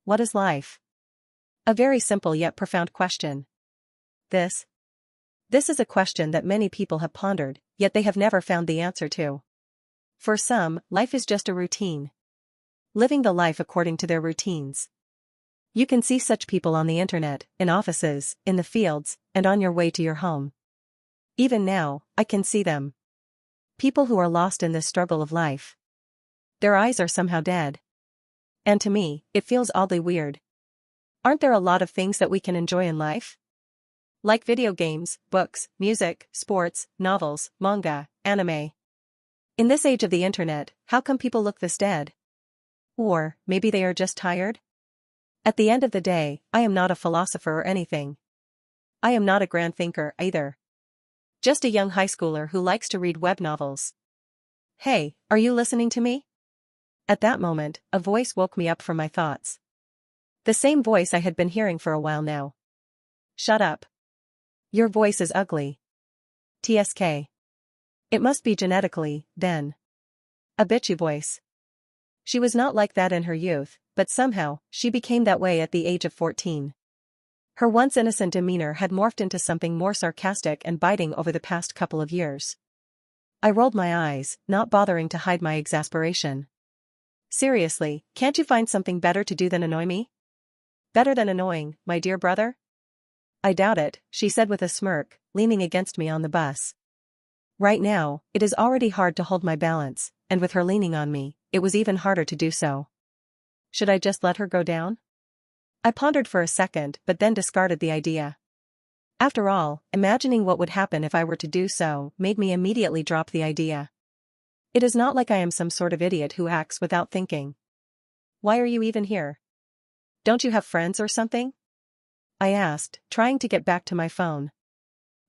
what is life? A very simple yet profound question. This is a question that many people have pondered, yet they have never found the answer to. For some, life is just a routine. Living the life according to their routines. You can see such people on the internet, in offices, in the fields, and on your way to your home. Even now, I can see them. People who are lost in this struggle of life. Their eyes are somehow dead. And to me, it feels oddly weird. Aren't there a lot of things that we can enjoy in life? Like video games, books, music, sports, novels, manga, anime. In this age of the internet, how come people look this dead? Or, maybe they are just tired? At the end of the day, I am not a philosopher or anything. I am not a grand thinker either. Just a young high schooler who likes to read web novels. Hey, are you listening to me? At that moment, a voice woke me up from my thoughts. The same voice I had been hearing for a while now. Shut up. Your voice is ugly. TSK. It must be genetically, then. A bitchy voice. She was not like that in her youth, but somehow, she became that way at the age of 14. Her once innocent demeanor had morphed into something more sarcastic and biting over the past couple of years. I rolled my eyes, not bothering to hide my exasperation. Seriously, can't you find something better to do than annoy me? Better than annoying, my dear brother? I doubt it, she said with a smirk, leaning against me on the bus. Right now, it is already hard to hold my balance, and with her leaning on me, it was even harder to do so. Should I just let her go down? I pondered for a second but then discarded the idea. After all, imagining what would happen if I were to do so made me immediately drop the idea. It is not like I am some sort of idiot who acts without thinking. Why are you even here? Don't you have friends or something? I asked, trying to get back to my phone.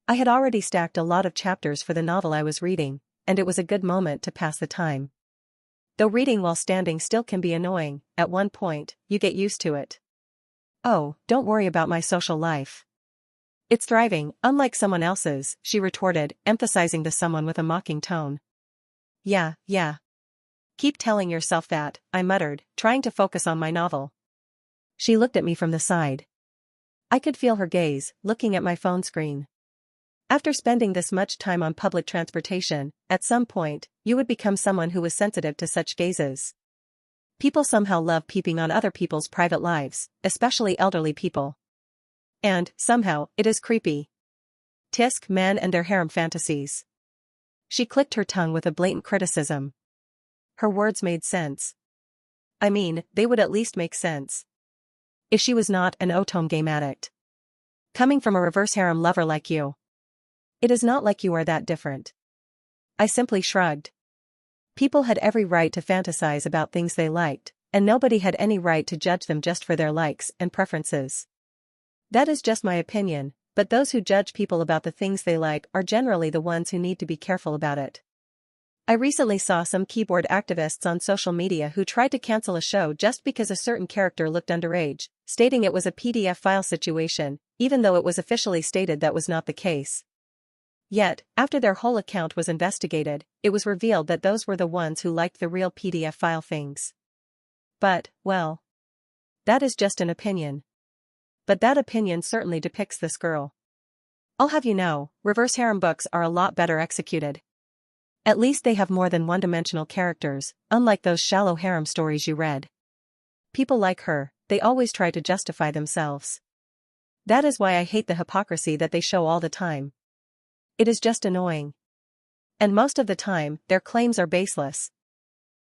I had already stacked a lot of chapters for the novel I was reading, and it was a good moment to pass the time. Though reading while standing still can be annoying, at one point, you get used to it. Oh, don't worry about my social life. It's thriving, unlike someone else's, she retorted, emphasizing the someone with a mocking tone. Yeah. Keep telling yourself that, I muttered, trying to focus on my novel. She looked at me from the side. I could feel her gaze, looking at my phone screen. After spending this much time on public transportation, at some point, you would become someone who was sensitive to such gazes. People somehow love peeping on other people's private lives, especially elderly people. And, somehow, it is creepy. Tisk men and their harem fantasies. She clicked her tongue with a blatant criticism. Her words made sense. I mean, they would at least make sense. If she was not an otome game addict. Coming from a reverse harem lover like you. It is not like you are that different. I simply shrugged. People had every right to fantasize about things they liked, and nobody had any right to judge them just for their likes and preferences. That is just my opinion, but those who judge people about the things they like are generally the ones who need to be careful about it. I recently saw some keyboard activists on social media who tried to cancel a show just because a certain character looked underage, stating it was a PDF file situation, even though it was officially stated that was not the case. Yet, after their whole account was investigated, it was revealed that those were the ones who liked the real PDF file things. But, well, that is just an opinion. But that opinion certainly depicts this girl. I'll have you know, reverse harem books are a lot better executed. At least they have more than one-dimensional characters, unlike those shallow harem stories you read. People like her, they always try to justify themselves. That is why I hate the hypocrisy that they show all the time. It is just annoying. And most of the time, their claims are baseless.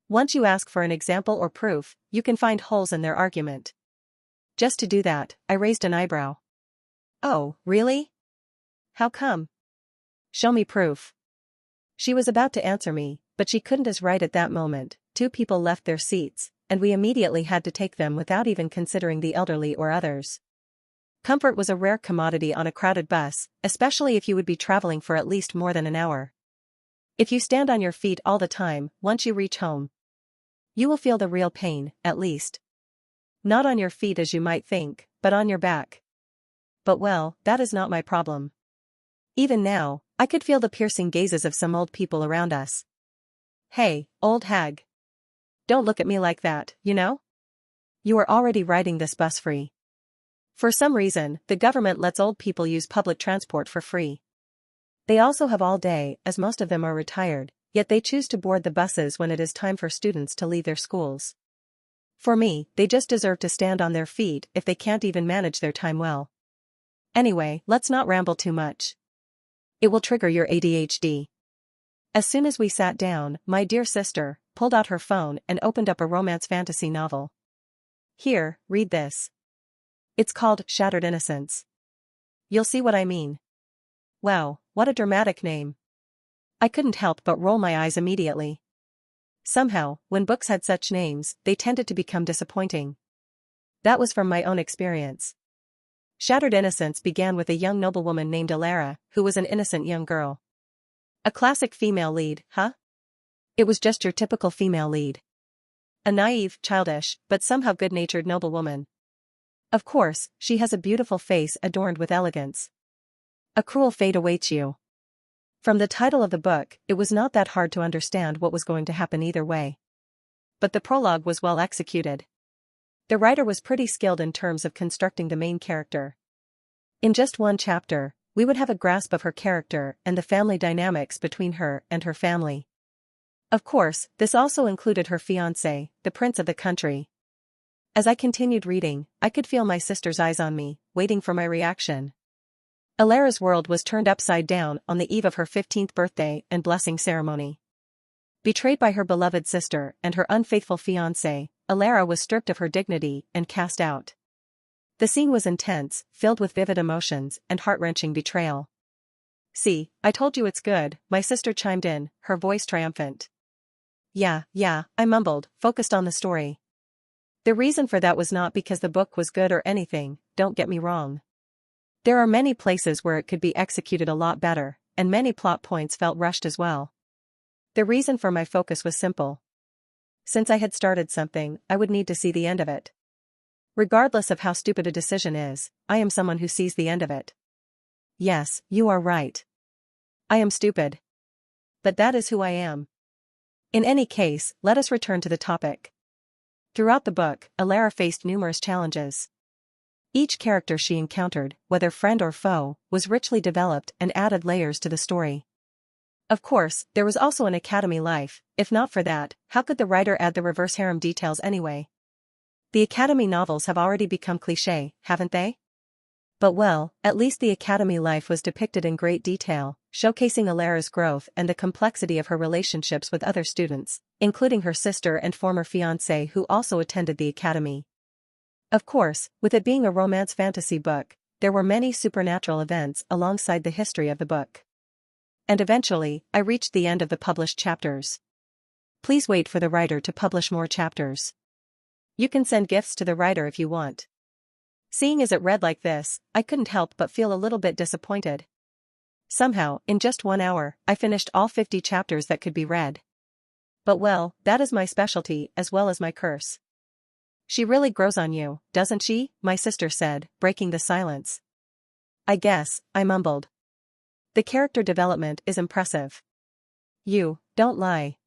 Once you ask for an example or proof, you can find holes in their argument. Just to do that, I raised an eyebrow. Oh, really? How come? Show me proof. She was about to answer me, but she couldn't as right at that moment. Two people left their seats, and we immediately had to take them without even considering the elderly or others. Comfort was a rare commodity on a crowded bus, especially if you would be traveling for at least more than an hour. If you stand on your feet all the time, once you reach home, you will feel the real pain, at least. Not on your feet as you might think, but on your back. But well, that is not my problem. Even now, I could feel the piercing gazes of some old people around us. Hey, old hag. Don't look at me like that, you know? You are already riding this bus free. For some reason, the government lets old people use public transport for free. They also have all day, as most of them are retired, yet they choose to board the buses when it is time for students to leave their schools. For me, they just deserve to stand on their feet if they can't even manage their time well. Anyway, let's not ramble too much. It will trigger your ADHD. As soon as we sat down, my dear sister pulled out her phone and opened up a romance fantasy novel. Here, read this. It's called Shattered Innocence. You'll see what I mean. Wow, what a dramatic name. I couldn't help but roll my eyes immediately. Somehow, when books had such names, they tended to become disappointing. That was from my own experience. Shattered Innocence began with a young noblewoman named Alara, who was an innocent young girl. A classic female lead, huh? It was just your typical female lead. A naive, childish, but somehow good-natured noblewoman. Of course, she has a beautiful face adorned with elegance. A cruel fate awaits you. From the title of the book, it was not that hard to understand what was going to happen either way. But the prologue was well executed. The writer was pretty skilled in terms of constructing the main character. In just one chapter, we would have a grasp of her character and the family dynamics between her and her family. Of course, this also included her fiancé, the prince of the country. As I continued reading, I could feel my sister's eyes on me, waiting for my reaction. Alara's world was turned upside down on the eve of her 15th birthday and blessing ceremony. Betrayed by her beloved sister and her unfaithful fiancé, Alara was stripped of her dignity and cast out. The scene was intense, filled with vivid emotions and heart-wrenching betrayal. "See, I told you it's good," my sister chimed in, her voice triumphant. Yeah, I mumbled, focused on the story. The reason for that was not because the book was good or anything, don't get me wrong. There are many places where it could be executed a lot better, and many plot points felt rushed as well. The reason for my focus was simple. Since I had started something, I would need to see the end of it. Regardless of how stupid a decision is, I am someone who sees the end of it. Yes, you are right. I am stupid. But that is who I am. In any case, let us return to the topic. Throughout the book, Alara faced numerous challenges. Each character she encountered, whether friend or foe, was richly developed and added layers to the story. Of course, there was also an academy life. If not for that, how could the writer add the reverse harem details anyway? The academy novels have already become cliché, haven't they? But well, at least the academy life was depicted in great detail, showcasing Alara's growth and the complexity of her relationships with other students, including her sister and former fiancé who also attended the academy. Of course, with it being a romance fantasy book, there were many supernatural events alongside the history of the book. And eventually, I reached the end of the published chapters. Please wait for the writer to publish more chapters. You can send gifts to the writer if you want. Seeing as it read like this, I couldn't help but feel a little bit disappointed. Somehow, in just 1 hour, I finished all 50 chapters that could be read. But well, that is my specialty as well as my curse. She really grows on you, doesn't she? My sister said, breaking the silence. I guess, I mumbled. The character development is impressive. You, don't lie.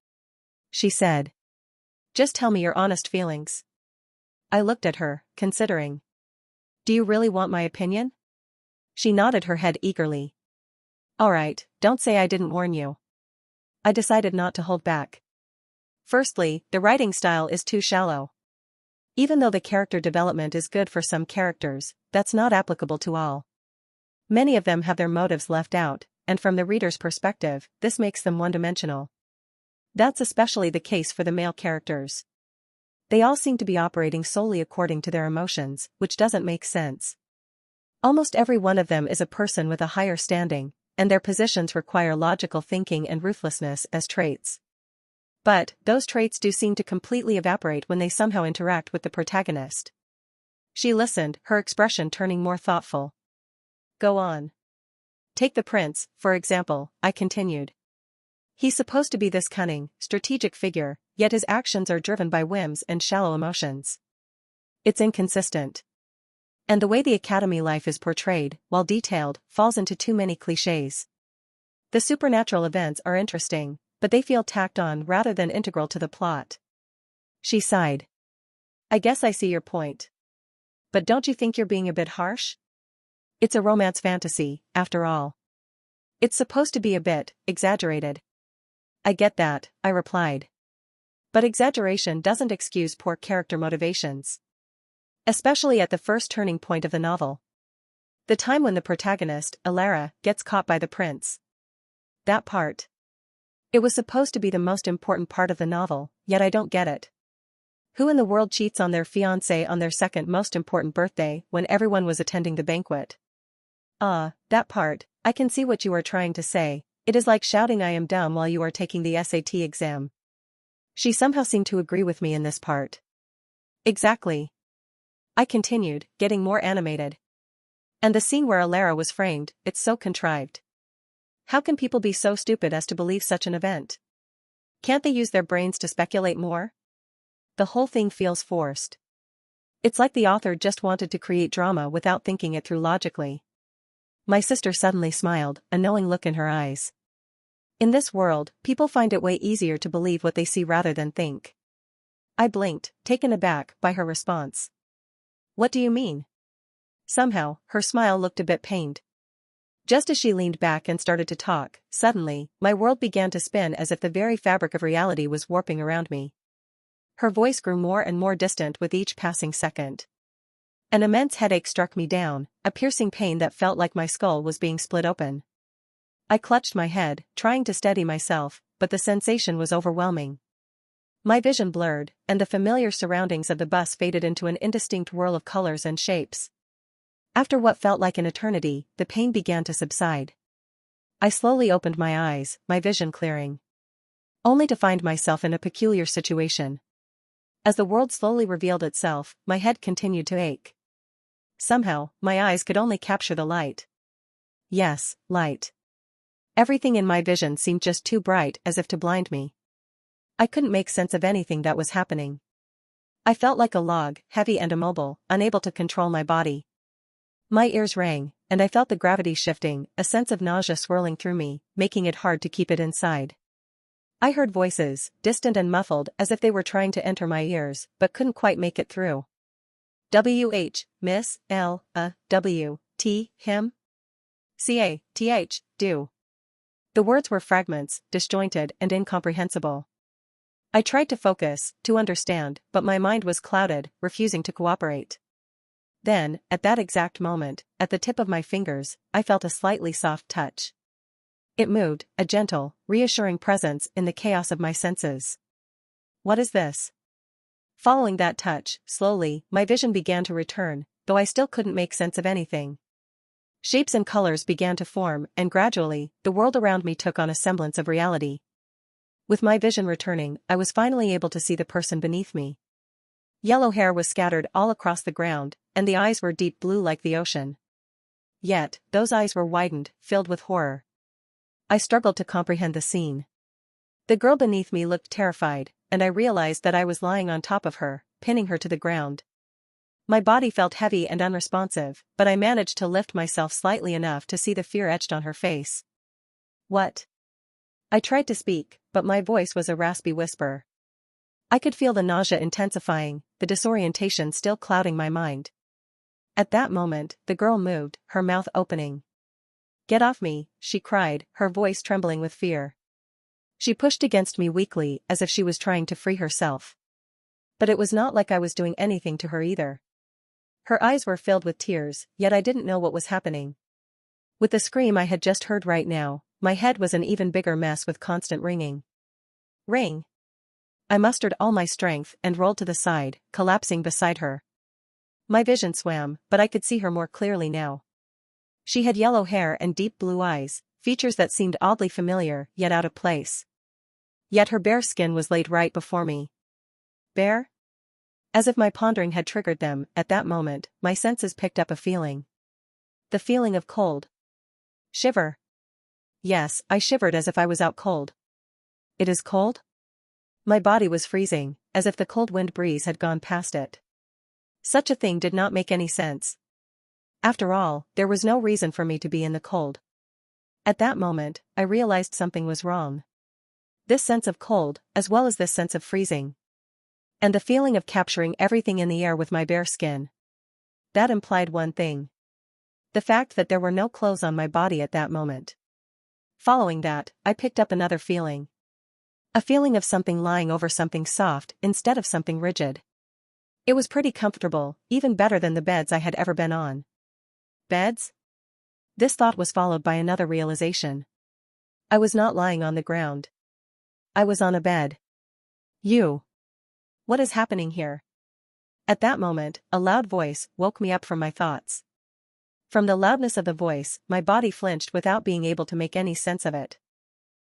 She said. Just tell me your honest feelings. I looked at her, considering. Do you really want my opinion? She nodded her head eagerly. All right, don't say I didn't warn you. I decided not to hold back. Firstly, the writing style is too shallow. Even though the character development is good for some characters, that's not applicable to all. Many of them have their motives left out, and from the reader's perspective, this makes them one-dimensional. That's especially the case for the male characters. They all seem to be operating solely according to their emotions, which doesn't make sense. Almost every one of them is a person with a higher standing, and their positions require logical thinking and ruthlessness as traits. But, those traits do seem to completely evaporate when they somehow interact with the protagonist. She listened, her expression turning more thoughtful. Go on. Take the prince, for example, I continued. He's supposed to be this cunning, strategic figure, yet his actions are driven by whims and shallow emotions. It's inconsistent. And the way the academy life is portrayed, while detailed, falls into too many clichés. The supernatural events are interesting, but they feel tacked on rather than integral to the plot. She sighed. I guess I see your point. But don't you think you're being a bit harsh? It's a romance fantasy, after all. It's supposed to be a bit exaggerated. I get that, I replied. But exaggeration doesn't excuse poor character motivations. Especially at the first turning point of the novel. The time when the protagonist, Alara, gets caught by the prince. That part. It was supposed to be the most important part of the novel, yet I don't get it. Who in the world cheats on their fiancé on their second most important birthday when everyone was attending the banquet? That part, I can see what you are trying to say. It is like shouting I am dumb while you are taking the SAT exam. She somehow seemed to agree with me in this part. Exactly. I continued, getting more animated. And the scene where Alara was framed, it's so contrived. How can people be so stupid as to believe such an event? Can't they use their brains to speculate more? The whole thing feels forced. It's like the author just wanted to create drama without thinking it through logically. My sister suddenly smiled, a knowing look in her eyes. In this world, people find it way easier to believe what they see rather than think. I blinked, taken aback by her response. What do you mean? Somehow, her smile looked a bit pained. Just as she leaned back and started to talk, suddenly, my world began to spin as if the very fabric of reality was warping around me. Her voice grew more and more distant with each passing second. An immense headache struck me down, a piercing pain that felt like my skull was being split open. I clutched my head, trying to steady myself, but the sensation was overwhelming. My vision blurred, and the familiar surroundings of the bus faded into an indistinct whirl of colors and shapes. After what felt like an eternity, the pain began to subside. I slowly opened my eyes, my vision clearing. Only to find myself in a peculiar situation. As the world slowly revealed itself, my head continued to ache. Somehow, my eyes could only capture the light. Yes, light. Everything in my vision seemed just too bright as if to blind me. I couldn't make sense of anything that was happening. I felt like a log, heavy and immobile, unable to control my body. My ears rang, and I felt the gravity shifting, a sense of nausea swirling through me, making it hard to keep it inside. I heard voices, distant and muffled as if they were trying to enter my ears, but couldn't quite make it through. W.H., Miss, L, W, T, him? C.A.T.H., do. The words were fragments, disjointed and incomprehensible. I tried to focus, to understand, but my mind was clouded, refusing to cooperate. Then, at that exact moment, at the tip of my fingers, I felt a slightly soft touch. It moved, a gentle, reassuring presence in the chaos of my senses. What is this? Following that touch, slowly, my vision began to return, though I still couldn't make sense of anything. Shapes and colors began to form, and gradually, the world around me took on a semblance of reality. With my vision returning, I was finally able to see the person beneath me. Yellow hair was scattered all across the ground, and the eyes were deep blue like the ocean. Yet, those eyes were widened, filled with horror. I struggled to comprehend the scene. The girl beneath me looked terrified, and I realized that I was lying on top of her, pinning her to the ground. My body felt heavy and unresponsive, but I managed to lift myself slightly enough to see the fear etched on her face. What? I tried to speak, but my voice was a raspy whisper. I could feel the nausea intensifying, the disorientation still clouding my mind. At that moment, the girl moved, her mouth opening. Get off me, she cried, her voice trembling with fear. She pushed against me weakly as if she was trying to free herself. But it was not like I was doing anything to her either. Her eyes were filled with tears, yet I didn't know what was happening. With the scream I had just heard right now, my head was an even bigger mess with constant ringing. Ring. I mustered all my strength and rolled to the side, collapsing beside her. My vision swam, but I could see her more clearly now. She had yellow hair and deep blue eyes, features that seemed oddly familiar, yet out of place. Yet her bare skin was laid right before me. Bare? As if my pondering had triggered them, at that moment, my senses picked up a feeling. The feeling of cold. Shiver. Yes, I shivered as if I was out cold. It is cold? My body was freezing, as if the cold wind breeze had gone past it. Such a thing did not make any sense. After all, there was no reason for me to be in the cold. At that moment, I realized something was wrong. This sense of cold, as well as this sense of freezing. And the feeling of capturing everything in the air with my bare skin. That implied one thing. The fact that there were no clothes on my body at that moment. Following that, I picked up another feeling. A feeling of something lying over something soft instead of something rigid. It was pretty comfortable, even better than the beds I had ever been on. Beds? This thought was followed by another realization. I was not lying on the ground. I was on a bed. What is happening here? At that moment, a loud voice woke me up from my thoughts. From the loudness of the voice, my body flinched without being able to make any sense of it.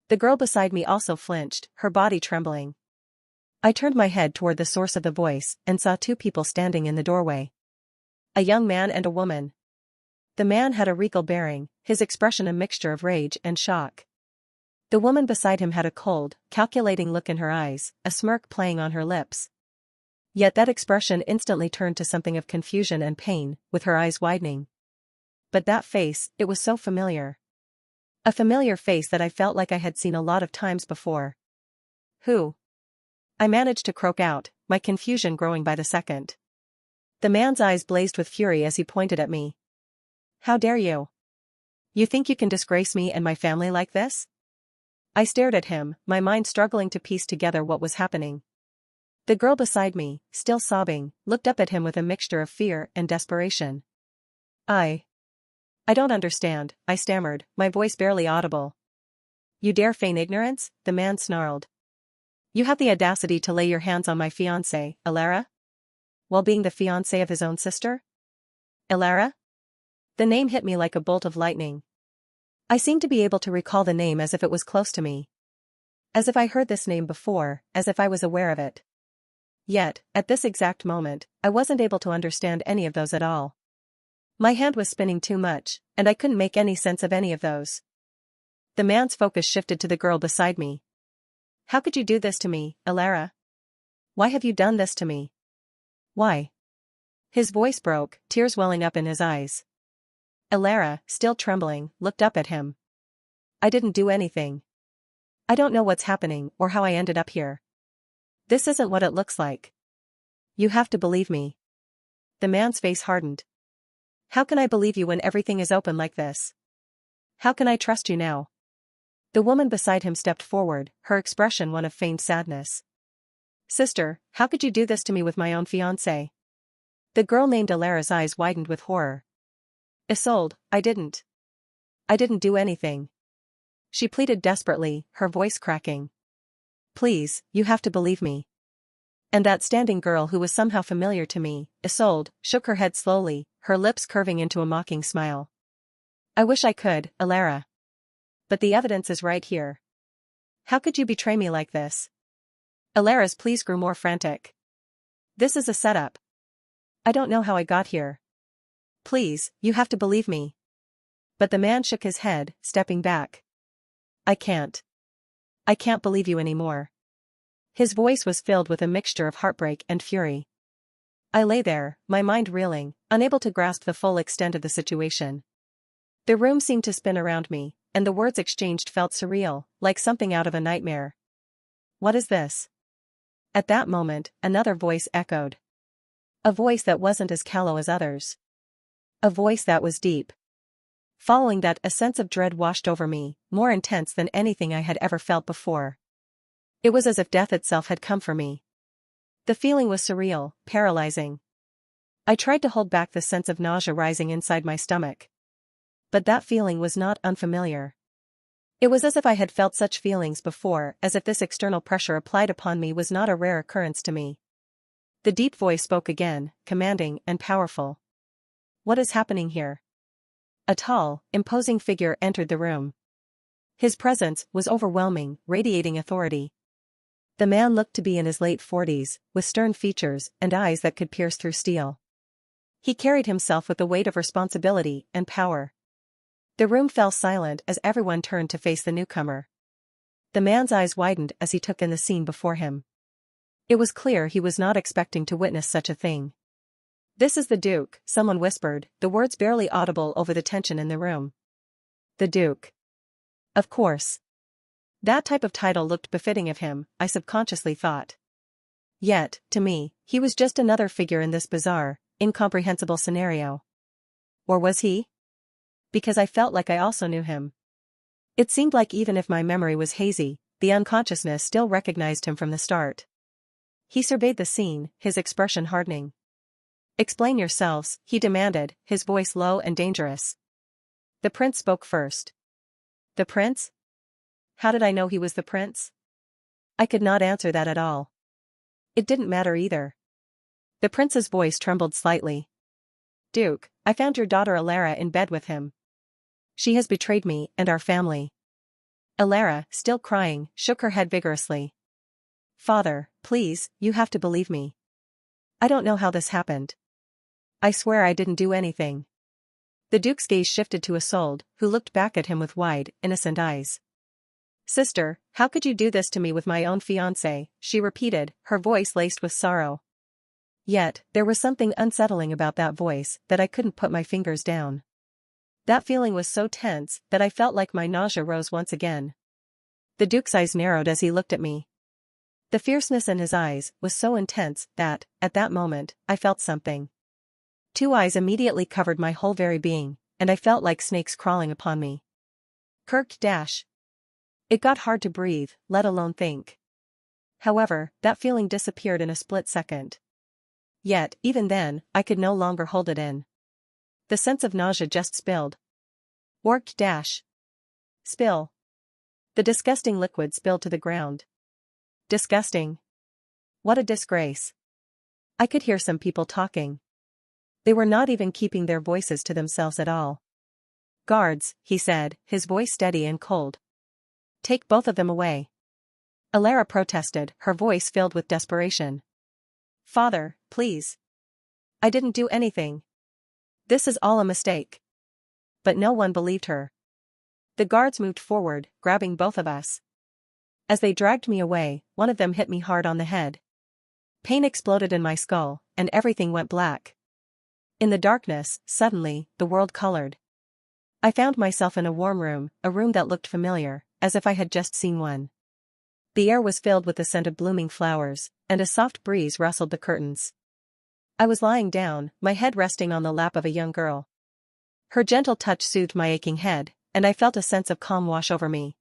The girl beside me also flinched, her body trembling. I turned my head toward the source of the voice and saw two people standing in the doorway. A young man and a woman. The man had a regal bearing, his expression a mixture of rage and shock. The woman beside him had a cold, calculating look in her eyes, a smirk playing on her lips. Yet that expression instantly turned to something of confusion and pain, with her eyes widening. But that face, it was so familiar. A familiar face that I felt like I had seen a lot of times before. Who? I managed to croak out, my confusion growing by the second. The man's eyes blazed with fury as he pointed at me. How dare you? You think you can disgrace me and my family like this? I stared at him, my mind struggling to piece together what was happening. The girl beside me, still sobbing, looked up at him with a mixture of fear and desperation. I don't understand, I stammered, my voice barely audible. You dare feign ignorance? The man snarled. You have the audacity to lay your hands on my fiancée, Alara? While being the fiancée of his own sister? Alara? The name hit me like a bolt of lightning. I seemed to be able to recall the name as if it was close to me. As if I heard this name before, as if I was aware of it. Yet, at this exact moment, I wasn't able to understand any of those at all. My hand was spinning too much, and I couldn't make any sense of any of those. The man's focus shifted to the girl beside me. How could you do this to me, Alara? Why have you done this to me? Why? His voice broke, tears welling up in his eyes. Alara, still trembling, looked up at him. I didn't do anything. I don't know what's happening or how I ended up here. This isn't what it looks like. You have to believe me. The man's face hardened. How can I believe you when everything is open like this? How can I trust you now? The woman beside him stepped forward, her expression one of feigned sadness. Sister, how could you do this to me with my own fiancé? The girl named Alara's eyes widened with horror. Isolde, I didn't do anything. She pleaded desperately, her voice cracking. Please, you have to believe me. And that standing girl who was somehow familiar to me, Isolde, shook her head slowly, her lips curving into a mocking smile. I wish I could, Alara. But the evidence is right here. How could you betray me like this? Alara's pleas grew more frantic. This is a setup. I don't know how I got here. Please, you have to believe me. But the man shook his head, stepping back. I can't believe you anymore. His voice was filled with a mixture of heartbreak and fury. I lay there, my mind reeling, unable to grasp the full extent of the situation. The room seemed to spin around me, and the words exchanged felt surreal, like something out of a nightmare. What is this? At that moment, another voice echoed. A voice that wasn't as callow as others. A voice that was deep. Following that, a sense of dread washed over me, more intense than anything I had ever felt before. It was as if death itself had come for me. The feeling was surreal, paralyzing. I tried to hold back the sense of nausea rising inside my stomach. But that feeling was not unfamiliar. It was as if I had felt such feelings before, as if this external pressure applied upon me was not a rare occurrence to me. The deep voice spoke again, commanding and powerful. What is happening here? A tall, imposing figure entered the room. His presence was overwhelming, radiating authority. The man looked to be in his late 40s, with stern features and eyes that could pierce through steel. He carried himself with the weight of responsibility and power. The room fell silent as everyone turned to face the newcomer. The man's eyes widened as he took in the scene before him. It was clear he was not expecting to witness such a thing. This is the Duke, someone whispered, the words barely audible over the tension in the room. The Duke. Of course. That type of title looked befitting of him, I subconsciously thought. Yet, to me, he was just another figure in this bizarre, incomprehensible scenario. Or was he? Because I felt like I also knew him. It seemed like even if my memory was hazy, the unconsciousness still recognized him from the start. He surveyed the scene, his expression hardening. "Explain yourselves," he demanded, his voice low and dangerous. The prince spoke first. The prince? How did I know he was the prince? I could not answer that at all. It didn't matter either. The prince's voice trembled slightly. "Duke, I found your daughter Alara in bed with him. She has betrayed me and our family." Alara, still crying, shook her head vigorously. "Father, please, you have to believe me. I don't know how this happened. I swear I didn't do anything." The duke's gaze shifted to Isolde, who looked back at him with wide, innocent eyes. "Sister, how could you do this to me with my own fiancé?" she repeated, her voice laced with sorrow. Yet, there was something unsettling about that voice that I couldn't put my fingers down. That feeling was so tense that I felt like my nausea rose once again. The duke's eyes narrowed as he looked at me. The fierceness in his eyes was so intense that, at that moment, I felt something. Two eyes immediately covered my whole very being, and I felt like snakes crawling upon me. Kirk dash. It got hard to breathe, let alone think. However, that feeling disappeared in a split second. Yet, even then, I could no longer hold it in. The sense of nausea just spilled. Worked dash. Spill. The disgusting liquid spilled to the ground. Disgusting. What a disgrace. I could hear some people talking. They were not even keeping their voices to themselves at all. "Guards," he said, his voice steady and cold. "Take both of them away." Alara protested, her voice filled with desperation. "Father, please. I didn't do anything. This is all a mistake." But no one believed her. The guards moved forward, grabbing both of us. As they dragged me away, one of them hit me hard on the head. Pain exploded in my skull, and everything went black. In the darkness, suddenly, the world colored. I found myself in a warm room, a room that looked familiar, as if I had just seen one. The air was filled with the scent of blooming flowers, and a soft breeze rustled the curtains. I was lying down, my head resting on the lap of a young girl. Her gentle touch soothed my aching head, and I felt a sense of calm wash over me.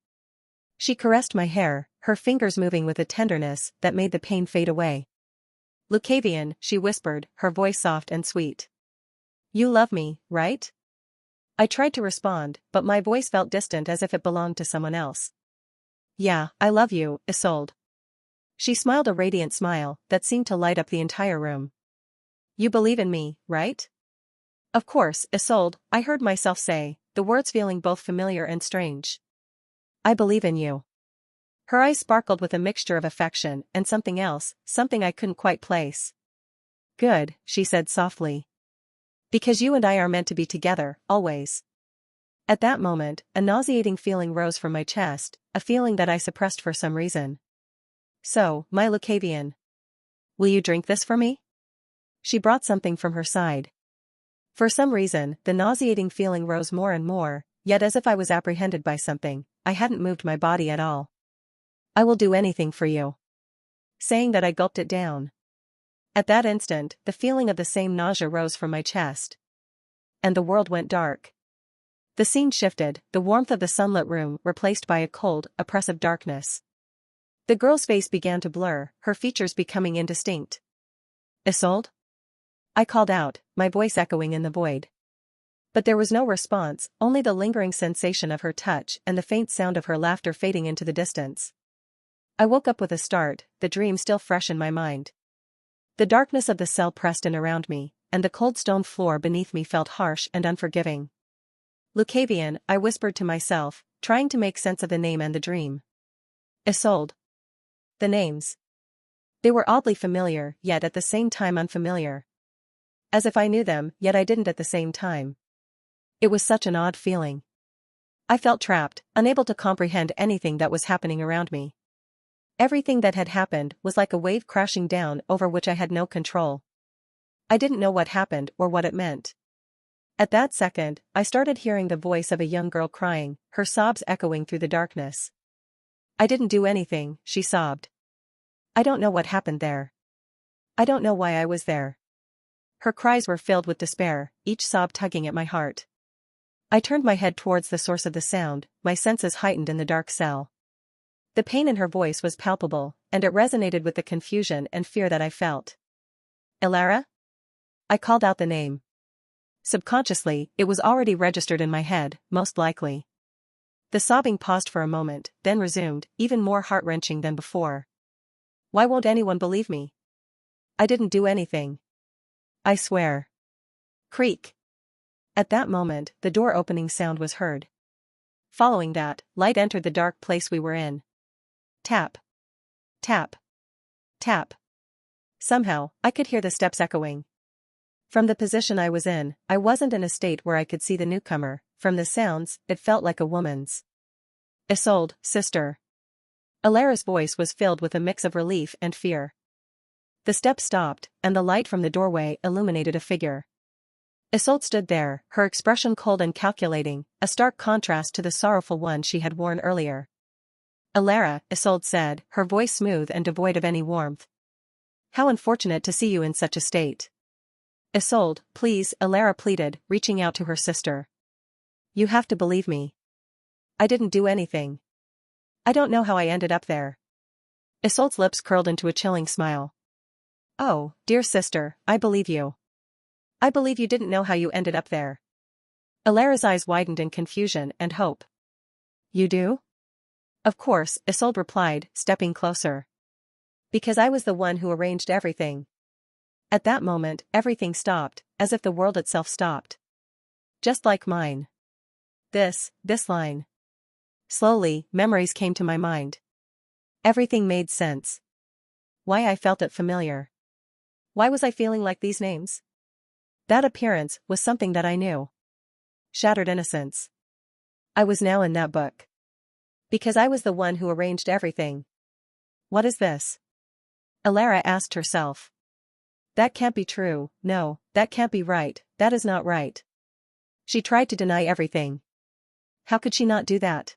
She caressed my hair, her fingers moving with a tenderness that made the pain fade away. "Lucavian," she whispered, her voice soft and sweet. "You love me, right?" I tried to respond, but my voice felt distant as if it belonged to someone else. "Yeah, I love you, Isolde." She smiled a radiant smile that seemed to light up the entire room. "You believe in me, right?" "Of course, Isolde," I heard myself say, the words feeling both familiar and strange. "I believe in you." Her eyes sparkled with a mixture of affection and something else, something I couldn't quite place. "Good," she said softly. "Because you and I are meant to be together, always." At that moment, a nauseating feeling rose from my chest, a feeling that I suppressed for some reason. "So, my Lucavian. Will you drink this for me?" She brought something from her side. For some reason, the nauseating feeling rose more and more, yet as if I was apprehended by something, I hadn't moved my body at all. "I will do anything for you." Saying that, I gulped it down. At that instant, the feeling of the same nausea rose from my chest. And the world went dark. The scene shifted, the warmth of the sunlit room replaced by a cold, oppressive darkness. The girl's face began to blur, her features becoming indistinct. "Isolde?" I called out, my voice echoing in the void. But there was no response, only the lingering sensation of her touch and the faint sound of her laughter fading into the distance. I woke up with a start, the dream still fresh in my mind. The darkness of the cell pressed in around me, and the cold stone floor beneath me felt harsh and unforgiving. "Lucavian," I whispered to myself, trying to make sense of the name and the dream. "Isolde." The names. They were oddly familiar, yet at the same time unfamiliar. As if I knew them, yet I didn't at the same time. It was such an odd feeling. I felt trapped, unable to comprehend anything that was happening around me. Everything that had happened was like a wave crashing down over which I had no control. I didn't know what happened or what it meant. At that second, I started hearing the voice of a young girl crying, her sobs echoing through the darkness. "I didn't do anything," she sobbed. "I don't know what happened there. I don't know why I was there. Her cries were filled with despair, each sob tugging at my heart. I turned my head towards the source of the sound, my senses heightened in the dark cell. The pain in her voice was palpable, and it resonated with the confusion and fear that I felt. Elara? I called out the name. Subconsciously, it was already registered in my head, most likely. The sobbing paused for a moment, then resumed, even more heart-wrenching than before. Why won't anyone believe me? I didn't do anything. I swear. Creak. At that moment, the door opening sound was heard. Following that, light entered the dark place we were in. Tap. Tap. Tap. Somehow, I could hear the steps echoing. From the position I was in, I wasn't in a state where I could see the newcomer. From the sounds, it felt like a woman's. Isolde, sister. Alara's voice was filled with a mix of relief and fear. The steps stopped, and the light from the doorway illuminated a figure. Isolde stood there, her expression cold and calculating, a stark contrast to the sorrowful one she had worn earlier. Alara, Isolde said, her voice smooth and devoid of any warmth. How unfortunate to see you in such a state. Isolde, please, Alara pleaded, reaching out to her sister. You have to believe me. I didn't do anything. I don't know how I ended up there. Isolde's lips curled into a chilling smile. Oh, dear sister, I believe you. I believe you didn't know how you ended up there. Alara's eyes widened in confusion and hope. You do? Of course, Isolde replied, stepping closer. Because I was the one who arranged everything. At that moment, everything stopped, as if the world itself stopped. Just like mine. This line. Slowly, memories came to my mind. Everything made sense. Why I felt it familiar. Why was I feeling like these names? That appearance was something that I knew. Shattered innocence. I was now in that book. Because I was the one who arranged everything. What is this? Alara asked herself. That can't be true, no, that can't be right, that is not right. She tried to deny everything. How could she not do that?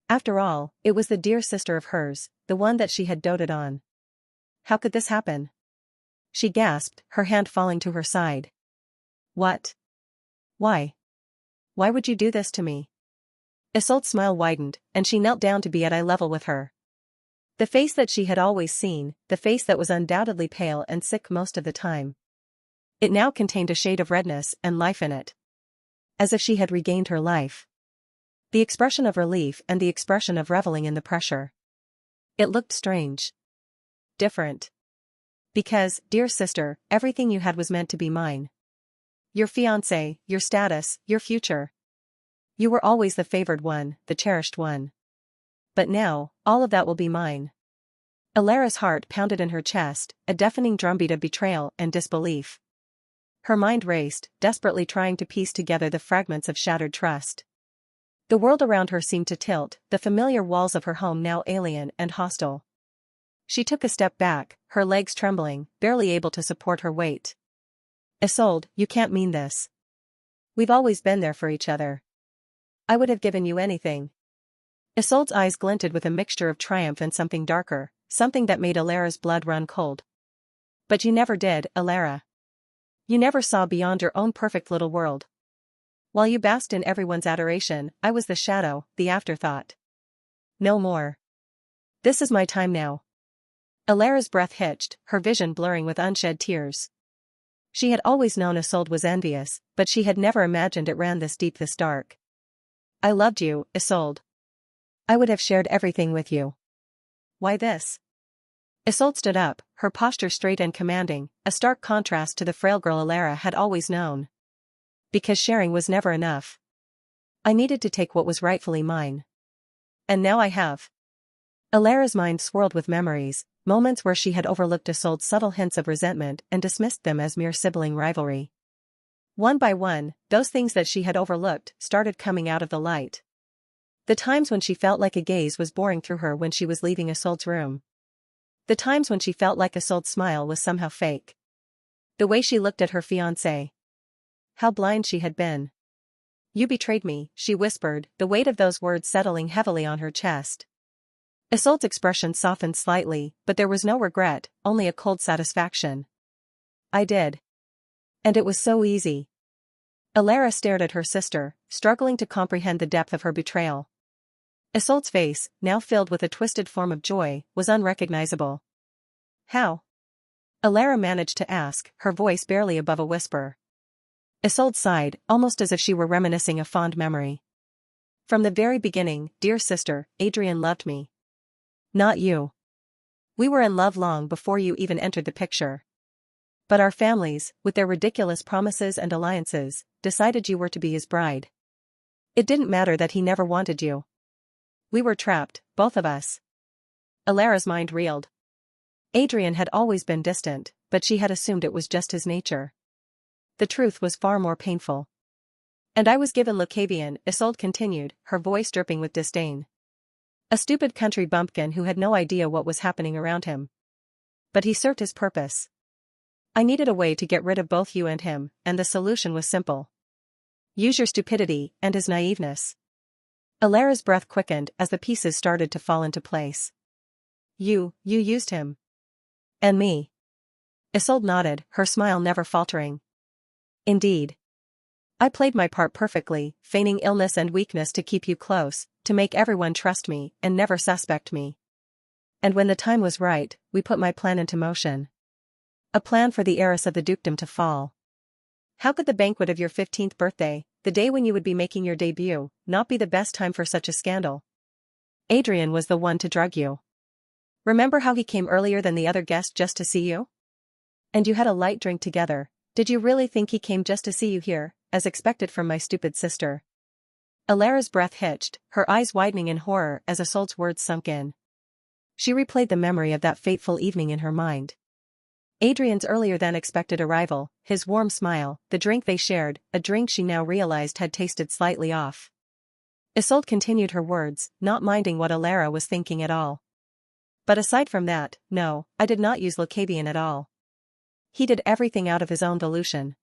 After all, it was the dear sister of hers, the one that she had doted on. How could this happen? She gasped, her hand falling to her side. What? Why? Why would you do this to me? Isolde's smile widened, and she knelt down to be at eye level with her. The face that she had always seen, the face that was undoubtedly pale and sick most of the time. It now contained a shade of redness and life in it. As if she had regained her life. The expression of relief and the expression of reveling in the pressure. It looked strange. Different. Because, dear sister, everything you had was meant to be mine. Your fiancé, your status, your future. You were always the favored one, the cherished one. But now, all of that will be mine. Alara's heart pounded in her chest, a deafening drumbeat of betrayal and disbelief. Her mind raced, desperately trying to piece together the fragments of shattered trust. The world around her seemed to tilt, the familiar walls of her home now alien and hostile. She took a step back, her legs trembling, barely able to support her weight. Isolde, you can't mean this. We've always been there for each other. I would have given you anything. Isolde's eyes glinted with a mixture of triumph and something darker, something that made Alara's blood run cold. But you never did, Alara. You never saw beyond your own perfect little world. While you basked in everyone's adoration, I was the shadow, the afterthought. No more. This is my time now. Alara's breath hitched, her vision blurring with unshed tears. She had always known Isolde was envious, but she had never imagined it ran this deep, this dark. I loved you, Isolde. I would have shared everything with you. Why this? Isolde stood up, her posture straight and commanding, a stark contrast to the frail girl Alara had always known. Because sharing was never enough. I needed to take what was rightfully mine. And now I have. Alara's mind swirled with memories, moments where she had overlooked Isolde's subtle hints of resentment and dismissed them as mere sibling rivalry. One by one, those things that she had overlooked started coming out of the light. The times when she felt like a gaze was boring through her when she was leaving Isolde's room. The times when she felt like Isolde's smile was somehow fake. The way she looked at her fiancé. How blind she had been. You betrayed me, she whispered, the weight of those words settling heavily on her chest. Isolde's expression softened slightly, but there was no regret, only a cold satisfaction. I did. And it was so easy. Alara stared at her sister, struggling to comprehend the depth of her betrayal. Isolde's face, now filled with a twisted form of joy, was unrecognizable. How? Alara managed to ask, her voice barely above a whisper. Isolde sighed, almost as if she were reminiscing a fond memory. From the very beginning, dear sister, Adrian loved me. Not you. We were in love long before you even entered the picture. But our families, with their ridiculous promises and alliances, decided you were to be his bride. It didn't matter that he never wanted you. We were trapped, both of us. Alara's mind reeled. Adrian had always been distant, but she had assumed it was just his nature. The truth was far more painful. And I was given Lucavian, Isolde continued, her voice dripping with disdain. A stupid country bumpkin who had no idea what was happening around him. But he served his purpose. I needed a way to get rid of both you and him, and the solution was simple. Use your stupidity and his naiveness. Alara's breath quickened as the pieces started to fall into place. You used him. And me. Isolde nodded, her smile never faltering. Indeed. I played my part perfectly, feigning illness and weakness to keep you close, to make everyone trust me and never suspect me. And when the time was right, we put my plan into motion. A plan for the heiress of the dukedom to fall. How could the banquet of your 15th birthday, the day when you would be making your debut, not be the best time for such a scandal? Adrian was the one to drug you. Remember how he came earlier than the other guests just to see you? And you had a light drink together. Did you really think he came just to see you here, as expected from my stupid sister? Alara's breath hitched, her eyes widening in horror as Isolde's words sunk in. She replayed the memory of that fateful evening in her mind. Adrian's earlier than expected arrival, his warm smile, the drink they shared, a drink she now realized had tasted slightly off. Isolde continued her words, not minding what Alara was thinking at all. But aside from that, no, I did not use Lucavian at all. He did everything out of his own volition.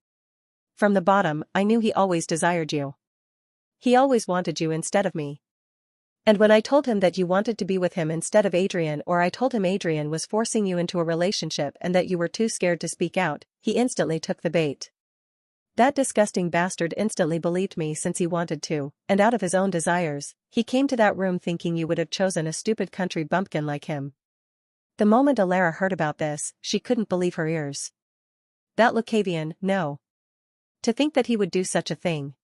From the bottom, I knew he always desired you. He always wanted you instead of me. And when I told him that you wanted to be with him instead of Adrian, or I told him Adrian was forcing you into a relationship and that you were too scared to speak out, he instantly took the bait. That disgusting bastard instantly believed me since he wanted to, and out of his own desires, he came to that room thinking you would have chosen a stupid country bumpkin like him. The moment Alara heard about this, she couldn't believe her ears. That Lucavian, no. To think that he would do such a thing.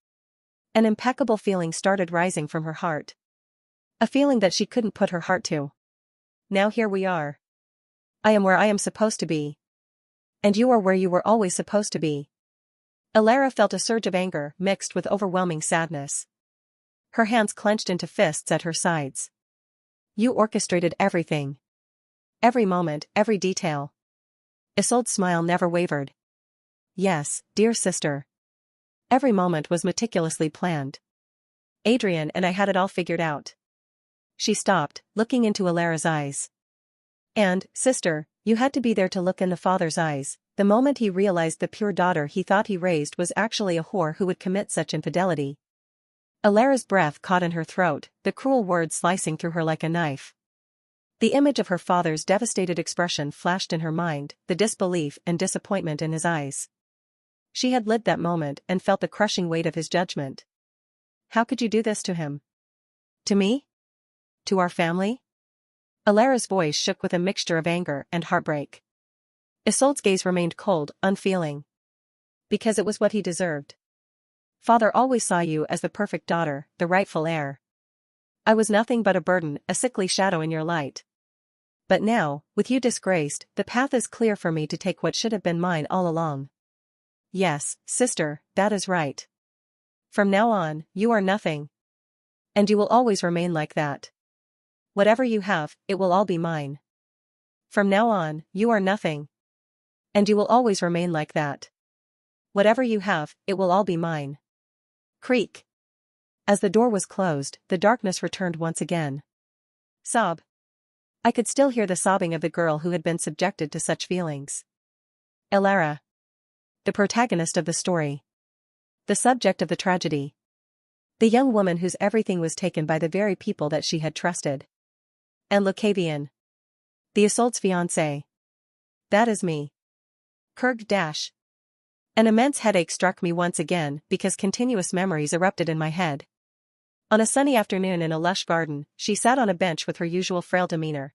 An impeccable feeling started rising from her heart. A feeling that she couldn't put her heart to. Now here we are. I am where I am supposed to be. And you are where you were always supposed to be. Alara felt a surge of anger mixed with overwhelming sadness. Her hands clenched into fists at her sides. You orchestrated everything. Every moment, every detail. Isolde's smile never wavered. Yes, dear sister. Every moment was meticulously planned. Adrian and I had it all figured out. She stopped, looking into Alara's eyes. And, sister, you had to be there to look in the father's eyes, the moment he realized the pure daughter he thought he raised was actually a whore who would commit such infidelity. Alara's breath caught in her throat, the cruel words slicing through her like a knife. The image of her father's devastated expression flashed in her mind, the disbelief and disappointment in his eyes. She had lived that moment and felt the crushing weight of his judgment. How could you do this to him? To me? To our family? Alara's voice shook with a mixture of anger and heartbreak. Isolde's gaze remained cold, unfeeling. Because it was what he deserved. Father always saw you as the perfect daughter, the rightful heir. I was nothing but a burden, a sickly shadow in your light. But now, with you disgraced, the path is clear for me to take what should have been mine all along. Yes, sister, that is right. From now on, you are nothing. And you will always remain like that. Whatever you have, it will all be mine. From now on, you are nothing. And you will always remain like that. Whatever you have, it will all be mine. Creak. As the door was closed, the darkness returned once again. Sob. I could still hear the sobbing of the girl who had been subjected to such feelings. Alara. The protagonist of the story. The subject of the tragedy. The young woman whose everything was taken by the very people that she had trusted. And Lucavian. The Isolde's fiancé. That is me. Kurg dash. An immense headache struck me once again because continuous memories erupted in my head. On a sunny afternoon in a lush garden, she sat on a bench with her usual frail demeanor.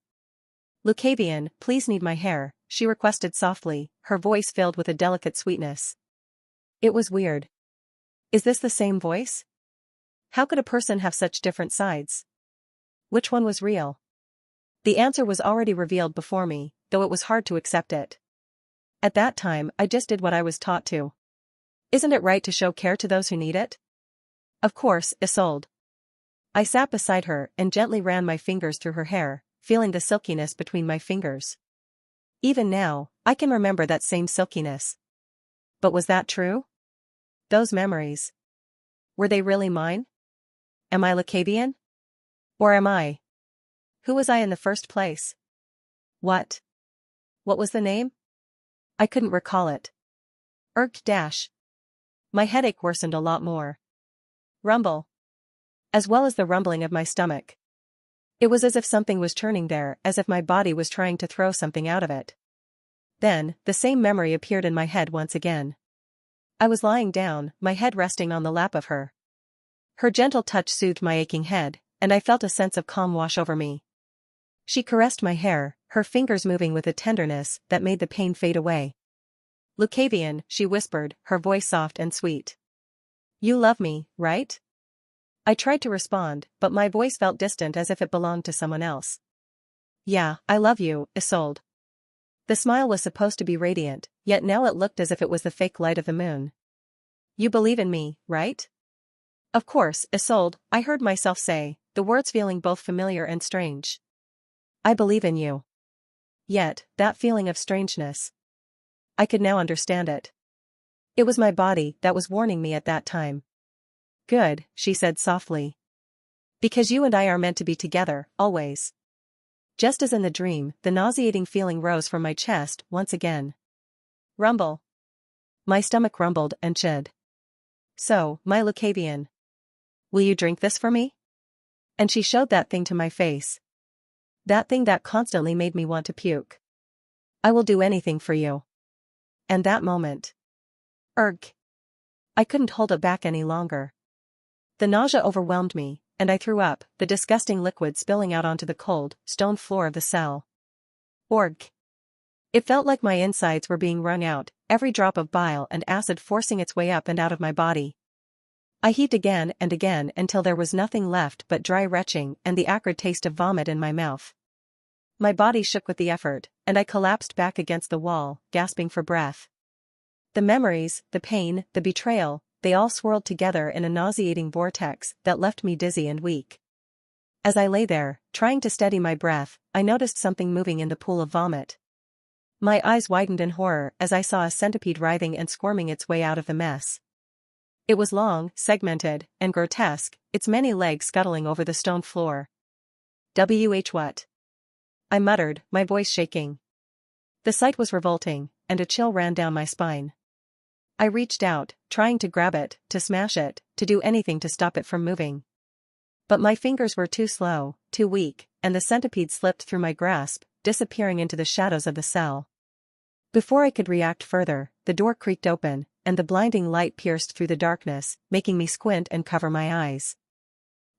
Lucavian, please knead my hair, she requested softly, her voice filled with a delicate sweetness. It was weird. Is this the same voice? How could a person have such different sides? Which one was real? The answer was already revealed before me, though it was hard to accept it. At that time, I just did what I was taught to. Isn't it right to show care to those who need it? Of course, Isolde. I sat beside her and gently ran my fingers through her hair, feeling the silkiness between my fingers. Even now, I can remember that same silkiness. But was that true? Those memories. Were they really mine? Am I Lucavian? Or am I? Who was I in the first place? What? What was the name? I couldn't recall it. Dash. My headache worsened a lot more. Rumble. As well as the rumbling of my stomach. It was as if something was churning there, as if my body was trying to throw something out of it. Then, the same memory appeared in my head once again. I was lying down, my head resting on the lap of her. Her gentle touch soothed my aching head, and I felt a sense of calm wash over me. She caressed my hair, her fingers moving with a tenderness that made the pain fade away. Lucavian, she whispered, her voice soft and sweet. You love me, right? I tried to respond, but my voice felt distant as if it belonged to someone else. Yeah, I love you, Isolde. The smile was supposed to be radiant, yet now it looked as if it was the fake light of the moon. You believe in me, right? Of course, Isolde, I heard myself say, the words feeling both familiar and strange. I believe in you. Yet, that feeling of strangeness. I could now understand it. It was my body that was warning me at that time. Good, she said softly. Because you and I are meant to be together, always. Just as in the dream, the nauseating feeling rose from my chest once again. Rumble. My stomach rumbled and chid. So, my Lucavian. Will you drink this for me? And she showed that thing to my face. That thing that constantly made me want to puke. I will do anything for you. And that moment. I couldn't hold it back any longer. The nausea overwhelmed me, and I threw up, the disgusting liquid spilling out onto the cold, stone floor of the cell. It felt like my insides were being wrung out, every drop of bile and acid forcing its way up and out of my body. I heaved again and again until there was nothing left but dry retching and the acrid taste of vomit in my mouth. My body shook with the effort, and I collapsed back against the wall, gasping for breath. The memories, the pain, the betrayal, they all swirled together in a nauseating vortex that left me dizzy and weak. As I lay there, trying to steady my breath, I noticed something moving in the pool of vomit. My eyes widened in horror as I saw a centipede writhing and squirming its way out of the mess. It was long, segmented, and grotesque, its many legs scuttling over the stone floor. What? I muttered, my voice shaking. The sight was revolting, and a chill ran down my spine. I reached out, trying to grab it, to smash it, to do anything to stop it from moving. But my fingers were too slow, too weak, and the centipede slipped through my grasp, disappearing into the shadows of the cell. Before I could react further, the door creaked open, and the blinding light pierced through the darkness, making me squint and cover my eyes.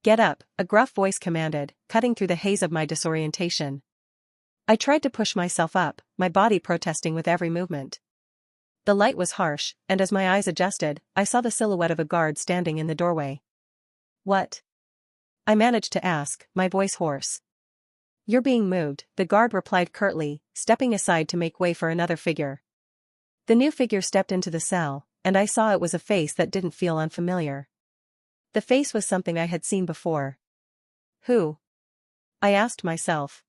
Get up, a gruff voice commanded, cutting through the haze of my disorientation. I tried to push myself up, my body protesting with every movement. The light was harsh, and as my eyes adjusted, I saw the silhouette of a guard standing in the doorway. What? I managed to ask, my voice hoarse. You're being moved, the guard replied curtly, stepping aside to make way for another figure. The new figure stepped into the cell, and I saw it was a face that didn't feel unfamiliar. The face was something I had seen before. Who? I asked myself.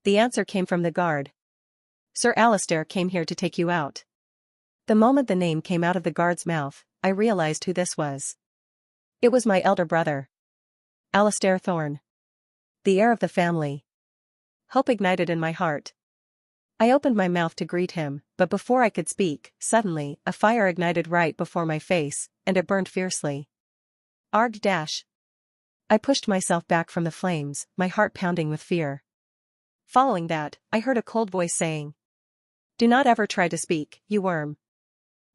The answer came from the guard. Sir Alistair came here to take you out. The moment the name came out of the guard's mouth, I realized who this was. It was my elder brother. Alistair Thorne. The heir of the family. Hope ignited in my heart. I opened my mouth to greet him, but before I could speak, suddenly, a fire ignited right before my face, and it burned fiercely. I pushed myself back from the flames, my heart pounding with fear. Following that, I heard a cold voice saying, "Do not ever try to speak, you worm."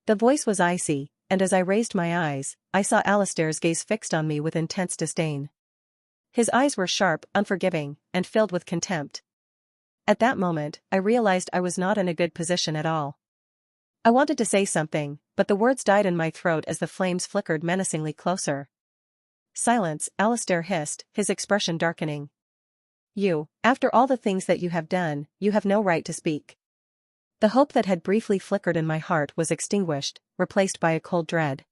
The voice was icy, and as I raised my eyes, I saw Alistair's gaze fixed on me with intense disdain. His eyes were sharp, unforgiving, and filled with contempt. At that moment, I realized I was not in a good position at all. I wanted to say something, but the words died in my throat as the flames flickered menacingly closer. "Silence," Alistair hissed, his expression darkening. After all the things that you have done, you have no right to speak." The hope that had briefly flickered in my heart was extinguished, replaced by a cold dread.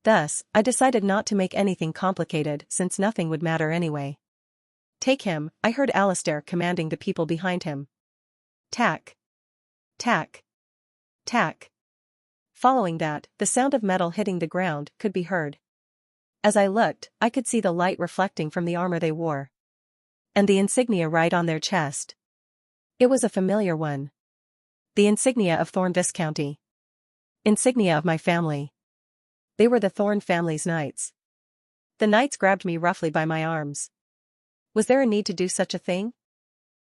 Thus, I decided not to make anything complicated since nothing would matter anyway. "Take him," I heard Alistair commanding the people behind him. Tack. Tack. Tack. Following that, the sound of metal hitting the ground could be heard. As I looked, I could see the light reflecting from the armor they wore. And the insignia right on their chest. It was a familiar one. The insignia of Thorn Viscounty. Insignia of my family. They were the Thorn family's knights. The knights grabbed me roughly by my arms. Was there a need to do such a thing?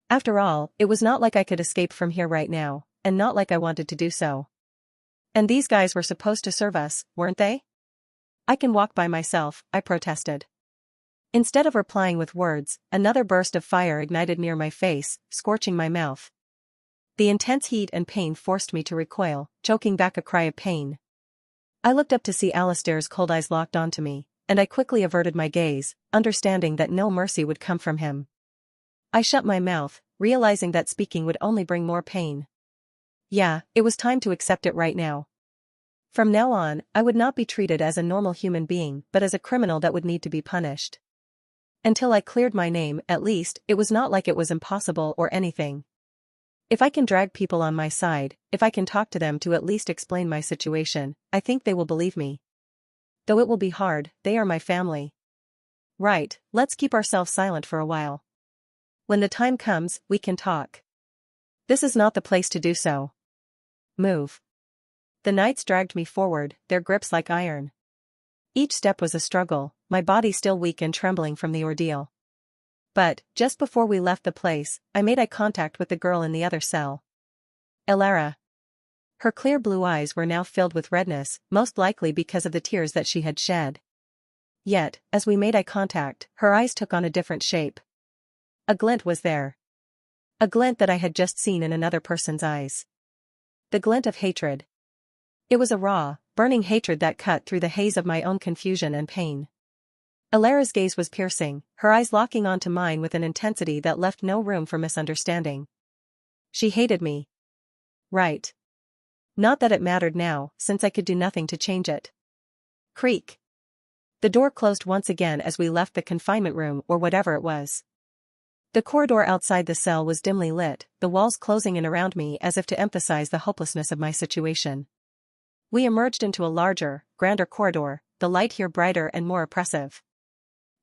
After all, it was not like I could escape from here right now, and not like I wanted to do so. And these guys were supposed to serve us, weren't they? "I can walk by myself," I protested. Instead of replying with words, another burst of fire ignited near my face, scorching my mouth. The intense heat and pain forced me to recoil, choking back a cry of pain. I looked up to see Alistair's cold eyes locked onto me, and I quickly averted my gaze, understanding that no mercy would come from him. I shut my mouth, realizing that speaking would only bring more pain. Yeah, it was time to accept it right now. From now on, I would not be treated as a normal human being but as a criminal that would need to be punished. Until I cleared my name, at least, it was not like it was impossible or anything. If I can drag people on my side, if I can talk to them to at least explain my situation, I think they will believe me. Though it will be hard, they are my family. Right, let's keep ourselves silent for a while. When the time comes, we can talk. This is not the place to do so. Move. The knights dragged me forward, their grips like iron. Each step was a struggle, my body still weak and trembling from the ordeal. But, just before we left the place, I made eye contact with the girl in the other cell. Elara. Her clear blue eyes were now filled with redness, most likely because of the tears that she had shed. Yet, as we made eye contact, her eyes took on a different shape. A glint was there. A glint that I had just seen in another person's eyes. The glint of hatred. It was a raw, burning hatred that cut through the haze of my own confusion and pain. Elara's gaze was piercing, her eyes locking onto mine with an intensity that left no room for misunderstanding. She hated me. Right. Not that it mattered now, since I could do nothing to change it. Creak. The door closed once again as we left the confinement room or whatever it was. The corridor outside the cell was dimly lit, the walls closing in around me as if to emphasize the hopelessness of my situation. We emerged into a larger, grander corridor, the light here brighter and more oppressive.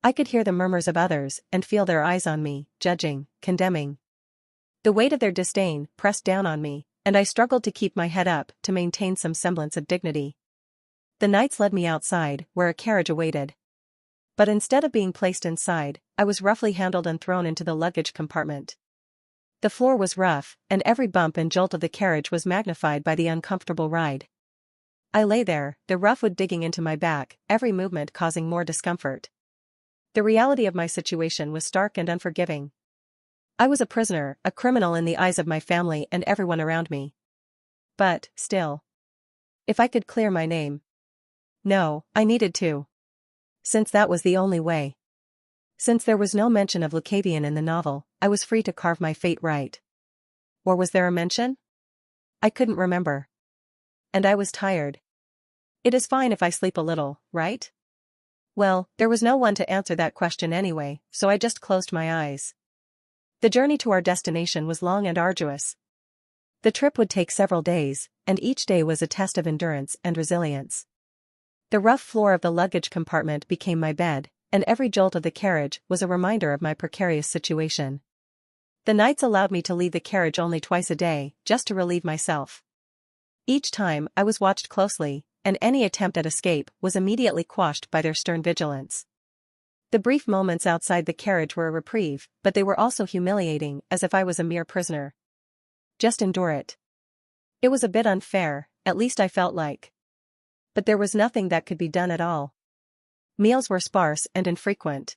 I could hear the murmurs of others and feel their eyes on me, judging, condemning. The weight of their disdain pressed down on me, and I struggled to keep my head up to maintain some semblance of dignity. The knights led me outside, where a carriage awaited. But instead of being placed inside, I was roughly handled and thrown into the luggage compartment. The floor was rough, and every bump and jolt of the carriage was magnified by the uncomfortable ride. I lay there, the rough wood digging into my back, every movement causing more discomfort. The reality of my situation was stark and unforgiving. I was a prisoner, a criminal in the eyes of my family and everyone around me. But, still. If I could clear my name. No, I needed to. Since that was the only way. Since there was no mention of Lucavian in the novel, I was free to carve my fate right. Or was there a mention? I couldn't remember. And I was tired. It is fine if I sleep a little, right? Well, there was no one to answer that question anyway, so I just closed my eyes. The journey to our destination was long and arduous. The trip would take several days, and each day was a test of endurance and resilience. The rough floor of the luggage compartment became my bed, and every jolt of the carriage was a reminder of my precarious situation. The knights allowed me to leave the carriage only twice a day, just to relieve myself. Each time, I was watched closely, and any attempt at escape was immediately quashed by their stern vigilance. The brief moments outside the carriage were a reprieve, but they were also humiliating, as if I was a mere prisoner. Just endure it. It was a bit unfair, at least I felt like. But there was nothing that could be done at all. Meals were sparse and infrequent.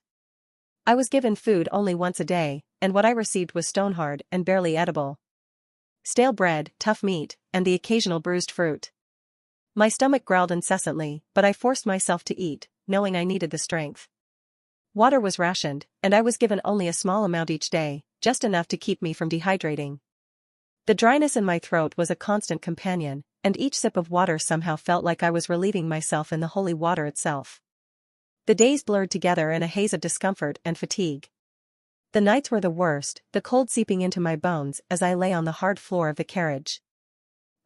I was given food only once a day, and what I received was stone-hard and barely edible. Stale bread, tough meat, and the occasional bruised fruit. My stomach growled incessantly, but I forced myself to eat, knowing I needed the strength. Water was rationed, and I was given only a small amount each day, just enough to keep me from dehydrating. The dryness in my throat was a constant companion, and each sip of water somehow felt like I was relieving myself in the holy water itself. The days blurred together in a haze of discomfort and fatigue. The nights were the worst, the cold seeping into my bones as I lay on the hard floor of the carriage.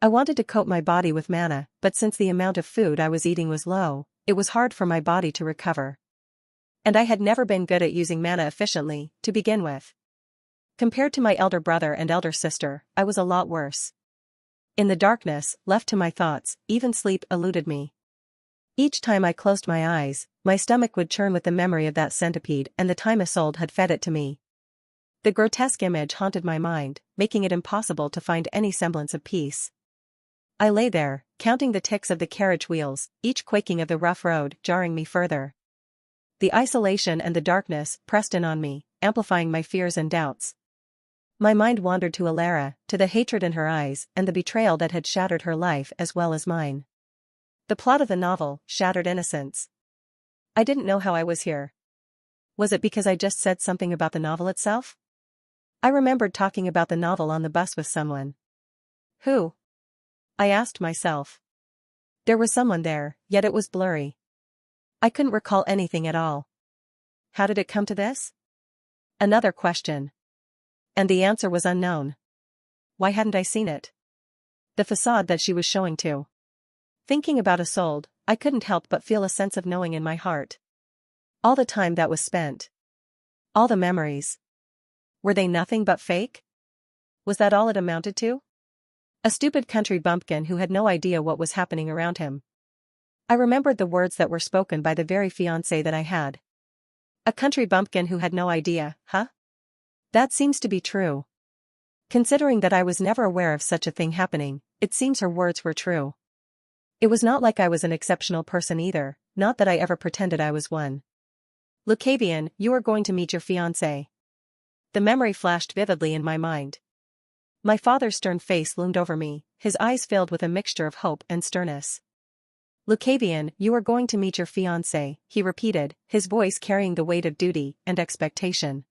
I wanted to coat my body with manna, but since the amount of food I was eating was low, it was hard for my body to recover. And I had never been good at using manna efficiently, to begin with. Compared to my elder brother and elder sister, I was a lot worse. In the darkness, left to my thoughts, even sleep eluded me. Each time I closed my eyes, my stomach would churn with the memory of that centipede and the time Isolde had fed it to me. The grotesque image haunted my mind, making it impossible to find any semblance of peace. I lay there, counting the ticks of the carriage wheels, each quaking of the rough road jarring me further. The isolation and the darkness pressed in on me, amplifying my fears and doubts. My mind wandered to Alara, to the hatred in her eyes and the betrayal that had shattered her life as well as mine. The plot of the novel, Shattered Innocence. I didn't know how I was here. Was it because I just said something about the novel itself? I remembered talking about the novel on the bus with someone. Who? I asked myself. There was someone there, yet it was blurry. I couldn't recall anything at all. How did it come to this? Another question. And the answer was unknown. Why hadn't I seen it? The facade that she was showing too. Thinking about Isolde, I couldn't help but feel a sense of knowing in my heart. All the time that was spent. All the memories. Were they nothing but fake? Was that all it amounted to? A stupid country bumpkin who had no idea what was happening around him. I remembered the words that were spoken by the very fiancé that I had. A country bumpkin who had no idea, huh? That seems to be true. Considering that I was never aware of such a thing happening, it seems her words were true. It was not like I was an exceptional person either, not that I ever pretended I was one. Lucavian, you are going to meet your fiancé. The memory flashed vividly in my mind. My father's stern face loomed over me, his eyes filled with a mixture of hope and sternness. Lucavian, you are going to meet your fiancé, he repeated, his voice carrying the weight of duty and expectation.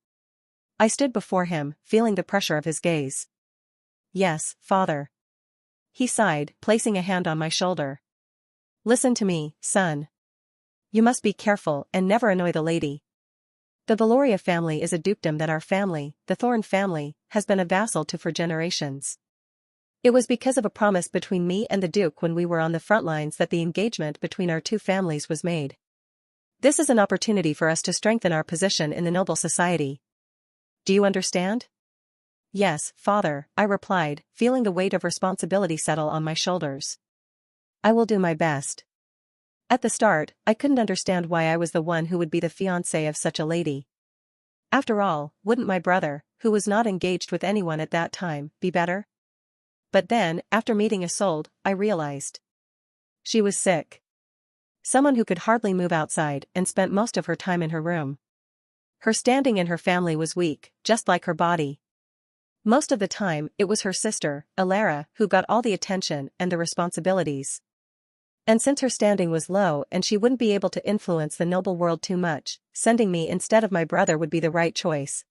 I stood before him, feeling the pressure of his gaze. Yes, father. He sighed, placing a hand on my shoulder. Listen to me, son. You must be careful and never annoy the lady. The Valoria family is a dukedom that our family, the Thorn family, has been a vassal to for generations. It was because of a promise between me and the Duke when we were on the front lines that the engagement between our two families was made. This is an opportunity for us to strengthen our position in the noble society. Do you understand? Yes, father, I replied, feeling the weight of responsibility settle on my shoulders. I will do my best. At the start, I couldn't understand why I was the one who would be the fiancé of such a lady. After all, wouldn't my brother, who was not engaged with anyone at that time, be better? But then, after meeting Isolde, I realized. She was sick. Someone who could hardly move outside and spent most of her time in her room. Her standing in her family was weak, just like her body. Most of the time, it was her sister, Alara, who got all the attention and the responsibilities. And since her standing was low and she wouldn't be able to influence the noble world too much, sending me instead of my brother would be the right choice.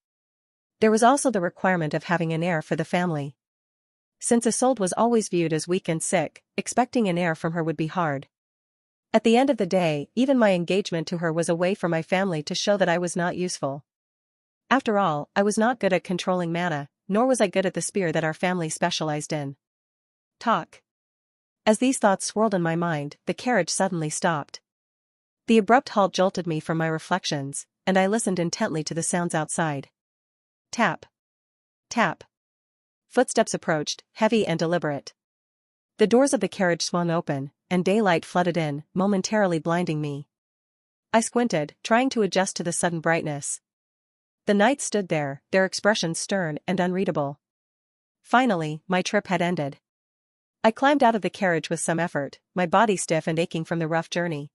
There was also the requirement of having an heir for the family. Since Isolde was always viewed as weak and sick, expecting an heir from her would be hard. At the end of the day, even my engagement to her was a way for my family to show that I was not useful. After all, I was not good at controlling mana, nor was I good at the spear that our family specialized in. Talk. As these thoughts swirled in my mind, the carriage suddenly stopped. The abrupt halt jolted me from my reflections, and I listened intently to the sounds outside. Tap. Tap. Footsteps approached, heavy and deliberate. The doors of the carriage swung open, and daylight flooded in, momentarily blinding me. I squinted, trying to adjust to the sudden brightness. The knights stood there, their expressions stern and unreadable. Finally, my trip had ended. I climbed out of the carriage with some effort, my body stiff and aching from the rough journey.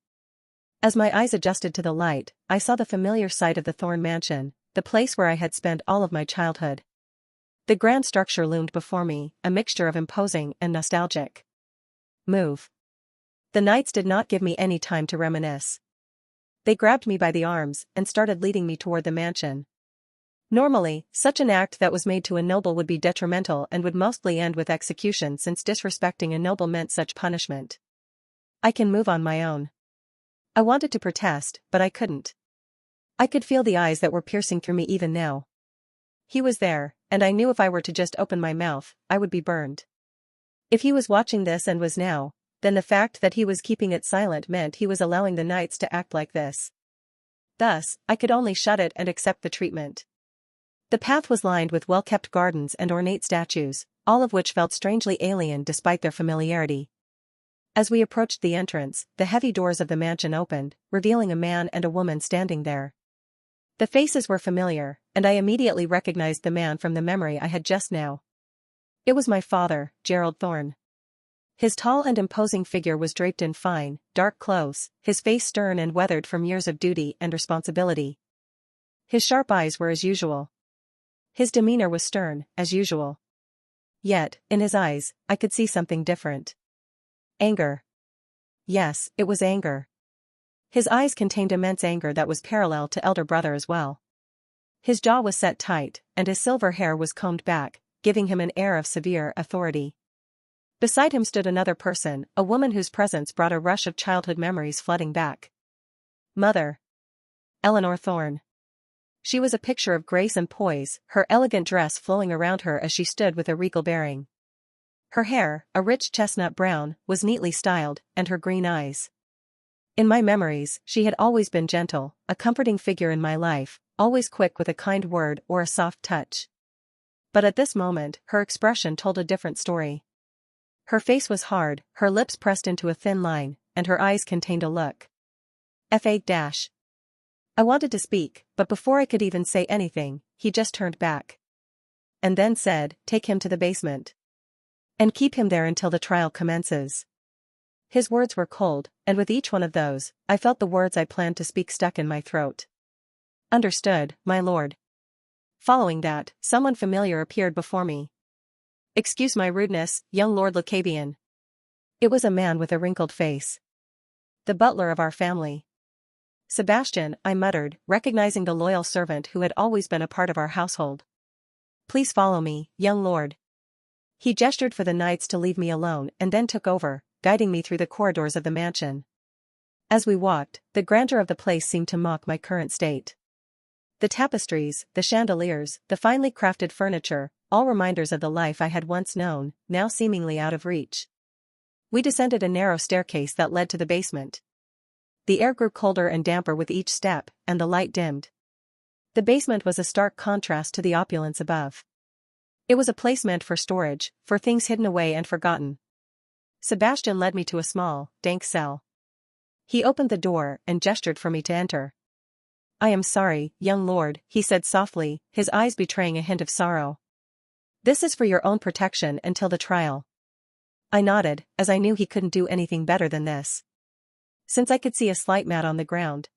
As my eyes adjusted to the light, I saw the familiar sight of the Thorne mansion, the place where I had spent all of my childhood. The grand structure loomed before me, a mixture of imposing and nostalgic. Move. The knights did not give me any time to reminisce. They grabbed me by the arms and started leading me toward the mansion. Normally, such an act that was made to a noble would be detrimental and would mostly end with execution, since disrespecting a noble meant such punishment. I can move on my own. I wanted to protest, but I couldn't. I could feel the eyes that were piercing through me even now. He was there, and I knew if I were to just open my mouth, I would be burned. If he was watching this and was now, then the fact that he was keeping it silent meant he was allowing the knights to act like this. Thus, I could only shut it and accept the treatment. The path was lined with well-kept gardens and ornate statues, all of which felt strangely alien despite their familiarity. As we approached the entrance, the heavy doors of the mansion opened, revealing a man and a woman standing there. The faces were familiar, and I immediately recognized the man from the memory I had just now. It was my father, Gerald Thorne. His tall and imposing figure was draped in fine, dark clothes, his face stern and weathered from years of duty and responsibility. His sharp eyes were as usual. His demeanor was stern, as usual. Yet, in his eyes, I could see something different. Anger. Yes, it was anger. His eyes contained immense anger that was parallel to elder brother as well. His jaw was set tight, and his silver hair was combed back, giving him an air of severe authority. Beside him stood another person, a woman whose presence brought a rush of childhood memories flooding back. Mother. Eleanor Thorne. She was a picture of grace and poise, her elegant dress flowing around her as she stood with a regal bearing. Her hair, a rich chestnut brown, was neatly styled, and her green eyes. In my memories, she had always been gentle, a comforting figure in my life, always quick with a kind word or a soft touch. But at this moment, her expression told a different story. Her face was hard, her lips pressed into a thin line, and her eyes contained a look. F8-. I wanted to speak, but before I could even say anything, he just turned back. And then said, "Take him to the basement. And keep him there until the trial commences." His words were cold, and with each one of those, I felt the words I planned to speak stuck in my throat. "Understood, my lord." Following that, someone familiar appeared before me. "Excuse my rudeness, young Lord Lacabian." It was a man with a wrinkled face. "The butler of our family." "Sebastian," I muttered, recognizing the loyal servant who had always been a part of our household. "Please follow me, young lord." He gestured for the knights to leave me alone and then took over, guiding me through the corridors of the mansion. As we walked, the grandeur of the place seemed to mock my current state. The tapestries, the chandeliers, the finely crafted furniture, all reminders of the life I had once known, now seemingly out of reach. We descended a narrow staircase that led to the basement. The air grew colder and damper with each step, and the light dimmed. The basement was a stark contrast to the opulence above. It was a place meant for storage, for things hidden away and forgotten. Sebastian led me to a small, dank cell. He opened the door and gestured for me to enter. "I am sorry, young lord," he said softly, his eyes betraying a hint of sorrow. "This is for your own protection until the trial." I nodded, as I knew he couldn't do anything better than this. Since I could see a slight mat on the ground.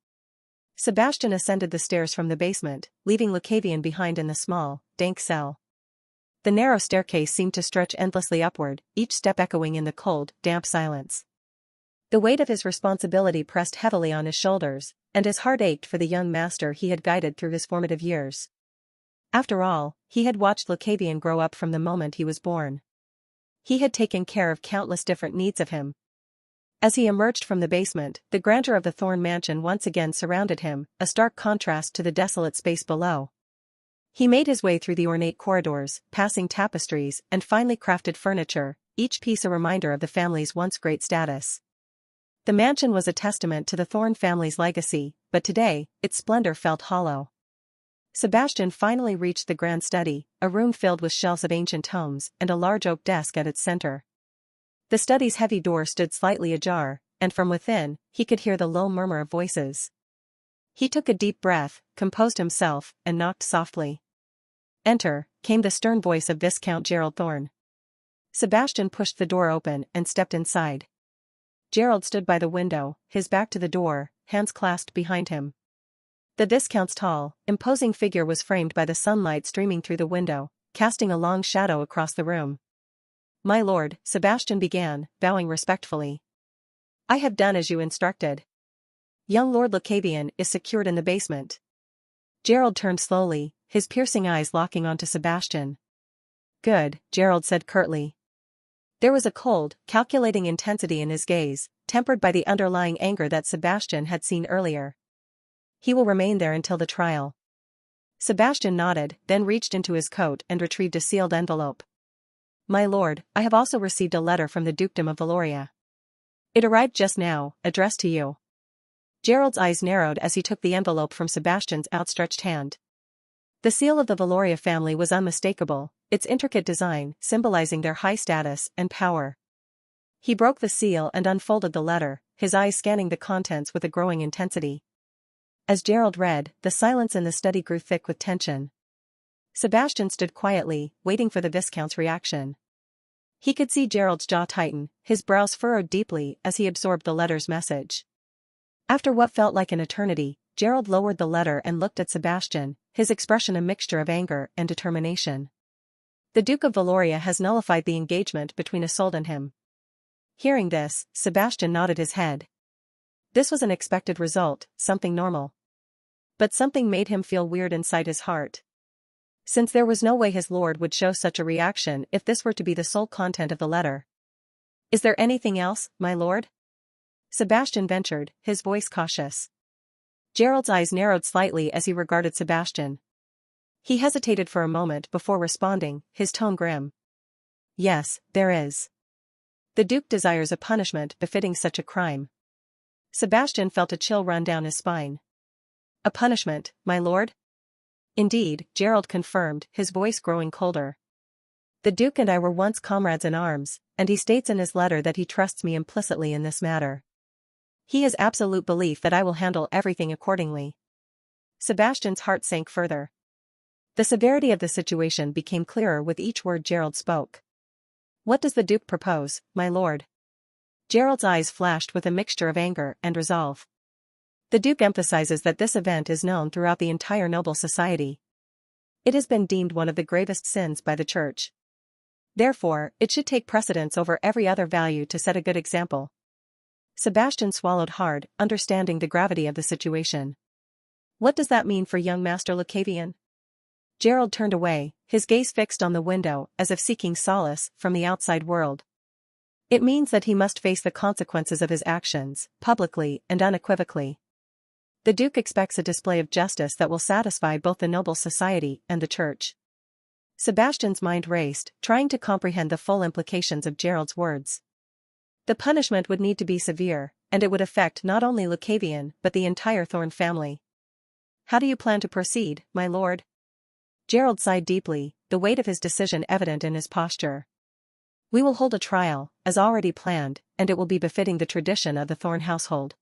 Sebastian ascended the stairs from the basement, leaving Lacavian behind in the small, dank cell. The narrow staircase seemed to stretch endlessly upward, each step echoing in the cold, damp silence. The weight of his responsibility pressed heavily on his shoulders, and his heart ached for the young master he had guided through his formative years. After all, he had watched Lacavian grow up from the moment he was born. He had taken care of countless different needs of him. As he emerged from the basement, the grandeur of the Thorne mansion once again surrounded him, a stark contrast to the desolate space below. He made his way through the ornate corridors, passing tapestries and finely crafted furniture, each piece a reminder of the family's once great status. The mansion was a testament to the Thorne family's legacy, but today, its splendor felt hollow. Sebastian finally reached the grand study, a room filled with shelves of ancient tomes and a large oak desk at its center. The study's heavy door stood slightly ajar, and from within, he could hear the low murmur of voices. He took a deep breath, composed himself, and knocked softly. "Enter," came the stern voice of Viscount Gerald Thorne. Sebastian pushed the door open and stepped inside. Gerald stood by the window, his back to the door, hands clasped behind him. The Viscount's tall, imposing figure was framed by the sunlight streaming through the window, casting a long shadow across the room. "My lord," Sebastian began, bowing respectfully. "I have done as you instructed. Young Lord Lucavian is secured in the basement." Gerald turned slowly, his piercing eyes locking onto Sebastian. "Good," Gerald said curtly. There was a cold, calculating intensity in his gaze, tempered by the underlying anger that Sebastian had seen earlier. "He will remain there until the trial." Sebastian nodded, then reached into his coat and retrieved a sealed envelope. "My lord, I have also received a letter from the Dukedom of Valoria. It arrived just now, addressed to you." Gerald's eyes narrowed as he took the envelope from Sebastian's outstretched hand. The seal of the Valoria family was unmistakable, its intricate design symbolizing their high status and power. He broke the seal and unfolded the letter, his eyes scanning the contents with a growing intensity. As Gerald read, the silence in the study grew thick with tension. Sebastian stood quietly, waiting for the Viscount's reaction. He could see Gerald's jaw tighten, his brows furrowed deeply as he absorbed the letter's message. After what felt like an eternity, Gerald lowered the letter and looked at Sebastian, his expression a mixture of anger and determination. "The Duke of Valoria has nullified the engagement between Isolde and him." Hearing this, Sebastian nodded his head. This was an expected result, something normal. But something made him feel weird inside his heart. Since there was no way his lord would show such a reaction if this were to be the sole content of the letter. "Is there anything else, my lord?" Sebastian ventured, his voice cautious. Gerald's eyes narrowed slightly as he regarded Sebastian. He hesitated for a moment before responding, his tone grim. "Yes, there is. The Duke desires a punishment befitting such a crime." Sebastian felt a chill run down his spine. "A punishment, my lord?" "Indeed," Gerald confirmed, his voice growing colder. "The Duke and I were once comrades in arms, and he states in his letter that he trusts me implicitly in this matter. He has absolute belief that I will handle everything accordingly." Sebastian's heart sank further. The severity of the situation became clearer with each word Gerald spoke. "What does the Duke propose, my lord?" Gerald's eyes flashed with a mixture of anger and resolve. "The Duke emphasizes that this event is known throughout the entire noble society. It has been deemed one of the gravest sins by the Church. Therefore, it should take precedence over every other value to set a good example." Sebastian swallowed hard, understanding the gravity of the situation. "What does that mean for young Master Lucavian?" Gerald turned away, his gaze fixed on the window as if seeking solace from the outside world. "It means that he must face the consequences of his actions, publicly and unequivocally. The Duke expects a display of justice that will satisfy both the noble society and the Church." Sebastian's mind raced, trying to comprehend the full implications of Gerald's words. The punishment would need to be severe, and it would affect not only Lucavian but the entire Thorne family. "How do you plan to proceed, my lord?" Gerald sighed deeply, the weight of his decision evident in his posture. "We will hold a trial, as already planned, and it will be befitting the tradition of the Thorne household."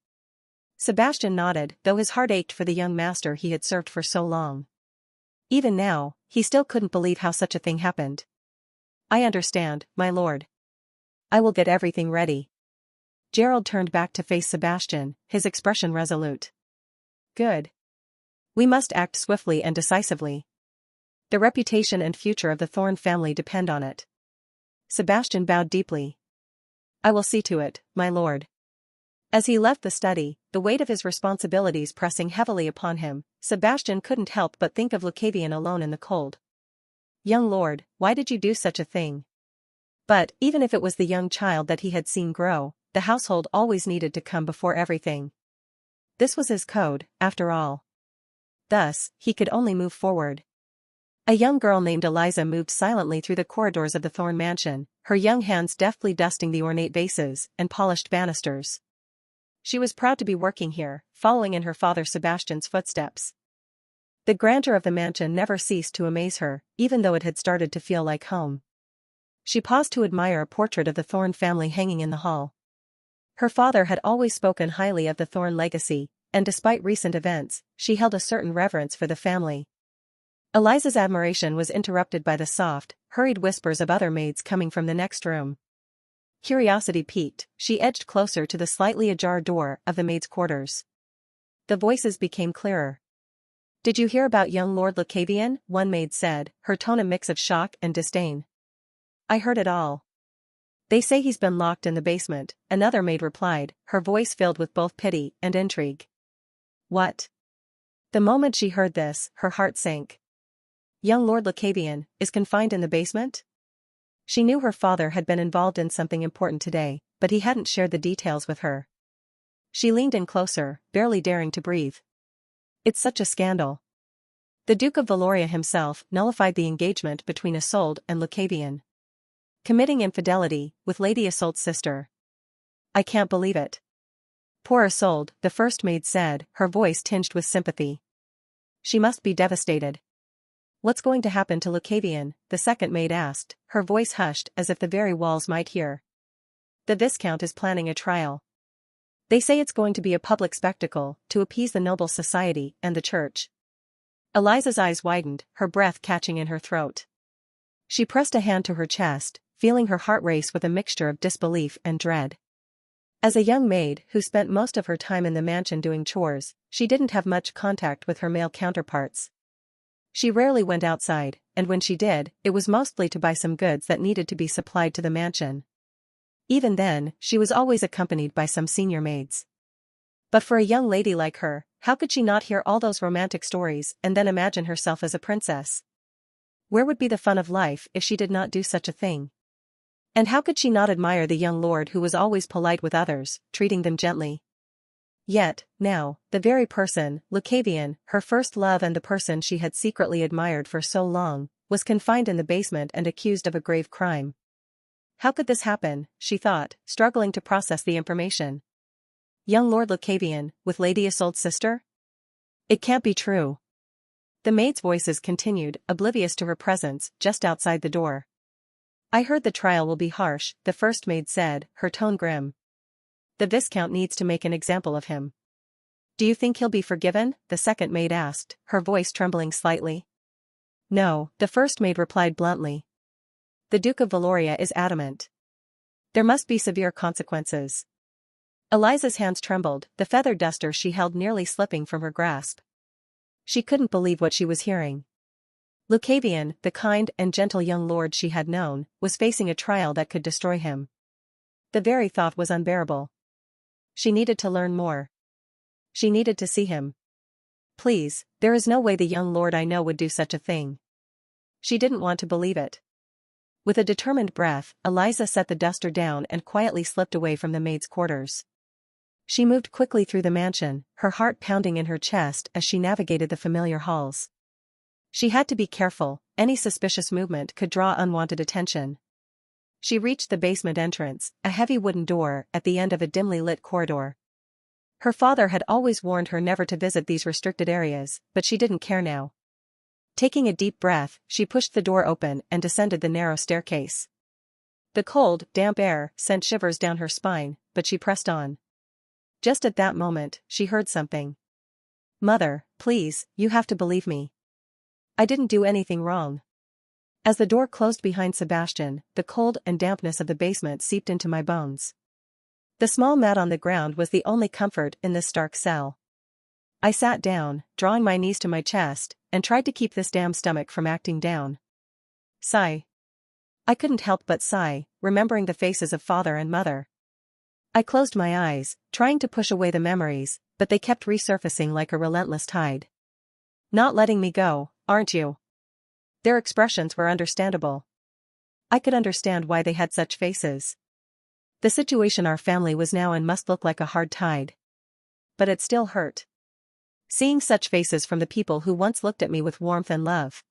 Sebastian nodded, though his heart ached for the young master he had served for so long. Even now, he still couldn't believe how such a thing happened. "I understand, my lord. I will get everything ready." Gerald turned back to face Sebastian, his expression resolute. "Good. We must act swiftly and decisively. The reputation and future of the Thorne family depend on it." Sebastian bowed deeply. "I will see to it, my lord." As he left the study, the weight of his responsibilities pressing heavily upon him, Sebastian couldn't help but think of Lucavian alone in the cold. "Young lord, why did you do such a thing?" But, even if it was the young child that he had seen grow, the household always needed to come before everything. This was his code, after all. Thus, he could only move forward. A young girl named Eliza moved silently through the corridors of the Thorne mansion, her young hands deftly dusting the ornate vases and polished banisters. She was proud to be working here, following in her father Sebastian's footsteps. The grandeur of the mansion never ceased to amaze her, even though it had started to feel like home. She paused to admire a portrait of the Thorne family hanging in the hall. Her father had always spoken highly of the Thorne legacy, and despite recent events, she held a certain reverence for the family. Eliza's admiration was interrupted by the soft, hurried whispers of other maids coming from the next room. Curiosity piqued, she edged closer to the slightly ajar door of the maids' quarters. The voices became clearer. "Did you hear about young Lord Lucavian?" one maid said, her tone a mix of shock and disdain. "I heard it all. They say he's been locked in the basement," another maid replied, her voice filled with both pity and intrigue. "What?" The moment she heard this, her heart sank. Young Lord Lucavian is confined in the basement? She knew her father had been involved in something important today, but he hadn't shared the details with her. She leaned in closer, barely daring to breathe. It's such a scandal. The Duke of Valoria himself nullified the engagement between Isolde and Lucavian, committing infidelity with Lady Isolde's sister. "I can't believe it." "Poor Isolde," the first maid said, her voice tinged with sympathy. "She must be devastated." "What's going to happen to Lucavian?" the second maid asked, her voice hushed as if the very walls might hear. "The Viscount is planning a trial. They say it's going to be a public spectacle, to appease the noble society and the church." Eliza's eyes widened, her breath catching in her throat. She pressed a hand to her chest, feeling her heart race with a mixture of disbelief and dread. As a young maid who spent most of her time in the mansion doing chores, she didn't have much contact with her male counterparts. She rarely went outside, and when she did, it was mostly to buy some goods that needed to be supplied to the mansion. Even then, she was always accompanied by some senior maids. But for a young lady like her, how could she not hear all those romantic stories and then imagine herself as a princess? Where would be the fun of life if she did not do such a thing? And how could she not admire the young lord who was always polite with others, treating them gently? Yet, now, the very person, Lucavian, her first love and the person she had secretly admired for so long, was confined in the basement and accused of a grave crime. How could this happen, she thought, struggling to process the information. Young Lord Lucavian, with Lady Isolde's sister? It can't be true. The maids' voices continued, oblivious to her presence, just outside the door. "I heard the trial will be harsh," the first maid said, her tone grim. "The Viscount needs to make an example of him." "Do you think he'll be forgiven?" the second maid asked, her voice trembling slightly. "No," the first maid replied bluntly. "The Duke of Valoria is adamant. There must be severe consequences." Eliza's hands trembled, the feather duster she held nearly slipping from her grasp. She couldn't believe what she was hearing. Lucavian, the kind and gentle young lord she had known, was facing a trial that could destroy him. The very thought was unbearable. She needed to learn more. She needed to see him. "Please, there is no way the young lord I know would do such a thing." She didn't want to believe it. With a determined breath, Eliza set the duster down and quietly slipped away from the maids' quarters. She moved quickly through the mansion, her heart pounding in her chest as she navigated the familiar halls. She had to be careful, any suspicious movement could draw unwanted attention. She reached the basement entrance, a heavy wooden door at the end of a dimly lit corridor. Her father had always warned her never to visit these restricted areas, but she didn't care now. Taking a deep breath, she pushed the door open and descended the narrow staircase. The cold, damp air sent shivers down her spine, but she pressed on. Just at that moment, she heard something. "Mother, please, you have to believe me. I didn't do anything wrong." As the door closed behind Sebastian, the cold and dampness of the basement seeped into my bones. The small mat on the ground was the only comfort in this stark cell. I sat down, drawing my knees to my chest, and tried to keep this damn stomach from acting down. Sigh. I couldn't help but sigh, remembering the faces of father and mother. I closed my eyes, trying to push away the memories, but they kept resurfacing like a relentless tide. "Not letting me go, aren't you?" Their expressions were understandable. I could understand why they had such faces. The situation our family was now in must look like a hard tide. But it still hurt. Seeing such faces from the people who once looked at me with warmth and love.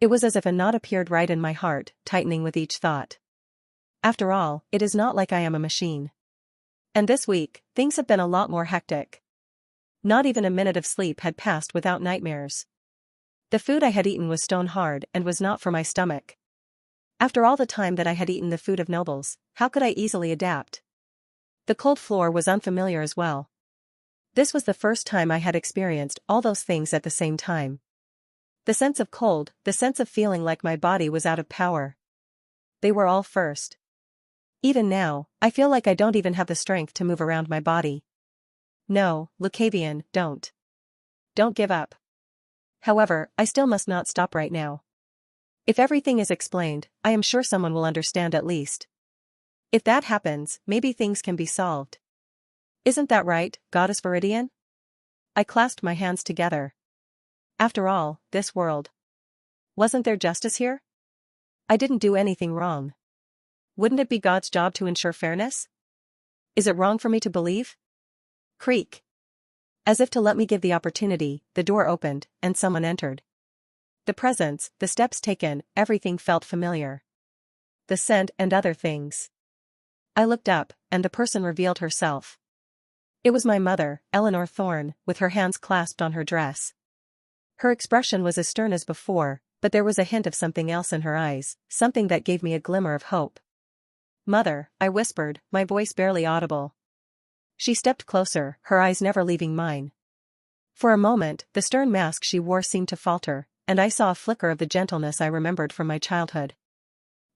It was as if a knot appeared right in my heart, tightening with each thought. After all, it is not like I am a machine. And this week, things have been a lot more hectic. Not even a minute of sleep had passed without nightmares. The food I had eaten was stone hard and was not for my stomach. After all the time that I had eaten the food of nobles, how could I easily adapt? The cold floor was unfamiliar as well. This was the first time I had experienced all those things at the same time. The sense of cold, the sense of feeling like my body was out of power. They were all first. Even now, I feel like I don't even have the strength to move around my body. No, Lucavian, don't. Don't give up. However, I still must not stop right now. If everything is explained, I am sure someone will understand at least. If that happens, maybe things can be solved. Isn't that right, Goddess Viridian? I clasped my hands together. After all, this world. Wasn't there justice here? I didn't do anything wrong. Wouldn't it be God's job to ensure fairness? Is it wrong for me to believe? Creak. As if to let me give the opportunity, the door opened, and someone entered. The presence, the steps taken, everything felt familiar. The scent and other things. I looked up, and the person revealed herself. It was my mother, Eleanor Thorne, with her hands clasped on her dress. Her expression was as stern as before, but there was a hint of something else in her eyes, something that gave me a glimmer of hope. "Mother," I whispered, my voice barely audible. She stepped closer, her eyes never leaving mine. For a moment, the stern mask she wore seemed to falter, and I saw a flicker of the gentleness I remembered from my childhood.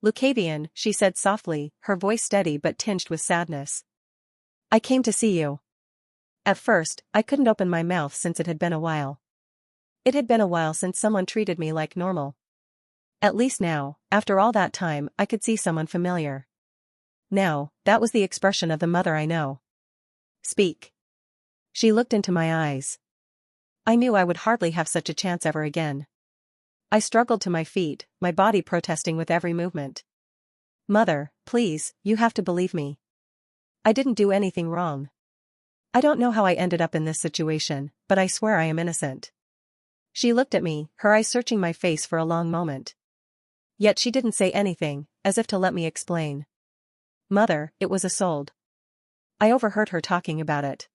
"Lucavian," she said softly, her voice steady but tinged with sadness. "I came to see you." At first, I couldn't open my mouth since it had been a while. It had been a while since someone treated me like normal. At least now, after all that time, I could see someone familiar. Now, that was the expression of the mother I know. "Speak." She looked into my eyes. I knew I would hardly have such a chance ever again. I struggled to my feet, my body protesting with every movement. "Mother, please, you have to believe me. I didn't do anything wrong. I don't know how I ended up in this situation, but I swear I am innocent." She looked at me, her eyes searching my face for a long moment. Yet she didn't say anything, as if to let me explain. "Mother, it was Isolde. I overheard her talking about it.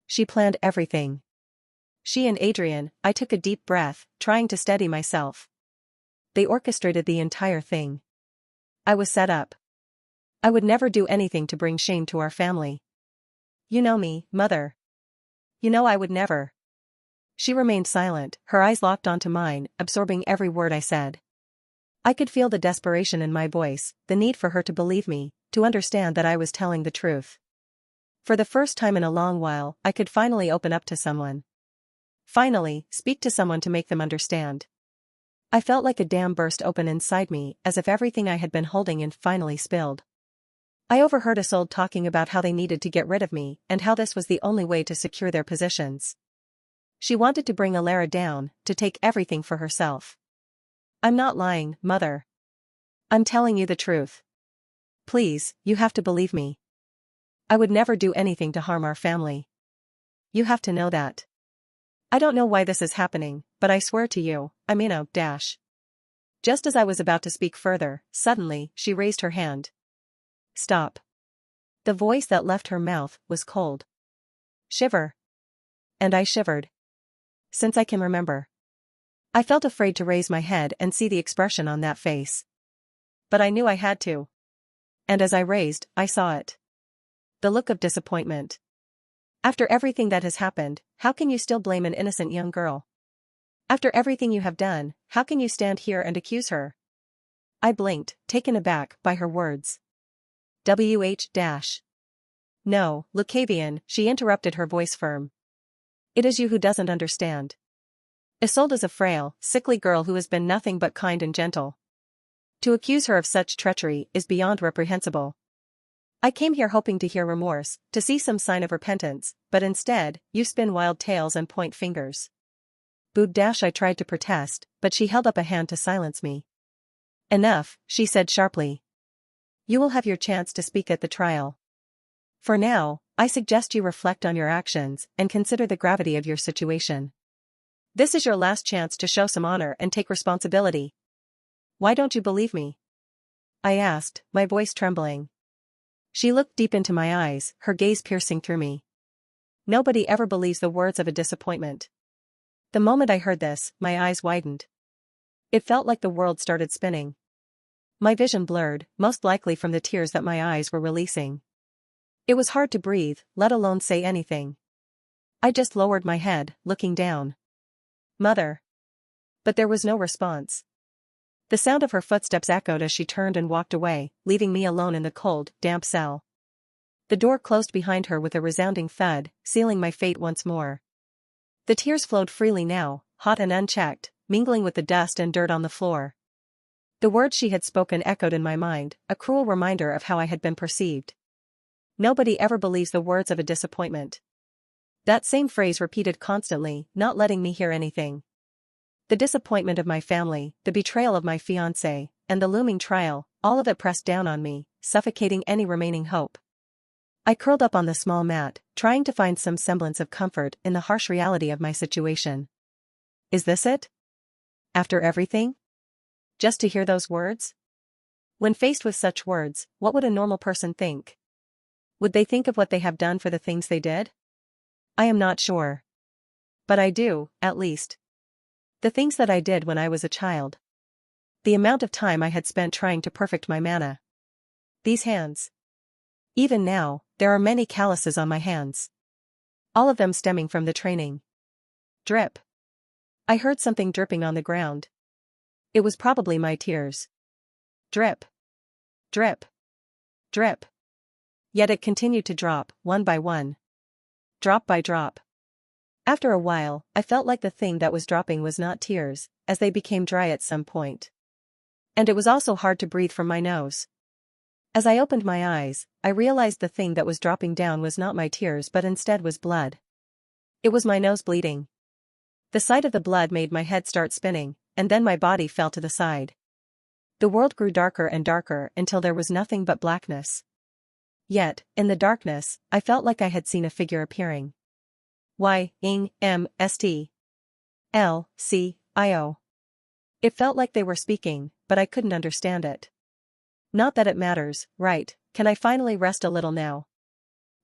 She planned everything. She and Adrian." I took a deep breath, trying to steady myself. "They orchestrated the entire thing. I was set up. I would never do anything to bring shame to our family. You know me, Mother. You know I would never." She remained silent, her eyes locked onto mine, absorbing every word I said. I could feel the desperation in my voice, the need for her to believe me, to understand that I was telling the truth. For the first time in a long while, I could finally open up to someone. Finally, speak to someone to make them understand. I felt like a dam burst open inside me, as if everything I had been holding in finally spilled. I overheard Isolde talking about how they needed to get rid of me, and how this was the only way to secure their positions. She wanted to bring Alara down, to take everything for herself. I'm not lying, Mother. I'm telling you the truth. Please, you have to believe me. I would never do anything to harm our family. You have to know that. I don't know why this is happening, but I swear to you, I'm Inno. Just as I was about to speak further, suddenly, she raised her hand. "Stop." The voice that left her mouth was cold. "Shiver." And I shivered. Since I can remember. I felt afraid to raise my head and see the expression on that face. But I knew I had to. And as I raised, I saw it. The look of disappointment. "After everything that has happened, how can you still blame an innocent young girl? After everything you have done, how can you stand here and accuse her?" I blinked, taken aback by her words. No, Lucavian," she interrupted, her voice firm. "It is you who doesn't understand. Isolde is a frail, sickly girl who has been nothing but kind and gentle. To accuse her of such treachery is beyond reprehensible. I came here hoping to hear remorse, to see some sign of repentance, but instead, you spin wild tales and point fingers." Booed. I tried to protest, but she held up a hand to silence me. "Enough," she said sharply. "You will have your chance to speak at the trial. For now, I suggest you reflect on your actions and consider the gravity of your situation. This is your last chance to show some honor and take responsibility. Why don't you believe me?" I asked, my voice trembling. She looked deep into my eyes, her gaze piercing through me. Nobody ever believes the words of a disappointment. The moment I heard this, my eyes widened. It felt like the world started spinning. My vision blurred, most likely from the tears that my eyes were releasing. It was hard to breathe, let alone say anything. I just lowered my head, looking down. Mother. But there was no response. The sound of her footsteps echoed as she turned and walked away, leaving me alone in the cold, damp cell. The door closed behind her with a resounding thud, sealing my fate once more. The tears flowed freely now, hot and unchecked, mingling with the dust and dirt on the floor. The words she had spoken echoed in my mind, a cruel reminder of how I had been perceived. Nobody ever believes the words of a disappointment. That same phrase repeated constantly, not letting me hear anything. The disappointment of my family, the betrayal of my fiancé, and the looming trial, all of it pressed down on me, suffocating any remaining hope. I curled up on the small mat, trying to find some semblance of comfort in the harsh reality of my situation. Is this it? After everything? Just to hear those words? When faced with such words, what would a normal person think? Would they think of what they have done for the things they did? I am not sure. But I do, at least. The things that I did when I was a child. The amount of time I had spent trying to perfect my manna. These hands. Even now, there are many calluses on my hands. All of them stemming from the training. Drip. I heard something dripping on the ground. It was probably my tears. Drip. Drip. Drip. Yet it continued to drop, one by one. Drop by drop. After a while, I felt like the thing that was dropping was not tears, as they became dry at some point. And it was also hard to breathe from my nose. As I opened my eyes, I realized the thing that was dropping down was not my tears but instead was blood. It was my nose bleeding. The sight of the blood made my head start spinning, and then my body fell to the side. The world grew darker and darker until there was nothing but blackness. Yet, in the darkness, I felt like I had seen a figure appearing. Y-ing-M-S-T-L-C-I-O. It felt like they were speaking, but I couldn't understand it. Not that it matters, right? Can I finally rest a little now?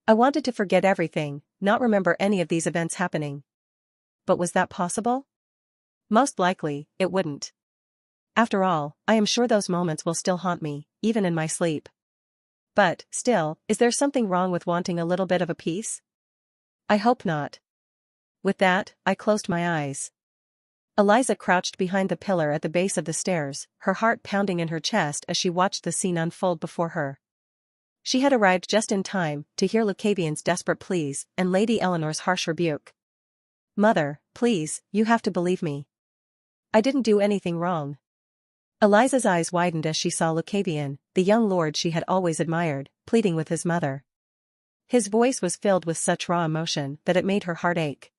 I wanted to forget everything, not remember any of these events happening. But was that possible? Most likely, it wouldn't. After all, I am sure those moments will still haunt me, even in my sleep. But, still, is there something wrong with wanting a little bit of a peace? I hope not. With that, I closed my eyes. Eliza crouched behind the pillar at the base of the stairs, her heart pounding in her chest as she watched the scene unfold before her. She had arrived just in time to hear Lucavian's desperate pleas and Lady Eleanor's harsh rebuke. Mother, please, you have to believe me. I didn't do anything wrong. Eliza's eyes widened as she saw Lucavian, the young lord she had always admired, pleading with his mother. His voice was filled with such raw emotion that it made her heart ache.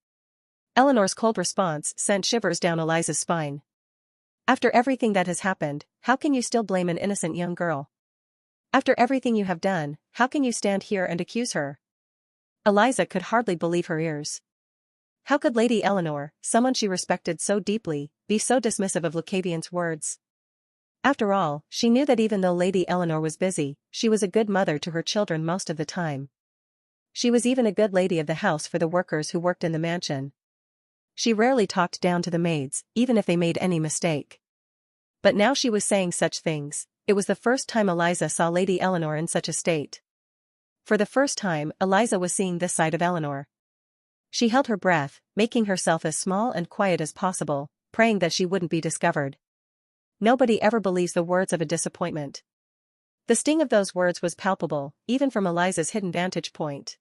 Eleanor's cold response sent shivers down Eliza's spine. After everything that has happened, how can you still blame an innocent young girl? After everything you have done, how can you stand here and accuse her? Eliza could hardly believe her ears. How could Lady Eleanor, someone she respected so deeply, be so dismissive of Lucavian's words? After all, she knew that even though Lady Eleanor was busy, she was a good mother to her children most of the time. She was even a good lady of the house for the workers who worked in the mansion. She rarely talked down to the maids, even if they made any mistake. But now she was saying such things. It was the first time Eliza saw Lady Eleanor in such a state. For the first time, Eliza was seeing this side of Eleanor. She held her breath, making herself as small and quiet as possible, praying that she wouldn't be discovered. Nobody ever believes the words of a disappointment. The sting of those words was palpable, even from Eliza's hidden vantage point.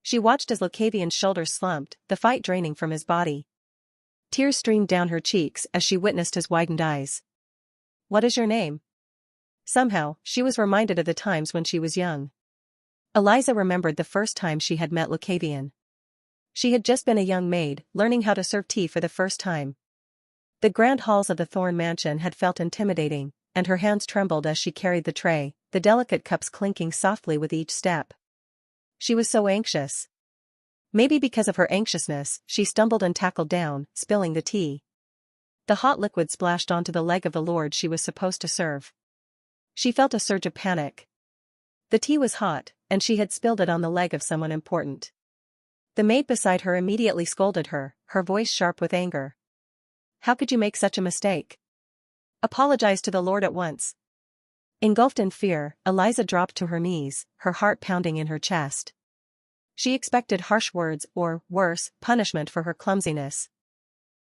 She watched as Lucavian's shoulders slumped, the fight draining from his body. Tears streamed down her cheeks as she witnessed his widened eyes. What is your name? Somehow, she was reminded of the times when she was young. Eliza remembered the first time she had met Lucavian. She had just been a young maid, learning how to serve tea for the first time. The grand halls of the Thorne mansion had felt intimidating, and her hands trembled as she carried the tray, the delicate cups clinking softly with each step. She was so anxious. Maybe because of her anxiousness, she stumbled and tackled down, spilling the tea. The hot liquid splashed onto the leg of the lord she was supposed to serve. She felt a surge of panic. The tea was hot, and she had spilled it on the leg of someone important. The maid beside her immediately scolded her, her voice sharp with anger. How could you make such a mistake? Apologize to the lord at once. Engulfed in fear, Eliza dropped to her knees, her heart pounding in her chest. She expected harsh words or, worse, punishment for her clumsiness.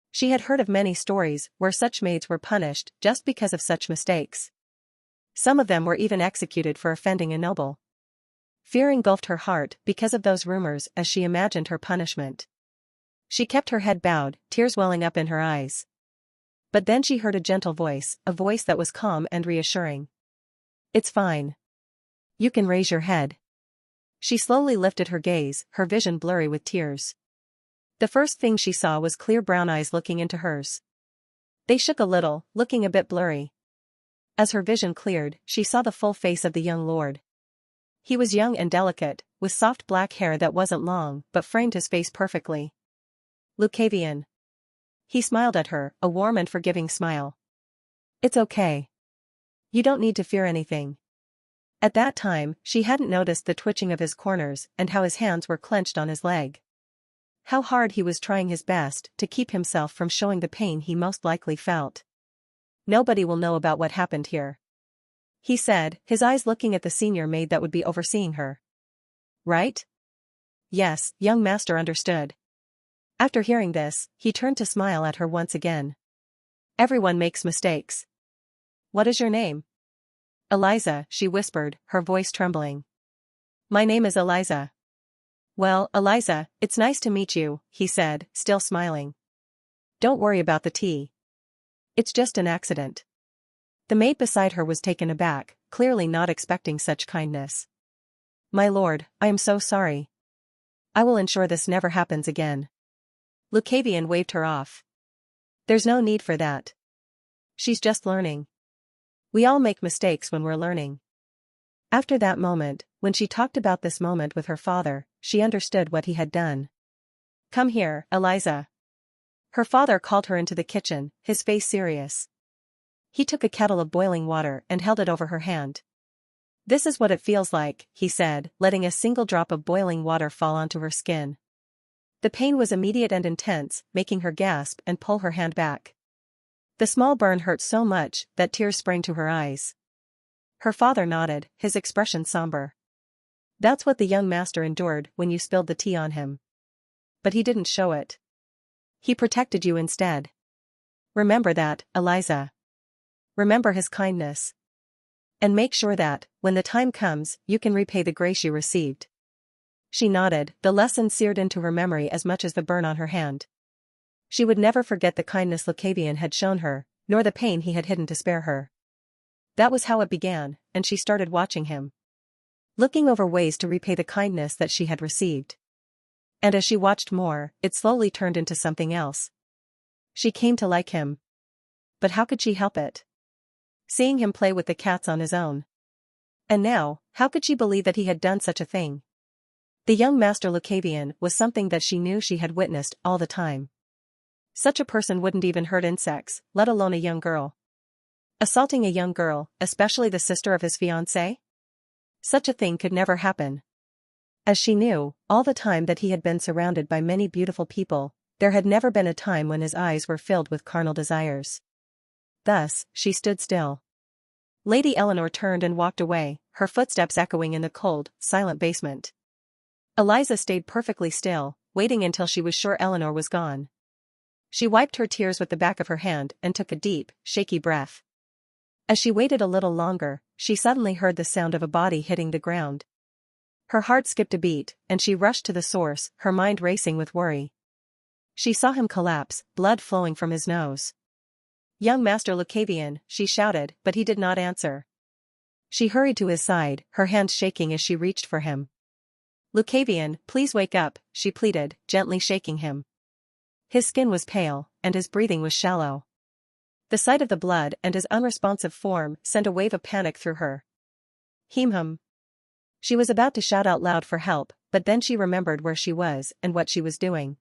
She had heard of many stories where such maids were punished just because of such mistakes. Some of them were even executed for offending a noble. Fear engulfed her heart because of those rumors as she imagined her punishment. She kept her head bowed, tears welling up in her eyes. But then she heard a gentle voice, a voice that was calm and reassuring. "It's fine. You can raise your head." She slowly lifted her gaze, her vision blurry with tears. The first thing she saw was clear brown eyes looking into hers. They shook a little, looking a bit blurry. As her vision cleared, she saw the full face of the young lord. He was young and delicate, with soft black hair that wasn't long but framed his face perfectly. "Lucavian." He smiled at her, a warm and forgiving smile. "It's okay. You don't need to fear anything." At that time, she hadn't noticed the twitching of his corners and how his hands were clenched on his leg. How hard he was trying his best to keep himself from showing the pain he most likely felt. "Nobody will know about what happened here," he said, his eyes looking at the senior maid that would be overseeing her. "Right?" Yes, young master understood. After hearing this, he turned to smile at her once again. "Everyone makes mistakes. What is your name?" "Eliza," she whispered, her voice trembling. "My name is Eliza." "Well, Eliza, it's nice to meet you," he said, still smiling. "Don't worry about the tea. It's just an accident." The maid beside her was taken aback, clearly not expecting such kindness. "My lord, I am so sorry. I will ensure this never happens again." Lucavian waved her off. "There's no need for that. She's just learning. We all make mistakes when we're learning." After that moment, when she talked about this moment with her father, she understood what he had done. "Come here, Eliza." Her father called her into the kitchen, his face serious. He took a kettle of boiling water and held it over her hand. "This is what it feels like," he said, letting a single drop of boiling water fall onto her skin. The pain was immediate and intense, making her gasp and pull her hand back. The small burn hurt so much that tears sprang to her eyes. Her father nodded, his expression somber. "That's what the young master endured when you spilled the tea on him. But he didn't show it. He protected you instead. Remember that, Eliza. Remember his kindness. And make sure that, when the time comes, you can repay the grace you received." She nodded, the lesson seared into her memory as much as the burn on her hand. She would never forget the kindness Lucavian had shown her, nor the pain he had hidden to spare her. That was how it began, and she started watching him, looking over ways to repay the kindness that she had received. And as she watched more, it slowly turned into something else. She came to like him. But how could she help it? Seeing him play with the cats on his own. And now, how could she believe that he had done such a thing? The young master Lucavian was something that she knew she had witnessed all the time. Such a person wouldn't even hurt insects, let alone a young girl. Assaulting a young girl, especially the sister of his fiancée? Such a thing could never happen. As she knew, all the time that he had been surrounded by many beautiful people, there had never been a time when his eyes were filled with carnal desires. Thus, she stood still. Lady Eleanor turned and walked away, her footsteps echoing in the cold, silent basement. Eliza stayed perfectly still, waiting until she was sure Eleanor was gone. She wiped her tears with the back of her hand and took a deep, shaky breath. As she waited a little longer, she suddenly heard the sound of a body hitting the ground. Her heart skipped a beat, and she rushed to the source, her mind racing with worry. She saw him collapse, blood flowing from his nose. "Young Master Lucavian," she shouted, but he did not answer. She hurried to his side, her hands shaking as she reached for him. "Lucavian, please wake up," she pleaded, gently shaking him. His skin was pale, and his breathing was shallow. The sight of the blood and his unresponsive form sent a wave of panic through her. "Him." She was about to shout out loud for help, but then she remembered where she was and what she was doing.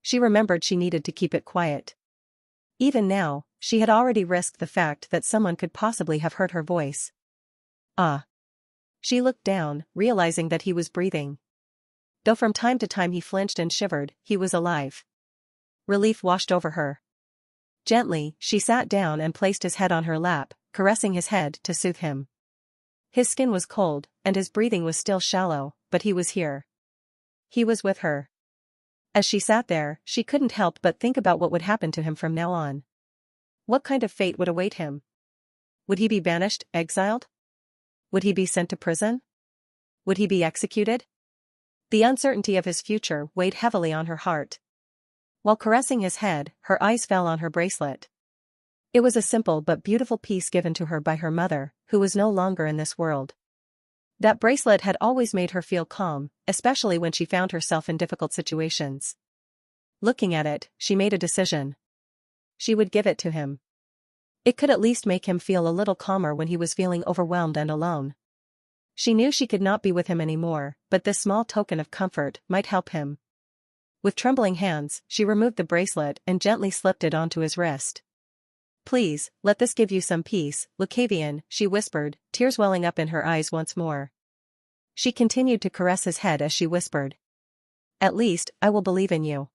She remembered she needed to keep it quiet. Even now, she had already risked the fact that someone could possibly have heard her voice. Ah. She looked down, realizing that he was breathing. Though from time to time he flinched and shivered, he was alive. Relief washed over her. Gently, she sat down and placed his head on her lap, caressing his head to soothe him. His skin was cold, and his breathing was still shallow, but he was here. He was with her. As she sat there, she couldn't help but think about what would happen to him from now on. What kind of fate would await him? Would he be banished, exiled? Would he be sent to prison? Would he be executed? The uncertainty of his future weighed heavily on her heart. While caressing his head, her eyes fell on her bracelet. It was a simple but beautiful piece given to her by her mother, who was no longer in this world. That bracelet had always made her feel calm, especially when she found herself in difficult situations. Looking at it, she made a decision. She would give it to him. It could at least make him feel a little calmer when he was feeling overwhelmed and alone. She knew she could not be with him anymore, but this small token of comfort might help him. With trembling hands, she removed the bracelet and gently slipped it onto his wrist. "Please, let this give you some peace, Lucavian," she whispered, tears welling up in her eyes once more. She continued to caress his head as she whispered, "At least, I will believe in you.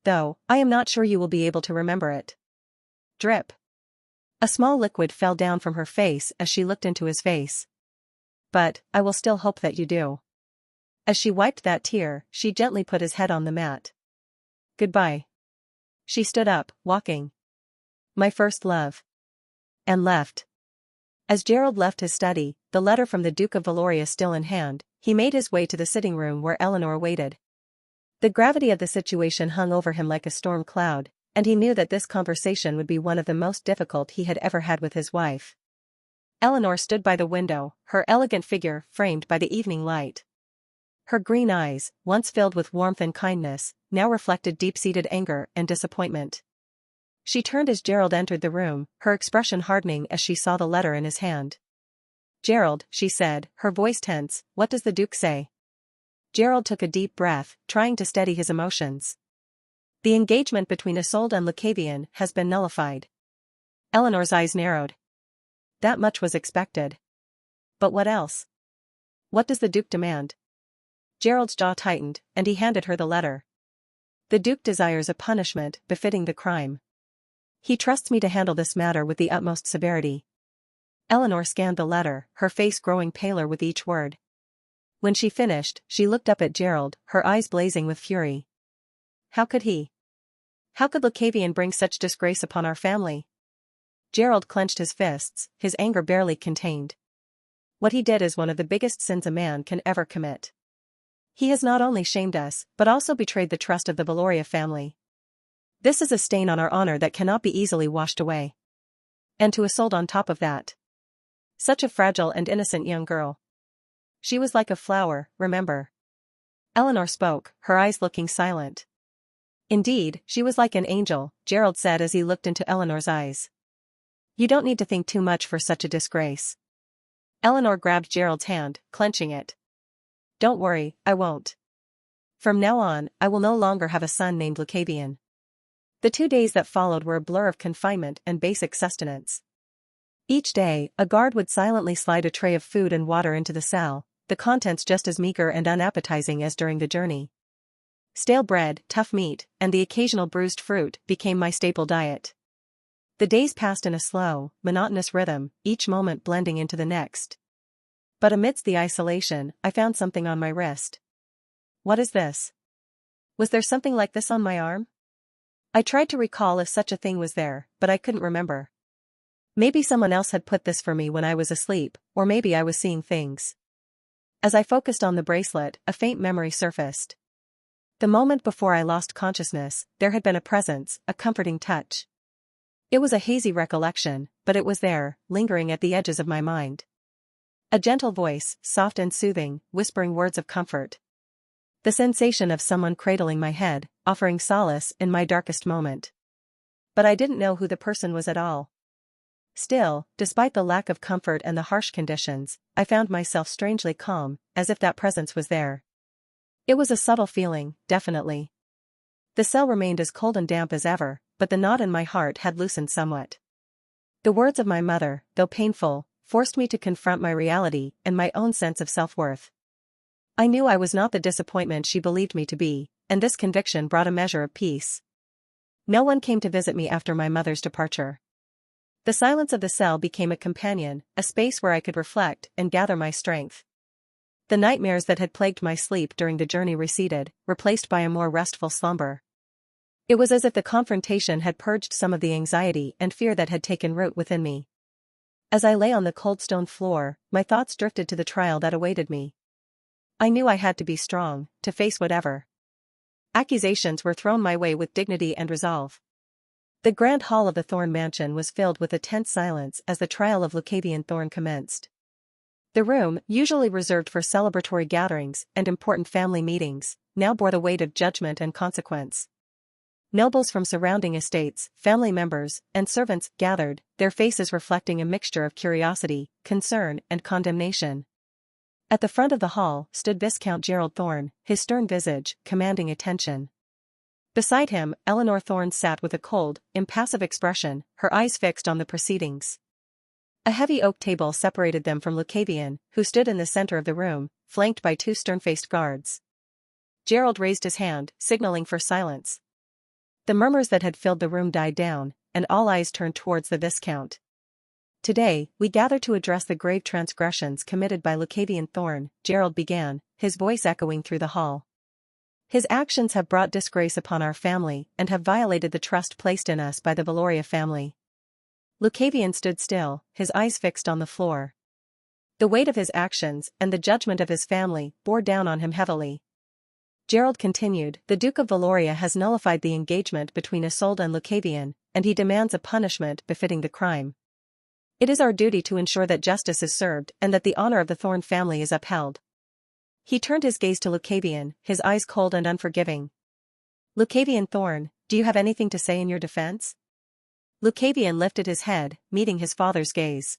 Though, I am not sure you will be able to remember it." Drip. A small liquid fell down from her face as she looked into his face. "But, I will still hope that you do." As she wiped that tear, she gently put his head on the mat. "Goodbye." She stood up, walking. "My first love." And left. As Gerald left his study, the letter from the Duke of Valoria still in hand, he made his way to the sitting room where Eleanor waited. The gravity of the situation hung over him like a storm cloud, and he knew that this conversation would be one of the most difficult he had ever had with his wife. Eleanor stood by the window, her elegant figure framed by the evening light. Her green eyes, once filled with warmth and kindness, now reflected deep-seated anger and disappointment. She turned as Gerald entered the room, her expression hardening as she saw the letter in his hand. "Gerald," she said, her voice tense, "what does the Duke say?" Gerald took a deep breath, trying to steady his emotions. "The engagement between Isolde and Lucavian has been nullified." Eleanor's eyes narrowed. That much was expected. But what else? What does the Duke demand? Gerald's jaw tightened, and he handed her the letter. "The Duke desires a punishment befitting the crime. He trusts me to handle this matter with the utmost severity." Eleanor scanned the letter, her face growing paler with each word. When she finished, she looked up at Gerald, her eyes blazing with fury. "How could he? How could Lucavian bring such disgrace upon our family?" Gerald clenched his fists, his anger barely contained. "What he did is one of the biggest sins a man can ever commit. He has not only shamed us, but also betrayed the trust of the Valoria family. This is a stain on our honor that cannot be easily washed away. And to Isolde on top of that. Such a fragile and innocent young girl. She was like a flower, remember?" Eleanor spoke, her eyes looking silent. "Indeed, she was like an angel," Gerald said as he looked into Eleanor's eyes. "You don't need to think too much for such a disgrace." Eleanor grabbed Gerald's hand, clenching it. "Don't worry, I won't. From now on, I will no longer have a son named Lucavian." The 2 days that followed were a blur of confinement and basic sustenance. Each day, a guard would silently slide a tray of food and water into the cell, the contents just as meager and unappetizing as during the journey. Stale bread, tough meat, and the occasional bruised fruit became my staple diet. The days passed in a slow, monotonous rhythm, each moment blending into the next. But amidst the isolation, I found something on my wrist. What is this? Was there something like this on my arm? I tried to recall if such a thing was there, but I couldn't remember. Maybe someone else had put this for me when I was asleep, or maybe I was seeing things. As I focused on the bracelet, a faint memory surfaced. The moment before I lost consciousness, there had been a presence, a comforting touch. It was a hazy recollection, but it was there, lingering at the edges of my mind. A gentle voice, soft and soothing, whispering words of comfort. The sensation of someone cradling my head, offering solace in my darkest moment. But I didn't know who the person was at all. Still, despite the lack of comfort and the harsh conditions, I found myself strangely calm, as if that presence was there. It was a subtle feeling, definitely. The cell remained as cold and damp as ever, but the knot in my heart had loosened somewhat. The words of my mother, though painful, forced me to confront my reality and my own sense of self-worth. I knew I was not the disappointment she believed me to be, and this conviction brought a measure of peace. No one came to visit me after my mother's departure. The silence of the cell became a companion, a space where I could reflect and gather my strength. The nightmares that had plagued my sleep during the journey receded, replaced by a more restful slumber. It was as if the confrontation had purged some of the anxiety and fear that had taken root within me. As I lay on the cold stone floor, my thoughts drifted to the trial that awaited me. I knew I had to be strong, to face whatever accusations were thrown my way with dignity and resolve. The grand hall of the Thorn mansion was filled with a tense silence as the trial of Lucavian Thorn commenced. The room, usually reserved for celebratory gatherings and important family meetings, now bore the weight of judgment and consequence. Nobles from surrounding estates, family members, and servants gathered, their faces reflecting a mixture of curiosity, concern, and condemnation. At the front of the hall stood Viscount Gerald Thorn, his stern visage commanding attention. Beside him, Eleanor Thorn sat with a cold, impassive expression, her eyes fixed on the proceedings. A heavy oak table separated them from Lucavian, who stood in the center of the room, flanked by two stern-faced guards. Gerald raised his hand, signaling for silence. The murmurs that had filled the room died down, and all eyes turned towards the Viscount. Today, we gather to address the grave transgressions committed by Lucavian Thorn, Gerald began, his voice echoing through the hall. His actions have brought disgrace upon our family and have violated the trust placed in us by the Valoria family. Lucavian stood still, his eyes fixed on the floor. The weight of his actions and the judgment of his family bore down on him heavily. Gerald continued, the Duke of Valoria has nullified the engagement between Isolde and Lucavian, and he demands a punishment befitting the crime. It is our duty to ensure that justice is served and that the honor of the Thorn family is upheld. He turned his gaze to Lucavian, his eyes cold and unforgiving. Lucavian Thorn, do you have anything to say in your defense? Lucavian lifted his head, meeting his father's gaze.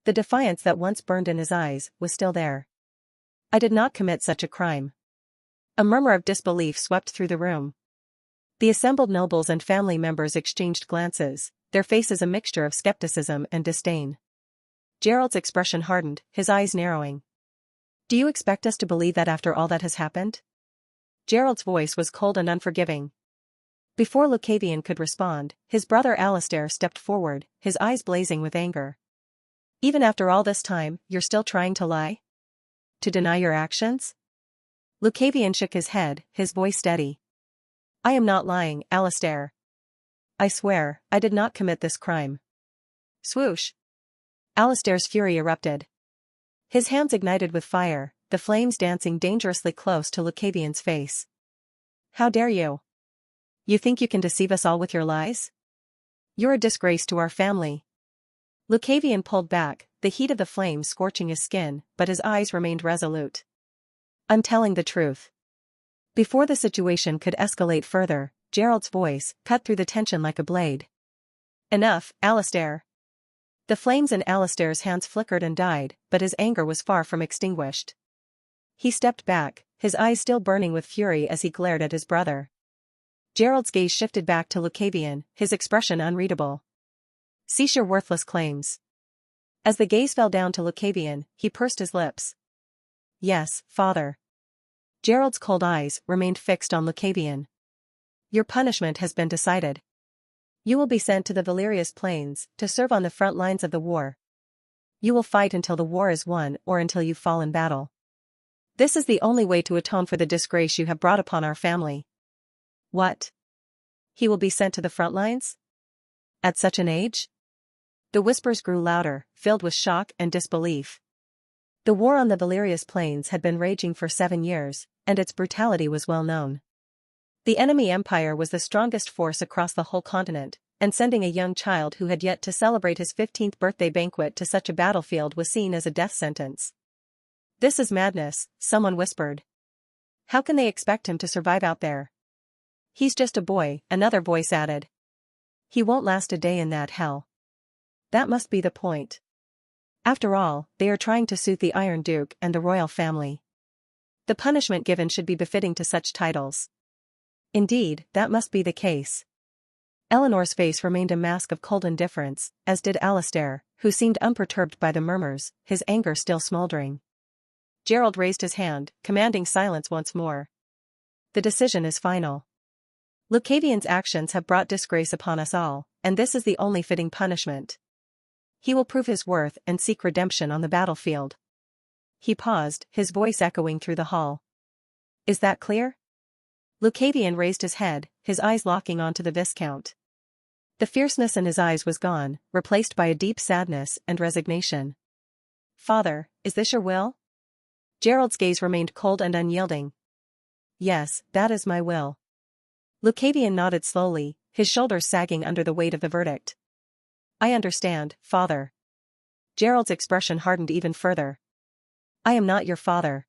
The defiance that once burned in his eyes was still there. I did not commit such a crime. A murmur of disbelief swept through the room. The assembled nobles and family members exchanged glances, their faces a mixture of skepticism and disdain. Gerald's expression hardened, his eyes narrowing. Do you expect us to believe that after all that has happened? Gerald's voice was cold and unforgiving. Before Lucavian could respond, his brother Alistair stepped forward, his eyes blazing with anger. Even after all this time, you're still trying to lie? To deny your actions? Lucavian shook his head, his voice steady. I am not lying, Alistair. I swear, I did not commit this crime. Swoosh! Alistair's fury erupted. His hands ignited with fire, the flames dancing dangerously close to Lucavian's face. How dare you? You think you can deceive us all with your lies? You're a disgrace to our family. Lucavian pulled back, the heat of the flames scorching his skin, but his eyes remained resolute. I'm telling the truth. Before the situation could escalate further, Gerald's voice cut through the tension like a blade. Enough, Alistair. The flames in Alistair's hands flickered and died, but his anger was far from extinguished. He stepped back, his eyes still burning with fury as he glared at his brother. Gerald's gaze shifted back to Lucavian, his expression unreadable. Cease your worthless claims. As the gaze fell down to Lucavian, he pursed his lips. Yes, father. Gerald's cold eyes remained fixed on Lucavian. Your punishment has been decided. You will be sent to the Valerius Plains to serve on the front lines of the war. You will fight until the war is won or until you fall in battle. This is the only way to atone for the disgrace you have brought upon our family. What? He will be sent to the front lines? At such an age? The whispers grew louder, filled with shock and disbelief. The war on the Valerius Plains had been raging for 7 years, and its brutality was well known. The enemy empire was the strongest force across the whole continent, and sending a young child who had yet to celebrate his 15th birthday banquet to such a battlefield was seen as a death sentence. This is madness, someone whispered. How can they expect him to survive out there? He's just a boy, another voice added. He won't last a day in that hell. That must be the point. After all, they are trying to suit the Iron Duke and the royal family. The punishment given should be befitting to such titles. Indeed, that must be the case. Eleanor's face remained a mask of cold indifference, as did Alistair, who seemed unperturbed by the murmurs, his anger still smoldering. Gerald raised his hand, commanding silence once more. The decision is final. Lucavian's actions have brought disgrace upon us all, and this is the only fitting punishment. He will prove his worth and seek redemption on the battlefield. He paused, his voice echoing through the hall. Is that clear? Lucavian raised his head, his eyes locking onto the Viscount. The fierceness in his eyes was gone, replaced by a deep sadness and resignation. Father, is this your will? Gerald's gaze remained cold and unyielding. Yes, that is my will. Lucavian nodded slowly, his shoulders sagging under the weight of the verdict. I understand, father. Gerald's expression hardened even further. I am not your father.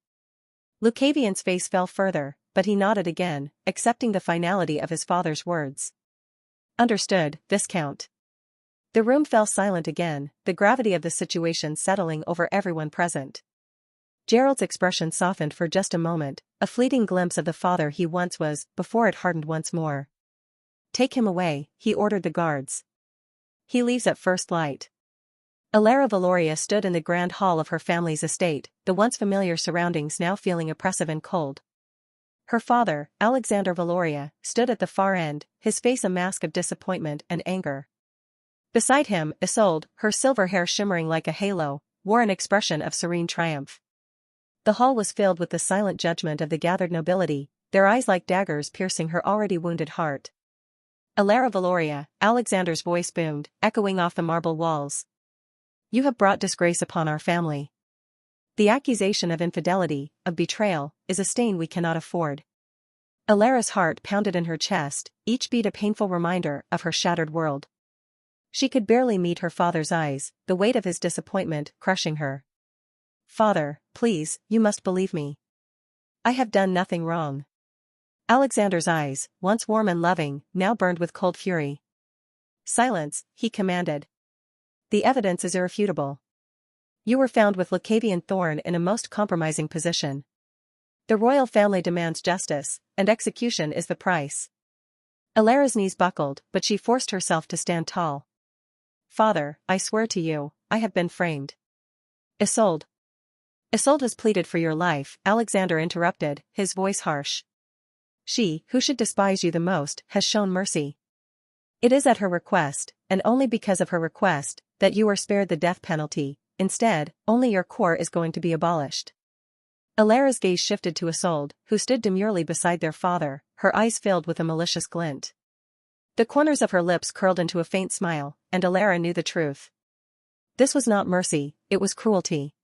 Lucavian's face fell further, but he nodded again, accepting the finality of his father's words. Understood, Viscount. The room fell silent again, the gravity of the situation settling over everyone present. Gerald's expression softened for just a moment, a fleeting glimpse of the father he once was, before it hardened once more. Take him away, he ordered the guards. He leaves at first light. Alara Valoria stood in the grand hall of her family's estate, the once familiar surroundings now feeling oppressive and cold. Her father, Alexander Valoria, stood at the far end, his face a mask of disappointment and anger. Beside him, Isolde, her silver hair shimmering like a halo, wore an expression of serene triumph. The hall was filled with the silent judgment of the gathered nobility, their eyes like daggers piercing her already wounded heart. Alara Valoria, Alexander's voice boomed, echoing off the marble walls. You have brought disgrace upon our family. The accusation of infidelity, of betrayal, is a stain we cannot afford. Alara's heart pounded in her chest, each beat a painful reminder of her shattered world. She could barely meet her father's eyes, the weight of his disappointment crushing her. Father, please, you must believe me. I have done nothing wrong. Alexander's eyes, once warm and loving, now burned with cold fury. Silence, he commanded. The evidence is irrefutable. You were found with Lucavian Thorn in a most compromising position. The royal family demands justice, and execution is the price. Alara's knees buckled, but she forced herself to stand tall. Father, I swear to you, I have been framed. Isolde. Isolde has pleaded for your life, Alexander interrupted, his voice harsh. She, who should despise you the most, has shown mercy. It is at her request, and only because of her request, that you are spared the death penalty. Instead, only your core is going to be abolished. Alara's gaze shifted to Isolde, who stood demurely beside their father, her eyes filled with a malicious glint. The corners of her lips curled into a faint smile, and Alara knew the truth. This was not mercy, it was cruelty.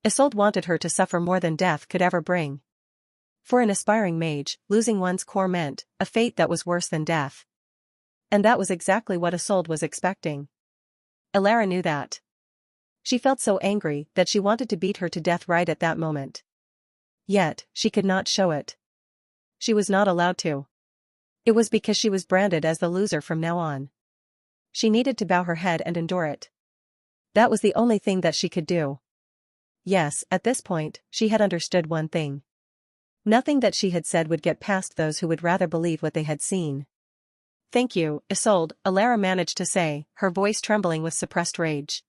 Isolde wanted her to suffer more than death could ever bring. For an aspiring mage, losing one's core meant a fate that was worse than death. And that was exactly what Isolde was expecting. Alara knew that. She felt so angry that she wanted to beat her to death right at that moment. Yet, she could not show it. She was not allowed to. It was because she was branded as the loser from now on. She needed to bow her head and endure it. That was the only thing that she could do. Yes, at this point, she had understood one thing. Nothing that she had said would get past those who would rather believe what they had seen. Thank you, Isolde, Alara managed to say, her voice trembling with suppressed rage.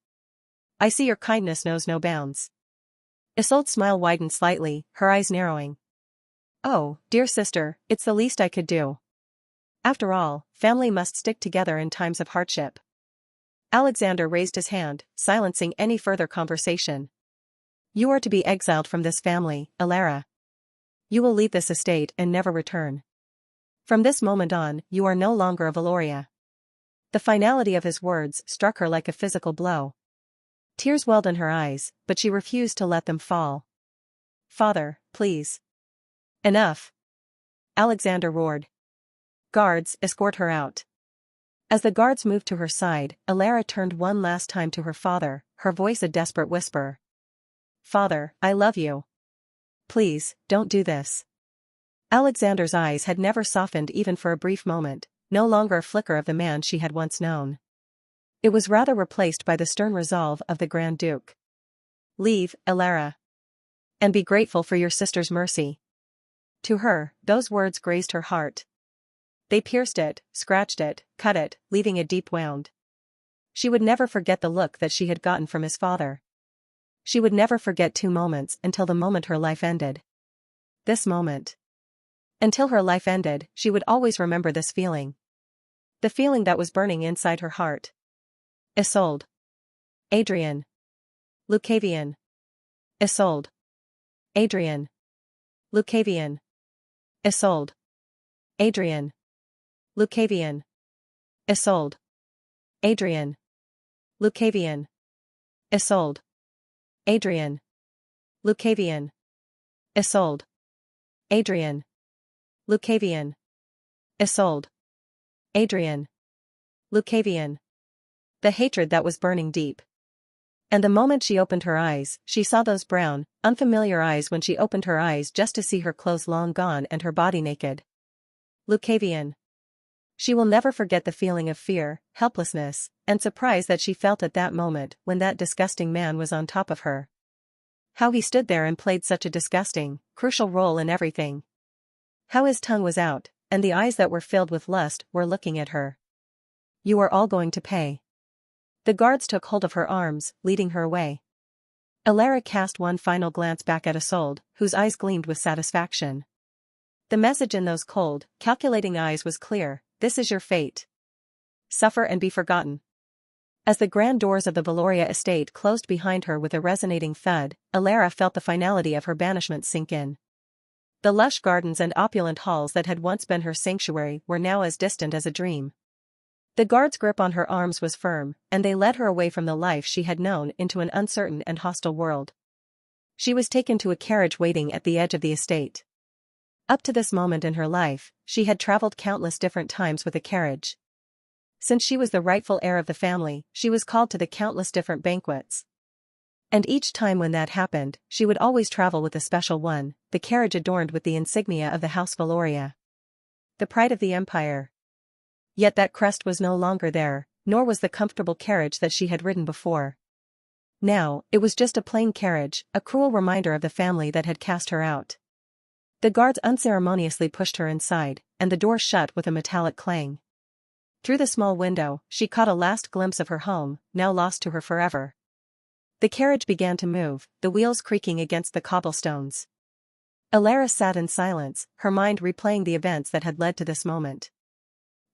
I see your kindness knows no bounds. Isolde's smile widened slightly, her eyes narrowing. Oh, dear sister, it's the least I could do. After all, family must stick together in times of hardship. Alexander raised his hand, silencing any further conversation. You are to be exiled from this family, Alara. You will leave this estate and never return. From this moment on, you are no longer a Valoria. The finality of his words struck her like a physical blow. Tears welled in her eyes, but she refused to let them fall. Father, please. Enough. Alexander roared. Guards, escort her out. As the guards moved to her side, Alara turned one last time to her father, her voice a desperate whisper. Father, I love you. Please, don't do this. Alexander's eyes had never softened even for a brief moment, no longer a flicker of the man she had once known. It was rather replaced by the stern resolve of the Grand Duke. Leave, Alara. And be grateful for your sister's mercy. To her, those words grazed her heart. They pierced it, scratched it, cut it, leaving a deep wound. She would never forget the look that she had gotten from his father. She would never forget 2 moments until the moment her life ended. This moment. Until her life ended, she would always remember this feeling. The feeling that was burning inside her heart. Isolde. Adrian. Lucavian. Isolde. Adrian. Lucavian. Isolde. Adrian. Lucavian. Isolde. Adrian. Lucavian. Isolde. Adrian. Lucavian. Isolde. Adrian. Lucavian. Isolde. Adrian. Lucavian. The hatred that was burning deep. And the moment she opened her eyes, she saw those brown, unfamiliar eyes when she opened her eyes just to see her clothes long gone and her body naked. Lucavian. She will never forget the feeling of fear, helplessness, and surprise that she felt at that moment when that disgusting man was on top of her. How he stood there and played such a disgusting, crucial role in everything. How his tongue was out, and the eyes that were filled with lust were looking at her. You are all going to pay. The guards took hold of her arms, leading her away. Elara cast one final glance back at Isolde, whose eyes gleamed with satisfaction. The message in those cold, calculating eyes was clear: this is your fate. Suffer and be forgotten. As the grand doors of the Valoria estate closed behind her with a resonating thud, Elara felt the finality of her banishment sink in. The lush gardens and opulent halls that had once been her sanctuary were now as distant as a dream. The guard's grip on her arms was firm, and they led her away from the life she had known into an uncertain and hostile world. She was taken to a carriage waiting at the edge of the estate. Up to this moment in her life, she had traveled countless different times with a carriage. Since she was the rightful heir of the family, she was called to the countless different banquets. And each time when that happened, she would always travel with a special one, the carriage adorned with the insignia of the House Valoria. The pride of the empire. Yet that crest was no longer there, nor was the comfortable carriage that she had ridden before. Now, it was just a plain carriage, a cruel reminder of the family that had cast her out. The guards unceremoniously pushed her inside, and the door shut with a metallic clang. Through the small window, she caught a last glimpse of her home, now lost to her forever. The carriage began to move, the wheels creaking against the cobblestones. Elara sat in silence, her mind replaying the events that had led to this moment.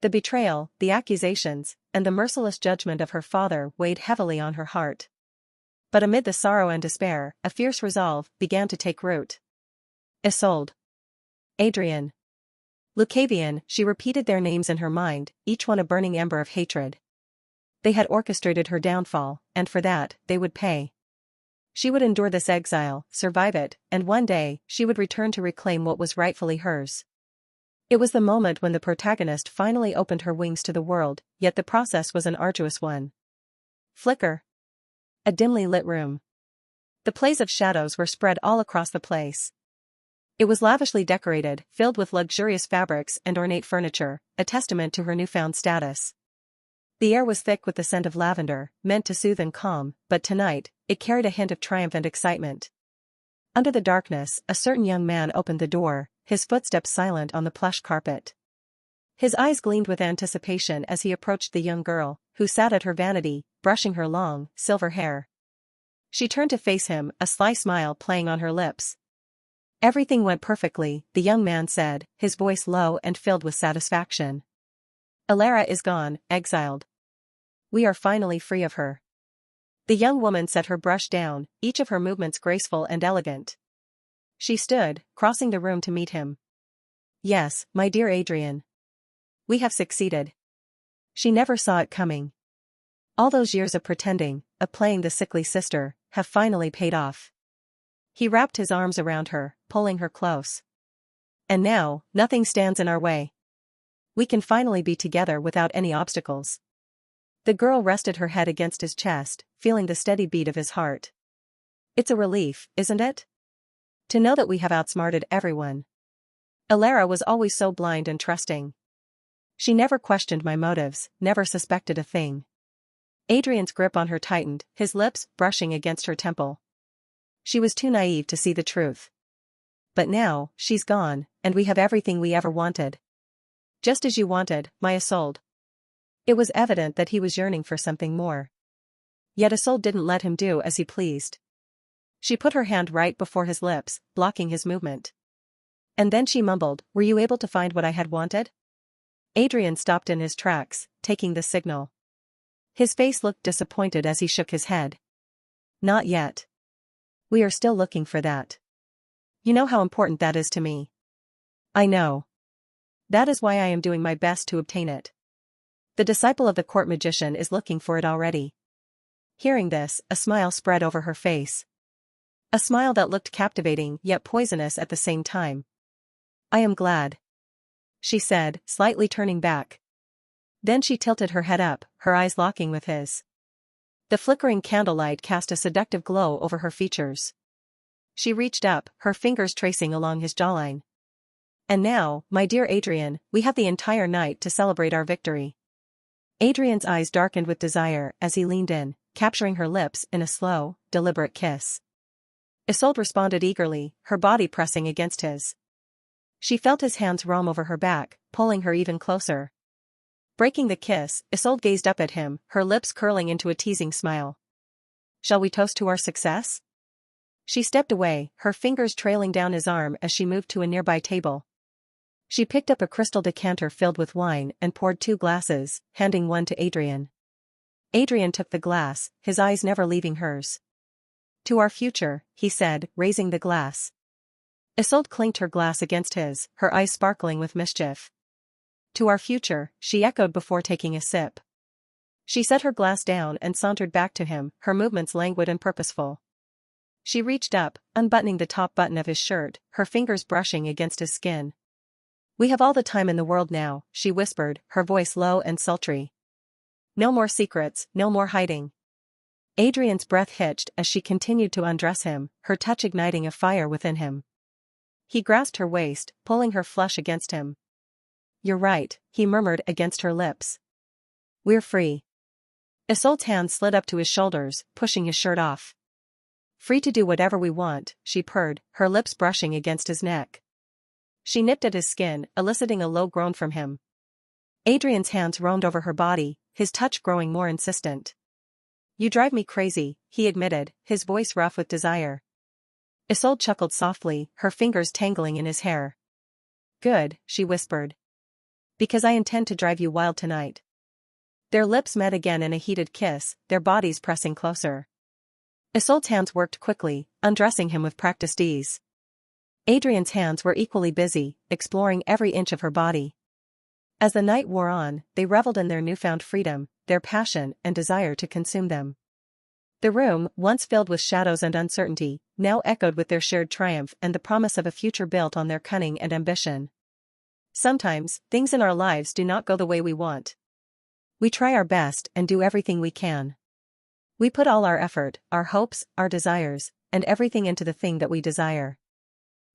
The betrayal, the accusations, and the merciless judgment of her father weighed heavily on her heart. But amid the sorrow and despair, a fierce resolve began to take root. Isolde. Adrian. Lucavian, she repeated their names in her mind, each one a burning ember of hatred. They had orchestrated her downfall, and for that, they would pay. She would endure this exile, survive it, and one day, she would return to reclaim what was rightfully hers. It was the moment when the protagonist finally opened her wings to the world, yet the process was an arduous one. Flicker. A dimly lit room. The plays of shadows were spread all across the place. It was lavishly decorated, filled with luxurious fabrics and ornate furniture, a testament to her newfound status. The air was thick with the scent of lavender, meant to soothe and calm, but tonight, it carried a hint of triumph and excitement. Under the darkness, a certain young man opened the door, his footsteps silent on the plush carpet. His eyes gleamed with anticipation as he approached the young girl, who sat at her vanity, brushing her long, silver hair. She turned to face him, a sly smile playing on her lips. Everything went perfectly, the young man said, his voice low and filled with satisfaction. Elara is gone, exiled. We are finally free of her. The young woman set her brush down, each of her movements graceful and elegant. She stood, crossing the room to meet him. Yes, my dear Adrian. We have succeeded. She never saw it coming. All those years of pretending, of playing the sickly sister, have finally paid off. He wrapped his arms around her, pulling her close. And now, nothing stands in our way. We can finally be together without any obstacles. The girl rested her head against his chest, feeling the steady beat of his heart. It's a relief, isn't it? To know that we have outsmarted everyone. Elara was always so blind and trusting. She never questioned my motives, never suspected a thing. Adrian's grip on her tightened, his lips brushing against her temple. She was too naive to see the truth. But now, she's gone, and we have everything we ever wanted. Just as you wanted, my Isolde. It was evident that he was yearning for something more. Yet Isolde didn't let him do as he pleased. She put her hand right before his lips, blocking his movement. And then she mumbled, "Were you able to find what I had wanted?" Adrian stopped in his tracks, taking the signal. His face looked disappointed as he shook his head. Not yet. We are still looking for that. You know how important that is to me. I know. That is why I am doing my best to obtain it. The disciple of the court magician is looking for it already. Hearing this, a smile spread over her face. A smile that looked captivating yet poisonous at the same time. I am glad, she said, slightly turning back. Then she tilted her head up, her eyes locking with his. The flickering candlelight cast a seductive glow over her features. She reached up, her fingers tracing along his jawline. And now, my dear Adrian, we have the entire night to celebrate our victory. Adrian's eyes darkened with desire as he leaned in, capturing her lips in a slow, deliberate kiss. Isolde responded eagerly, her body pressing against his. She felt his hands roam over her back, pulling her even closer. Breaking the kiss, Isolde gazed up at him, her lips curling into a teasing smile. Shall we toast to our success? She stepped away, her fingers trailing down his arm as she moved to a nearby table. She picked up a crystal decanter filled with wine and poured 2 glasses, handing one to Adrian. Adrian took the glass, his eyes never leaving hers. To our future, he said, raising the glass. Isolde clinked her glass against his, her eyes sparkling with mischief. To our future, she echoed before taking a sip. She set her glass down and sauntered back to him, her movements languid and purposeful. She reached up, unbuttoning the top button of his shirt, her fingers brushing against his skin. We have all the time in the world now, she whispered, her voice low and sultry. No more secrets, no more hiding. Adrian's breath hitched as she continued to undress him, her touch igniting a fire within him. He grasped her waist, pulling her flush against him. You're right, he murmured against her lips. We're free. Isolde's hand slid up to his shoulders, pushing his shirt off. Free to do whatever we want, she purred, her lips brushing against his neck. She nipped at his skin, eliciting a low groan from him. Adrian's hands roamed over her body, his touch growing more insistent. You drive me crazy, he admitted, his voice rough with desire. Isolde chuckled softly, her fingers tangling in his hair. Good, she whispered. Because I intend to drive you wild tonight. Their lips met again in a heated kiss, their bodies pressing closer. Isolde's hands worked quickly, undressing him with practiced ease. Adrian's hands were equally busy, exploring every inch of her body. As the night wore on, they reveled in their newfound freedom, their passion and desire to consume them. The room, once filled with shadows and uncertainty, now echoed with their shared triumph and the promise of a future built on their cunning and ambition. Sometimes, things in our lives do not go the way we want. We try our best and do everything we can. We put all our effort, our hopes, our desires, and everything into the thing that we desire.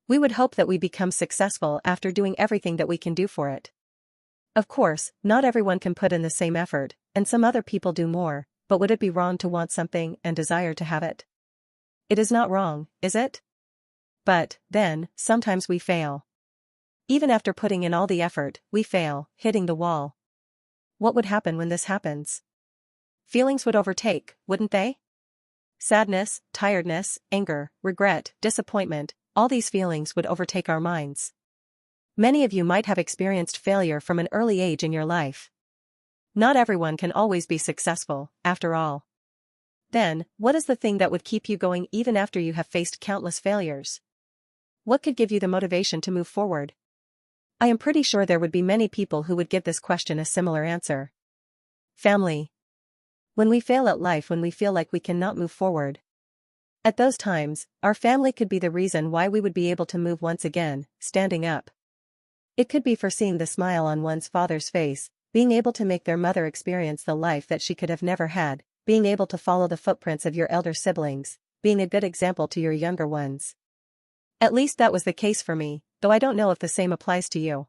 We would hope that we become successful after doing everything that we can do for it. Of course, not everyone can put in the same effort, and some other people do more, but would it be wrong to want something and desire to have it? It is not wrong, is it? But, then, sometimes we fail. Even after putting in all the effort, we fail, hitting the wall. What would happen when this happens? Feelings would overtake, wouldn't they? Sadness, tiredness, anger, regret, disappointment, all these feelings would overtake our minds. Many of you might have experienced failure from an early age in your life. Not everyone can always be successful, after all. Then, what is the thing that would keep you going even after you have faced countless failures? What could give you the motivation to move forward? I am pretty sure there would be many people who would give this question a similar answer. Family. When we fail at life, when we feel like we cannot move forward. At those times, our family could be the reason why we would be able to move once again, standing up. It could be for seeing the smile on one's father's face, being able to make their mother experience the life that she could have never had, being able to follow the footprints of your elder siblings, being a good example to your younger ones. At least that was the case for me, though I don't know if the same applies to you.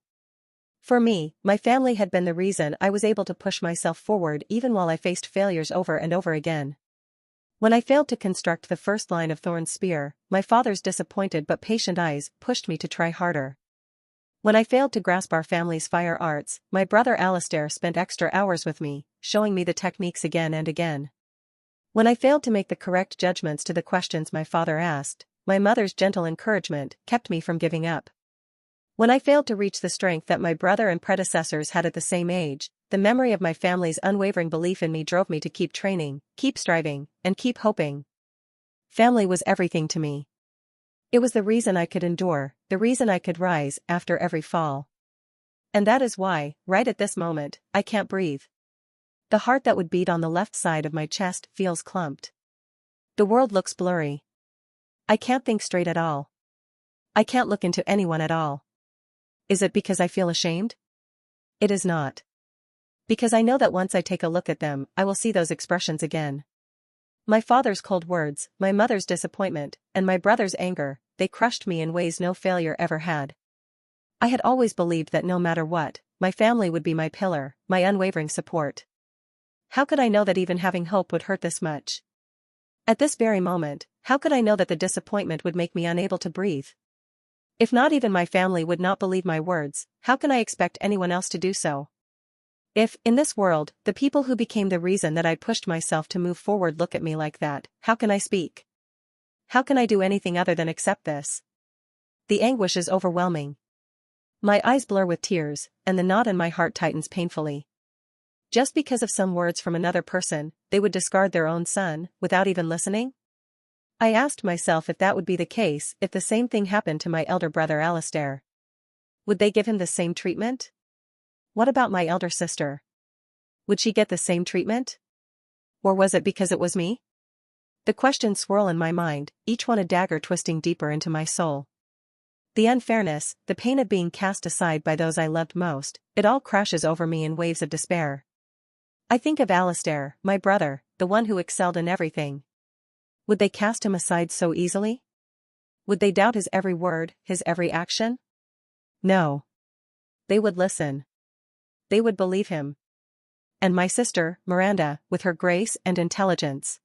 For me, my family had been the reason I was able to push myself forward even while I faced failures over and over again. When I failed to construct the first line of Thorn's spear, my father's disappointed but patient eyes pushed me to try harder. When I failed to grasp our family's fire arts, my brother Alistair spent extra hours with me, showing me the techniques again and again. When I failed to make the correct judgments to the questions my father asked, my mother's gentle encouragement kept me from giving up. When I failed to reach the strength that my brother and predecessors had at the same age, the memory of my family's unwavering belief in me drove me to keep training, keep striving, and keep hoping. Family was everything to me. It was the reason I could endure, the reason I could rise after every fall. And that is why, right at this moment, I can't breathe. The heart that would beat on the left side of my chest feels clumped. The world looks blurry. I can't think straight at all. I can't look into anyone at all. Is it because I feel ashamed? It is not. Because I know that once I take a look at them, I will see those expressions again. My father's cold words, my mother's disappointment, and my brother's anger, they crushed me in ways no failure ever had. I had always believed that no matter what, my family would be my pillar, my unwavering support. How could I know that even having hope would hurt this much? At this very moment, how could I know that the disappointment would make me unable to breathe? If not even my family would not believe my words, how can I expect anyone else to do so? If, in this world, the people who became the reason that I pushed myself to move forward look at me like that, how can I speak? How can I do anything other than accept this? The anguish is overwhelming. My eyes blur with tears, and the knot in my heart tightens painfully. Just because of some words from another person, they would discard their own son, without even listening? I asked myself if that would be the case if the same thing happened to my elder brother Alistair. Would they give him the same treatment? What about my elder sister? Would she get the same treatment? Or was it because it was me? The questions swirl in my mind, each one a dagger twisting deeper into my soul. The unfairness, the pain of being cast aside by those I loved most, it all crashes over me in waves of despair. I think of Alistair, my brother, the one who excelled in everything. Would they cast him aside so easily? Would they doubt his every word, his every action? No. They would listen. They would believe him. And my sister, Miranda, with her grace and intelligence.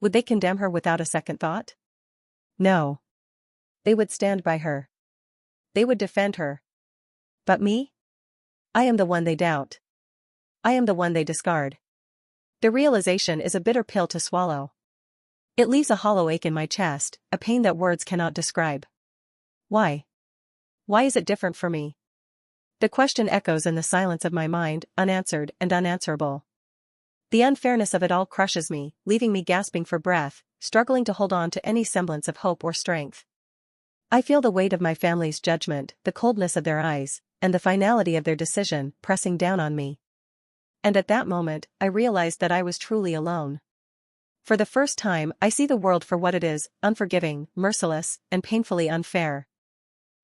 Would they condemn her without a second thought? No. They would stand by her. They would defend her. But me? I am the one they doubt. I am the one they discard. The realization is a bitter pill to swallow. It leaves a hollow ache in my chest, a pain that words cannot describe. Why? Why is it different for me? The question echoes in the silence of my mind, unanswered and unanswerable. The unfairness of it all crushes me, leaving me gasping for breath, struggling to hold on to any semblance of hope or strength. I feel the weight of my family's judgment, the coldness of their eyes, and the finality of their decision, pressing down on me. And at that moment, I realized that I was truly alone. For the first time, I see the world for what it is, unforgiving, merciless, and painfully unfair.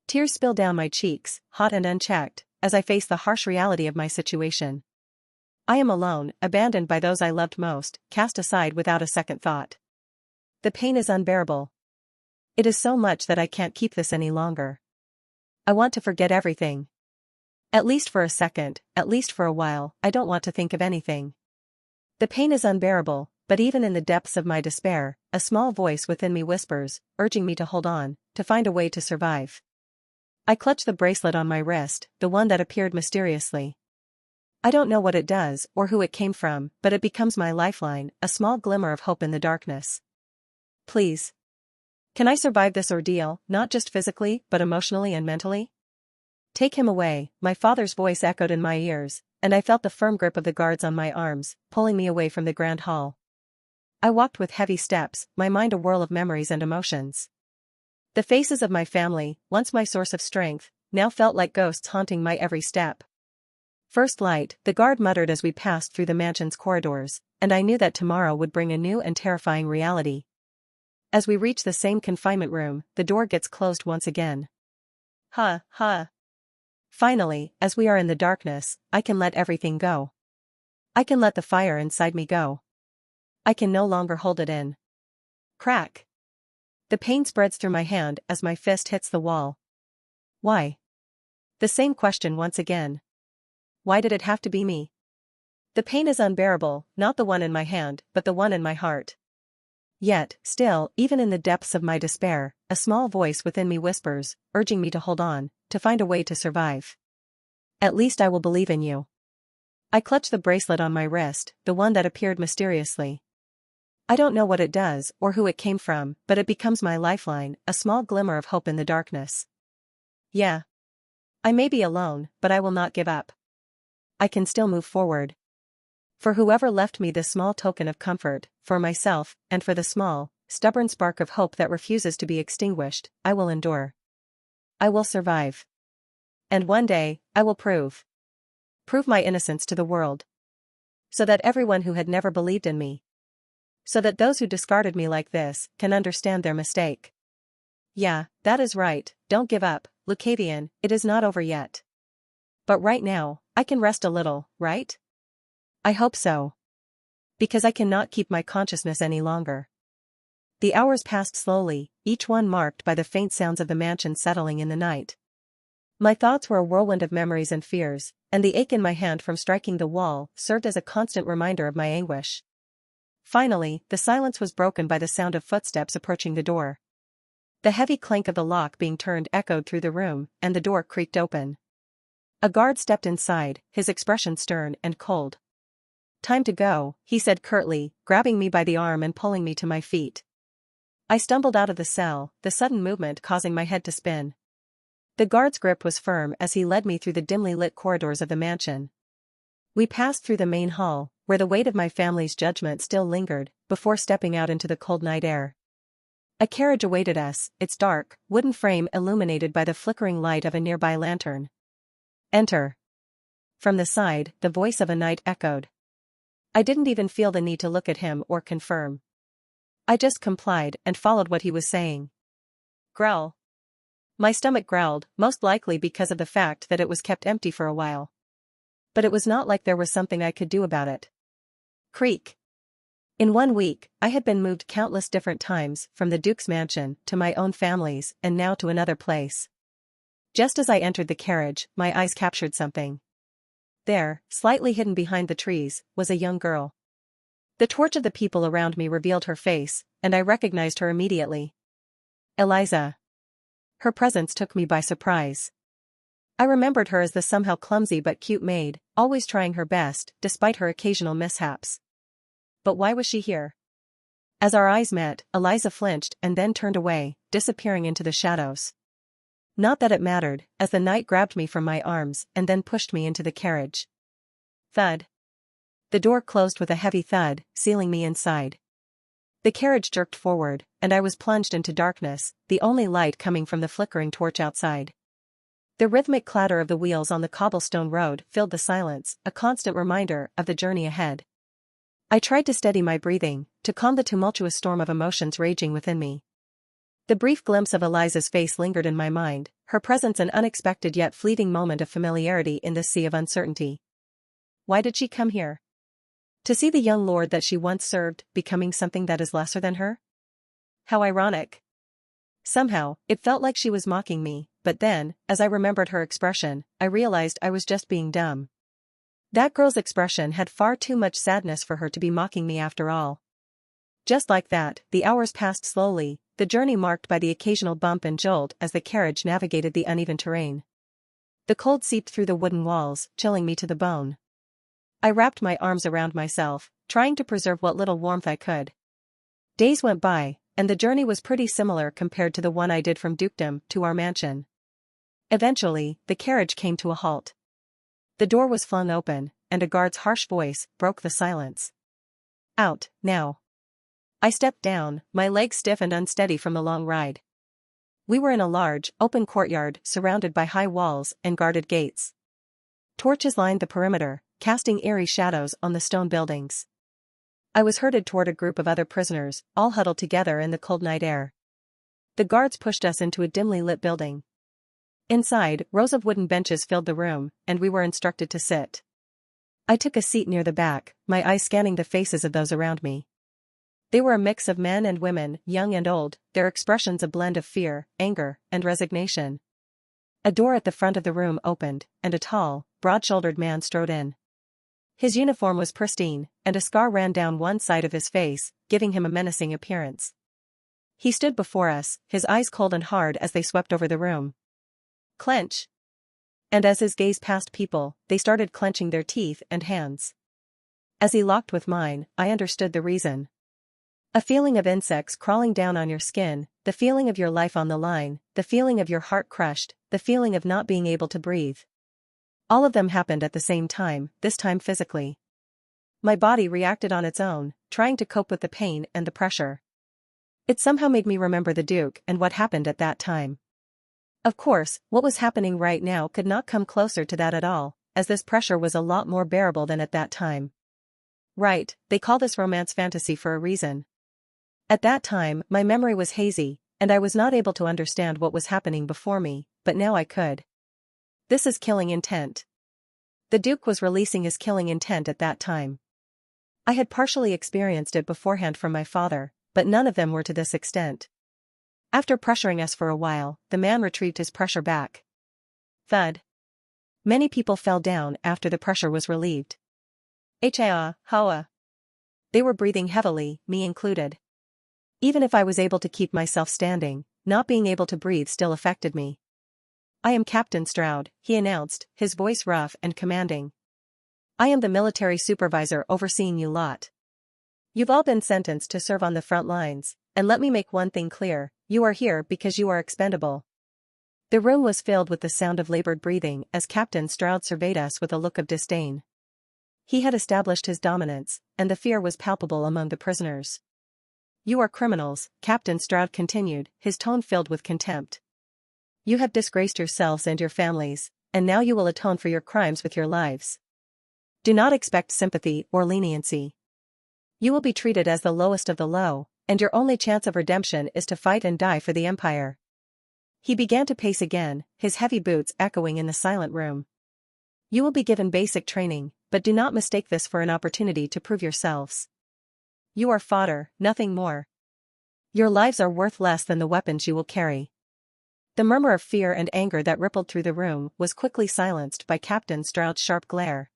Tears spill down my cheeks, hot and unchecked, as I face the harsh reality of my situation. I am alone, abandoned by those I loved most, cast aside without a second thought. The pain is unbearable. It is so much that I can't keep this any longer. I want to forget everything. At least for a second, at least for a while, I don't want to think of anything. The pain is unbearable, but even in the depths of my despair, a small voice within me whispers, urging me to hold on, to find a way to survive. I clutch the bracelet on my wrist, the one that appeared mysteriously. I don't know what it does or who it came from, but it becomes my lifeline, a small glimmer of hope in the darkness. Please. Can I survive this ordeal, not just physically, but emotionally and mentally? Take him away, my father's voice echoed in my ears, and I felt the firm grip of the guards on my arms, pulling me away from the grand hall. I walked with heavy steps, my mind a whirl of memories and emotions. The faces of my family, once my source of strength, now felt like ghosts haunting my every step. First light, the guard muttered as we passed through the mansion's corridors, and I knew that tomorrow would bring a new and terrifying reality. As we reach the same confinement room, the door gets closed once again. Finally, as we are in the darkness, I can let everything go. I can let the fire inside me go. I can no longer hold it in. Crack. The pain spreads through my hand as my fist hits the wall. Why? The same question once again. Why did it have to be me? The pain is unbearable, not the one in my hand, but the one in my heart. Yet, still, even in the depths of my despair, a small voice within me whispers, urging me to hold on, to find a way to survive. At least I will believe in you. I clutch the bracelet on my wrist, the one that appeared mysteriously. I don't know what it does or who it came from, but it becomes my lifeline, a small glimmer of hope in the darkness. Yeah. I may be alone, but I will not give up. I can still move forward. For whoever left me this small token of comfort, for myself, and for the small, stubborn spark of hope that refuses to be extinguished. I will endure. I will survive. And one day, I will prove my innocence to the world. So that everyone who had never believed in me, so that those who discarded me like this can understand their mistake. Yeah, that is right, don't give up, Lucavian, it is not over yet. But right now, I can rest a little, right? I hope so. Because I cannot keep my consciousness any longer. The hours passed slowly, each one marked by the faint sounds of the mansion settling in the night. My thoughts were a whirlwind of memories and fears, and the ache in my hand from striking the wall served as a constant reminder of my anguish. Finally, the silence was broken by the sound of footsteps approaching the door. The heavy clank of the lock being turned echoed through the room, and the door creaked open. A guard stepped inside, his expression stern and cold. "Time to go," he said curtly, grabbing me by the arm and pulling me to my feet. I stumbled out of the cell, the sudden movement causing my head to spin. The guard's grip was firm as he led me through the dimly lit corridors of the mansion. We passed through the main hall, where the weight of my family's judgment still lingered, before stepping out into the cold night air. A carriage awaited us, its dark, wooden frame illuminated by the flickering light of a nearby lantern. "Enter." From the side, the voice of a knight echoed. I didn't even feel the need to look at him or confirm. I just complied and followed what he was saying. Growl. My stomach growled, most likely because of the fact that it was kept empty for a while. But it was not like there was something I could do about it. Creak. In 1 week, I had been moved countless different times, from the Duke's mansion, to my own family's, and now to another place. Just as I entered the carriage, my eyes captured something. There, slightly hidden behind the trees, was a young girl. The torch of the people around me revealed her face, and I recognized her immediately. Eliza. Her presence took me by surprise. I remembered her as the somehow clumsy but cute maid, always trying her best, despite her occasional mishaps. But why was she here? As our eyes met, Eliza flinched and then turned away, disappearing into the shadows. Not that it mattered, as the knight grabbed me from my arms and then pushed me into the carriage. Thud. The door closed with a heavy thud, sealing me inside. The carriage jerked forward, and I was plunged into darkness, the only light coming from the flickering torch outside. The rhythmic clatter of the wheels on the cobblestone road filled the silence, a constant reminder of the journey ahead. I tried to steady my breathing, to calm the tumultuous storm of emotions raging within me. The brief glimpse of Eliza's face lingered in my mind, her presence an unexpected yet fleeting moment of familiarity in this sea of uncertainty. Why did she come here? To see the young lord that she once served, becoming something that is lesser than her? How ironic. Somehow, it felt like she was mocking me, but then, as I remembered her expression, I realized I was just being dumb. That girl's expression had far too much sadness for her to be mocking me after all. Just like that, the hours passed slowly, the journey marked by the occasional bump and jolt as the carriage navigated the uneven terrain. The cold seeped through the wooden walls, chilling me to the bone. I wrapped my arms around myself, trying to preserve what little warmth I could. Days went by, and the journey was pretty similar compared to the one I did from dukedom to our mansion. Eventually, the carriage came to a halt. The door was flung open, and a guard's harsh voice broke the silence. Out, now. I stepped down, my legs stiff and unsteady from the long ride. We were in a large, open courtyard surrounded by high walls and guarded gates. Torches lined the perimeter, casting eerie shadows on the stone buildings. I was herded toward a group of other prisoners, all huddled together in the cold night air. The guards pushed us into a dimly lit building. Inside, rows of wooden benches filled the room, and we were instructed to sit. I took a seat near the back, my eyes scanning the faces of those around me. They were a mix of men and women, young and old, their expressions a blend of fear, anger, and resignation. A door at the front of the room opened, and a tall, broad-shouldered man strode in. His uniform was pristine, and a scar ran down one side of his face, giving him a menacing appearance. He stood before us, his eyes cold and hard as they swept over the room. Clench. And as his gaze passed people, they started clenching their teeth and hands. As he locked with mine, I understood the reason. A feeling of insects crawling down on your skin, the feeling of your life on the line, the feeling of your heart crushed, the feeling of not being able to breathe. All of them happened at the same time, this time physically. My body reacted on its own, trying to cope with the pain and the pressure. It somehow made me remember the Duke and what happened at that time. Of course, what was happening right now could not come closer to that at all, as this pressure was a lot more bearable than at that time. Right, they call this romance fantasy for a reason. At that time, my memory was hazy, and I was not able to understand what was happening before me, but now I could. This is killing intent. The Duke was releasing his killing intent at that time. I had partially experienced it beforehand from my father, but none of them were to this extent. After pressuring us for a while, the man retrieved his pressure back. Thud. Many people fell down after the pressure was relieved. Hoa. They were breathing heavily, me included. Even if I was able to keep myself standing, not being able to breathe still affected me. I am Captain Stroud, he announced, his voice rough and commanding. I am the military supervisor overseeing you lot. You've all been sentenced to serve on the front lines, and let me make one thing clear, you are here because you are expendable. The room was filled with the sound of labored breathing as Captain Stroud surveyed us with a look of disdain. He had established his dominance, and the fear was palpable among the prisoners. You are criminals, Captain Stroud continued, his tone filled with contempt. You have disgraced yourselves and your families, and now you will atone for your crimes with your lives. Do not expect sympathy or leniency. You will be treated as the lowest of the low, and your only chance of redemption is to fight and die for the Empire. He began to pace again, his heavy boots echoing in the silent room. You will be given basic training, but do not mistake this for an opportunity to prove yourselves. You are fodder, nothing more. Your lives are worth less than the weapons you will carry. The murmur of fear and anger that rippled through the room was quickly silenced by Captain Stroud's sharp glare.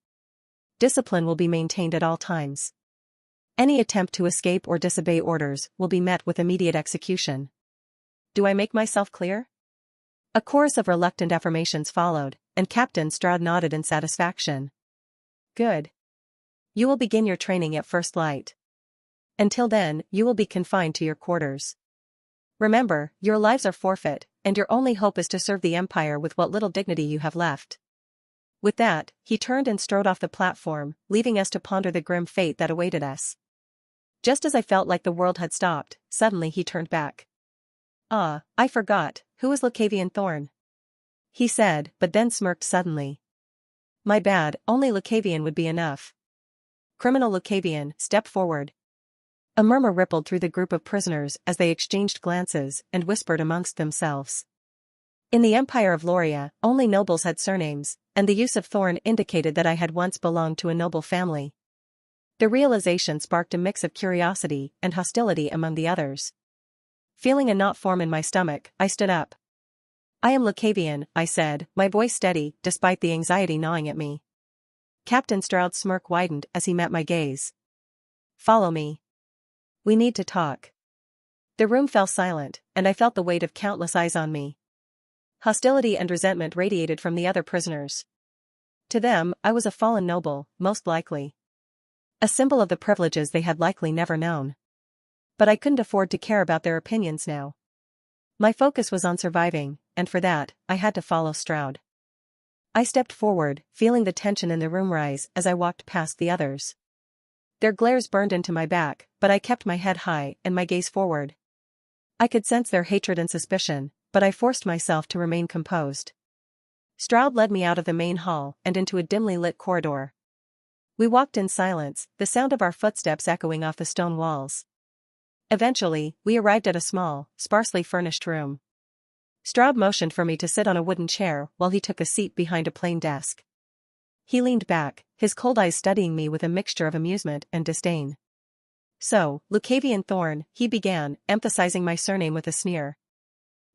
Discipline will be maintained at all times. Any attempt to escape or disobey orders will be met with immediate execution. Do I make myself clear? A chorus of reluctant affirmations followed, and Captain Stroud nodded in satisfaction. Good. You will begin your training at first light. Until then, you will be confined to your quarters. Remember, your lives are forfeit, and your only hope is to serve the Empire with what little dignity you have left. With that, he turned and strode off the platform, leaving us to ponder the grim fate that awaited us. Just as I felt like the world had stopped, suddenly he turned back. I forgot, who is Lucavian Thorn? He said, but then smirked suddenly. My bad, only Lucavian would be enough. Criminal Lucavian, step forward. A murmur rippled through the group of prisoners as they exchanged glances and whispered amongst themselves. In the Empire of Loria, only nobles had surnames, and the use of Thorn indicated that I had once belonged to a noble family. The realization sparked a mix of curiosity and hostility among the others. Feeling a knot form in my stomach, I stood up. I am Lucavian, I said, my voice steady, despite the anxiety gnawing at me. Captain Stroud's smirk widened as he met my gaze. Follow me. We need to talk. The room fell silent, and I felt the weight of countless eyes on me. Hostility and resentment radiated from the other prisoners. To them, I was a fallen noble, most likely. A symbol of the privileges they had likely never known. But I couldn't afford to care about their opinions now. My focus was on surviving, and for that, I had to follow Stroud. I stepped forward, feeling the tension in the room rise as I walked past the others. Their glares burned into my back, but I kept my head high and my gaze forward. I could sense their hatred and suspicion, but I forced myself to remain composed. Stroud led me out of the main hall and into a dimly lit corridor. We walked in silence, the sound of our footsteps echoing off the stone walls. Eventually, we arrived at a small, sparsely furnished room. Stroud motioned for me to sit on a wooden chair while he took a seat behind a plain desk. He leaned back, his cold eyes studying me with a mixture of amusement and disdain. So, Lucavian Thorn, he began, emphasizing my surname with a sneer.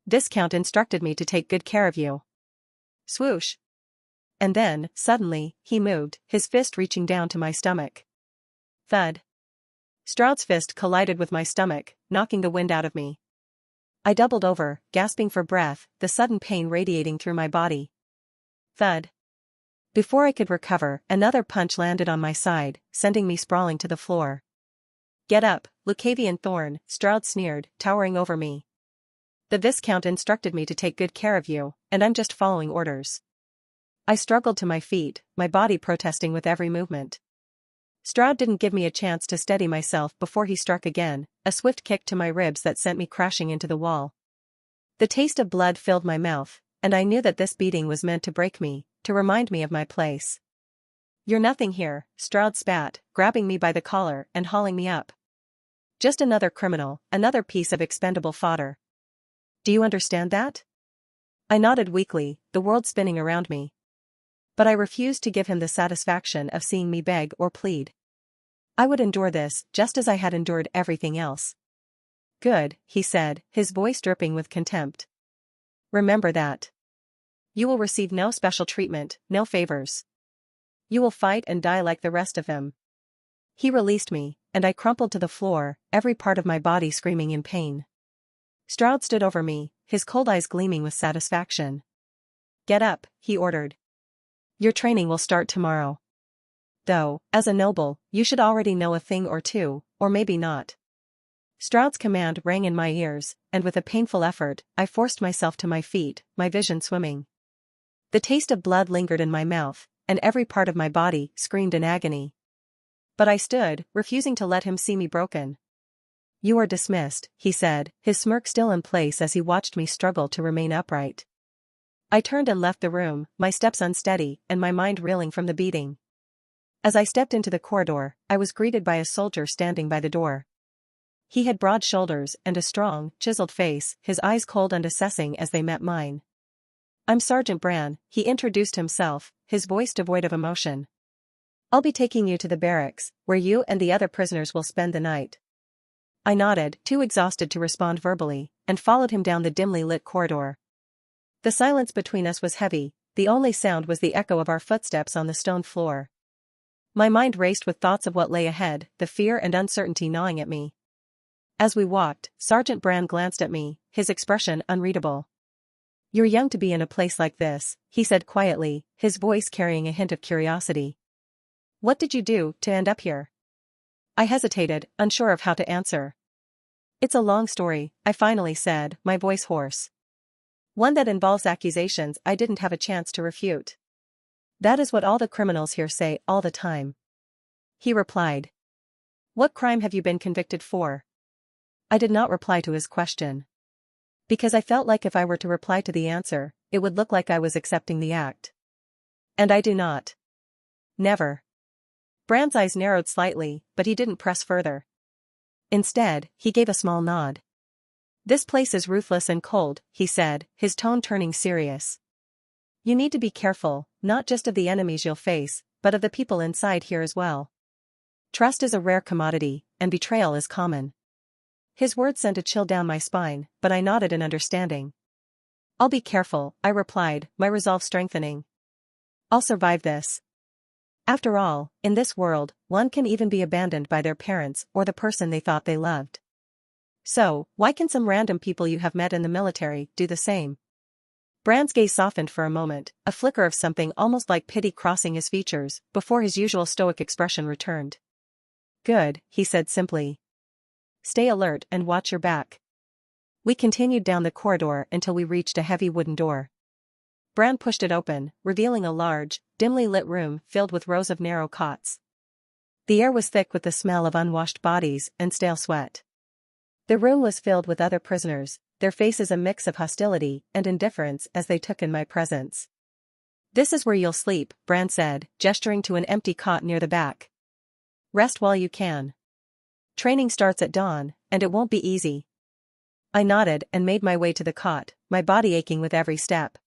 Viscount instructed me to take good care of you. Swoosh. And then, suddenly, he moved, his fist reaching down to my stomach. Thud. Stroud's fist collided with my stomach, knocking the wind out of me. I doubled over, gasping for breath, the sudden pain radiating through my body. Thud. Before I could recover, another punch landed on my side, sending me sprawling to the floor. Get up, Lucavian Thorn, Stroud sneered, towering over me. The Viscount instructed me to take good care of you, and I'm just following orders. I struggled to my feet, my body protesting with every movement. Stroud didn't give me a chance to steady myself before he struck again, a swift kick to my ribs that sent me crashing into the wall. The taste of blood filled my mouth, and I knew that this beating was meant to break me, to remind me of my place. "You're nothing here," Stroud spat, grabbing me by the collar and hauling me up. "Just another criminal, another piece of expendable fodder. Do you understand that?" I nodded weakly, the world spinning around me. But I refused to give him the satisfaction of seeing me beg or plead. I would endure this just as I had endured everything else. "Good," he said, his voice dripping with contempt. "Remember that. You will receive no special treatment, no favors. You will fight and die like the rest of them." He released me, and I crumpled to the floor, every part of my body screaming in pain. Stroud stood over me, his cold eyes gleaming with satisfaction. "Get up," he ordered. "Your training will start tomorrow. Though, as a noble, you should already know a thing or two, or maybe not." Stroud's command rang in my ears, and with a painful effort, I forced myself to my feet, my vision swimming. The taste of blood lingered in my mouth, and every part of my body screamed in agony. But I stood, refusing to let him see me broken. "You are dismissed," he said, his smirk still in place as he watched me struggle to remain upright. I turned and left the room, my steps unsteady and my mind reeling from the beating. As I stepped into the corridor, I was greeted by a soldier standing by the door. He had broad shoulders and a strong, chiseled face, his eyes cold and assessing as they met mine. "I'm Sergeant Bran," he introduced himself, his voice devoid of emotion. "I'll be taking you to the barracks, where you and the other prisoners will spend the night." I nodded, too exhausted to respond verbally, and followed him down the dimly lit corridor. The silence between us was heavy, the only sound was the echo of our footsteps on the stone floor. My mind raced with thoughts of what lay ahead, the fear and uncertainty gnawing at me. As we walked, Sergeant Bran glanced at me, his expression unreadable. "You're young to be in a place like this," he said quietly, his voice carrying a hint of curiosity. "What did you do to end up here?" I hesitated, unsure of how to answer. "It's a long story," I finally said, my voice hoarse. "One that involves accusations I didn't have a chance to refute. That is what all the criminals here say all the time." He replied. "What crime have you been convicted for?" I did not reply to his question. Because I felt like if I were to reply to the answer, it would look like I was accepting the act. And I do not. Never. Bran's eyes narrowed slightly, but he didn't press further. Instead, he gave a small nod. "This place is ruthless and cold," he said, his tone turning serious. "You need to be careful, not just of the enemies you'll face, but of the people inside here as well. Trust is a rare commodity, and betrayal is common." His words sent a chill down my spine, but I nodded in understanding. "I'll be careful," I replied, my resolve strengthening. "I'll survive this. After all, in this world, one can even be abandoned by their parents or the person they thought they loved. So, why can some random people you have met in the military do the same?" Bran's gaze softened for a moment, a flicker of something almost like pity crossing his features, before his usual stoic expression returned. "Good," he said simply. "Stay alert and watch your back." We continued down the corridor until we reached a heavy wooden door. Bran pushed it open, revealing a large, dimly lit room filled with rows of narrow cots. The air was thick with the smell of unwashed bodies and stale sweat. The room was filled with other prisoners, their faces a mix of hostility and indifference as they took in my presence. "This is where you'll sleep," Bran said, gesturing to an empty cot near the back. "Rest while you can. Training starts at dawn, and it won't be easy." I nodded and made my way to the cot, my body aching with every step.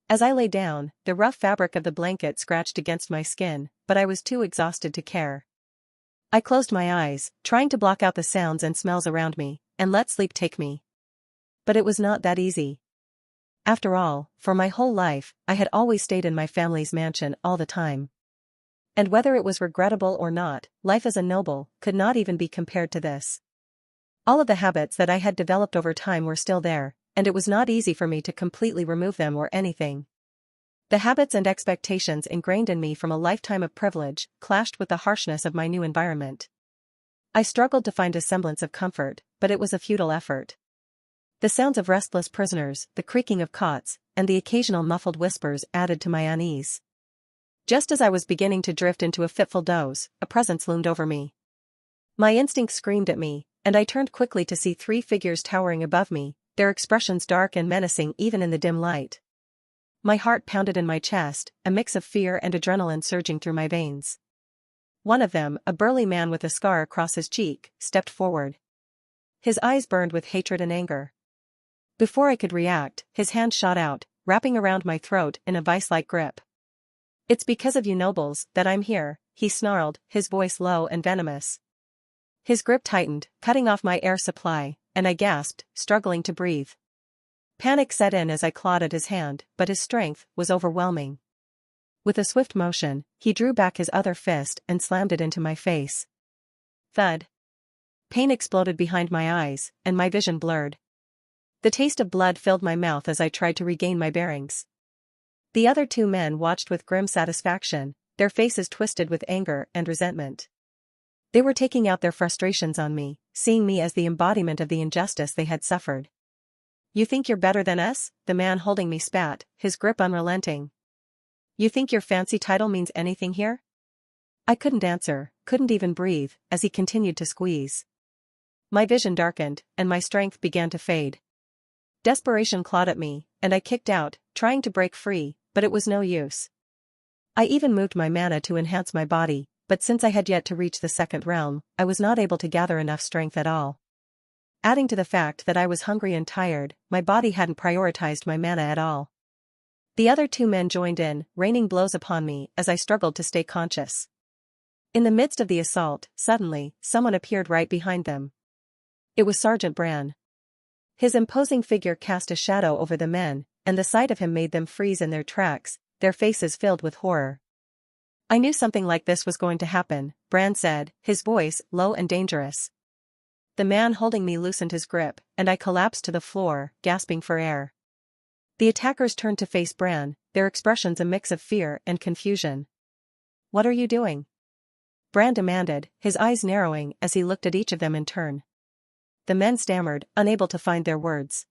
As I lay down, the rough fabric of the blanket scratched against my skin, but I was too exhausted to care. I closed my eyes, trying to block out the sounds and smells around me, and let sleep take me. But it was not that easy. After all, for my whole life, I had always stayed in my family's mansion all the time. And whether it was regrettable or not, life as a noble could not even be compared to this. All of the habits that I had developed over time were still there, and it was not easy for me to completely remove them or anything. The habits and expectations ingrained in me from a lifetime of privilege clashed with the harshness of my new environment. I struggled to find a semblance of comfort, but it was a futile effort. The sounds of restless prisoners, the creaking of cots, and the occasional muffled whispers added to my unease. Just as I was beginning to drift into a fitful doze, a presence loomed over me. My instinct screamed at me, and I turned quickly to see three figures towering above me, their expressions dark and menacing even in the dim light. My heart pounded in my chest, a mix of fear and adrenaline surging through my veins. One of them, a burly man with a scar across his cheek, stepped forward. His eyes burned with hatred and anger. Before I could react, his hand shot out, wrapping around my throat in a vice-like grip. "It's because of you nobles that I'm here," he snarled, his voice low and venomous. His grip tightened, cutting off my air supply, and I gasped, struggling to breathe. Panic set in as I clawed at his hand, but his strength was overwhelming. With a swift motion, he drew back his other fist and slammed it into my face. Thud. Pain exploded behind my eyes, and my vision blurred. The taste of blood filled my mouth as I tried to regain my bearings. The other two men watched with grim satisfaction, their faces twisted with anger and resentment. They were taking out their frustrations on me, seeing me as the embodiment of the injustice they had suffered. "You think you're better than us?" the man holding me spat, his grip unrelenting. "You think your fancy title means anything here?" I couldn't answer, couldn't even breathe, as he continued to squeeze. My vision darkened, and my strength began to fade. Desperation clawed at me, and I kicked out, trying to break free, but it was no use. I even moved my mana to enhance my body, but since I had yet to reach the second realm, I was not able to gather enough strength at all. Adding to the fact that I was hungry and tired, my body hadn't prioritized my mana at all. The other two men joined in, raining blows upon me as I struggled to stay conscious. In the midst of the assault, suddenly, someone appeared right behind them. It was Sergeant Bran. His imposing figure cast a shadow over the men, and the sight of him made them freeze in their tracks, their faces filled with horror. "I knew something like this was going to happen," Bran said, his voice low and dangerous. The man holding me loosened his grip, and I collapsed to the floor, gasping for air. The attackers turned to face Bran, their expressions a mix of fear and confusion. "What are you doing?" Bran demanded, his eyes narrowing as he looked at each of them in turn. The men stammered, unable to find their words.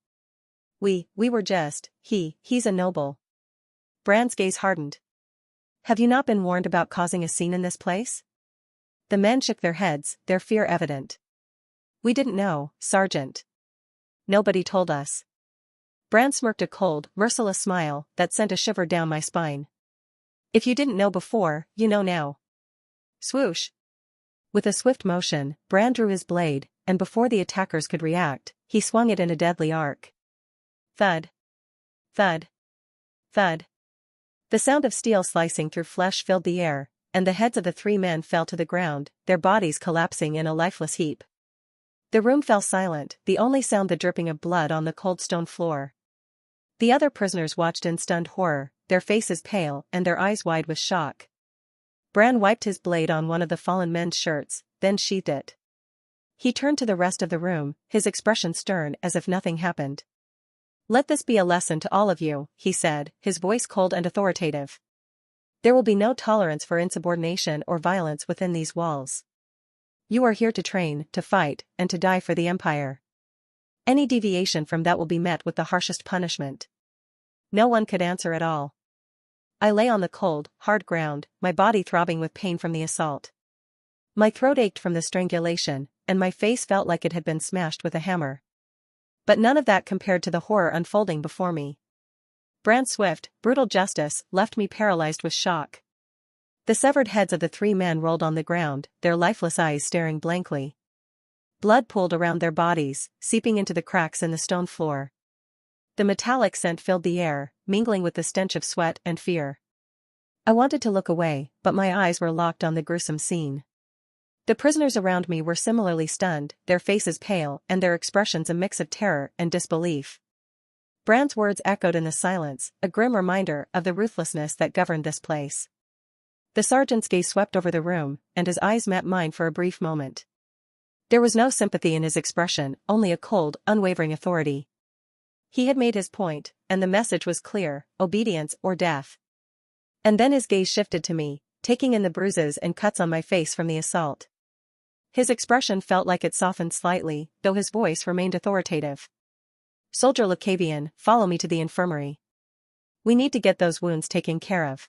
We were just, he's a noble." Bran's gaze hardened. "Have you not been warned about causing a scene in this place?" The men shook their heads, their fear evident. "We didn't know, Sergeant. Nobody told us." Bran smirked a cold, merciless smile that sent a shiver down my spine. "If you didn't know before, you know now." Swoosh. With a swift motion, Bran drew his blade, and before the attackers could react, he swung it in a deadly arc. Thud. Thud. Thud. The sound of steel slicing through flesh filled the air, and the heads of the three men fell to the ground, their bodies collapsing in a lifeless heap. The room fell silent, the only sound the dripping of blood on the cold stone floor. The other prisoners watched in stunned horror, their faces pale and their eyes wide with shock. Bran wiped his blade on one of the fallen men's shirts, then sheathed it. He turned to the rest of the room, his expression stern as if nothing happened. "Let this be a lesson to all of you," he said, his voice cold and authoritative. "There will be no tolerance for insubordination or violence within these walls. You are here to train, to fight, and to die for the Empire. Any deviation from that will be met with the harshest punishment." No one could answer at all. I lay on the cold, hard ground, my body throbbing with pain from the assault. My throat ached from the strangulation, and my face felt like it had been smashed with a hammer. But none of that compared to the horror unfolding before me. Bran's swift, brutal justice left me paralyzed with shock. The severed heads of the three men rolled on the ground, their lifeless eyes staring blankly. Blood pooled around their bodies, seeping into the cracks in the stone floor. The metallic scent filled the air, mingling with the stench of sweat and fear. I wanted to look away, but my eyes were locked on the gruesome scene. The prisoners around me were similarly stunned, their faces pale and their expressions a mix of terror and disbelief. Bran's words echoed in the silence, a grim reminder of the ruthlessness that governed this place. The sergeant's gaze swept over the room, and his eyes met mine for a brief moment. There was no sympathy in his expression, only a cold, unwavering authority. He had made his point, and the message was clear: obedience or death. And then his gaze shifted to me, taking in the bruises and cuts on my face from the assault. His expression felt like it softened slightly, though his voice remained authoritative. "Soldier Lucavian, follow me to the infirmary. We need to get those wounds taken care of."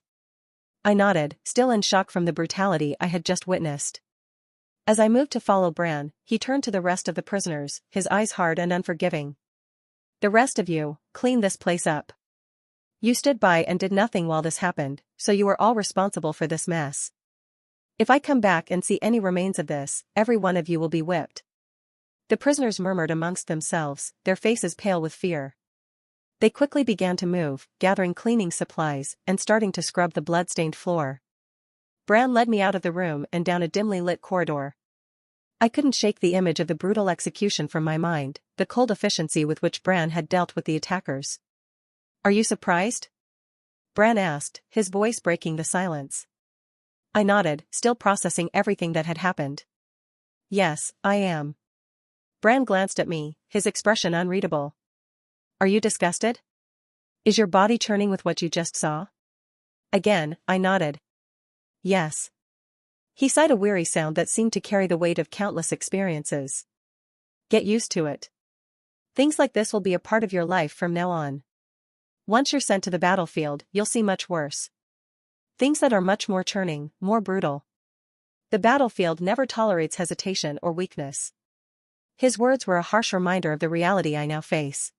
I nodded, still in shock from the brutality I had just witnessed. As I moved to follow Bran, he turned to the rest of the prisoners, his eyes hard and unforgiving. The rest of you, clean this place up. You stood by and did nothing while this happened, so you are all responsible for this mess. If I come back and see any remains of this, every one of you will be whipped. The prisoners murmured amongst themselves, their faces pale with fear. They quickly began to move, gathering cleaning supplies, and starting to scrub the blood-stained floor. Bran led me out of the room and down a dimly lit corridor. I couldn't shake the image of the brutal execution from my mind, the cold efficiency with which Bran had dealt with the attackers. Are you surprised? Bran asked, his voice breaking the silence. I nodded, still processing everything that had happened. Yes, I am. Bran glanced at me, his expression unreadable. Are you disgusted? Is your body churning with what you just saw? Again, I nodded. Yes. He sighed a weary sound that seemed to carry the weight of countless experiences. Get used to it. Things like this will be a part of your life from now on. Once you're sent to the battlefield, you'll see much worse. Things that are much more churning, more brutal. The battlefield never tolerates hesitation or weakness. His words were a harsh reminder of the reality I now face.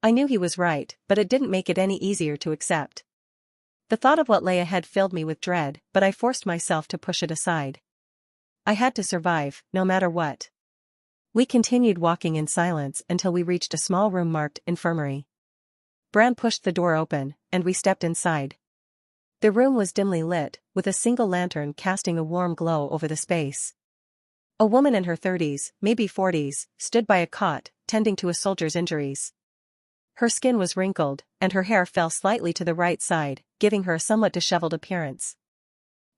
I knew he was right, but it didn't make it any easier to accept. The thought of what lay ahead filled me with dread, but I forced myself to push it aside. I had to survive, no matter what. We continued walking in silence until we reached a small room marked infirmary. Bran pushed the door open, and we stepped inside. The room was dimly lit, with a single lantern casting a warm glow over the space. A woman in her 30s, maybe 40s, stood by a cot, tending to a soldier's injuries. Her skin was wrinkled, and her hair fell slightly to the right side, giving her a somewhat disheveled appearance.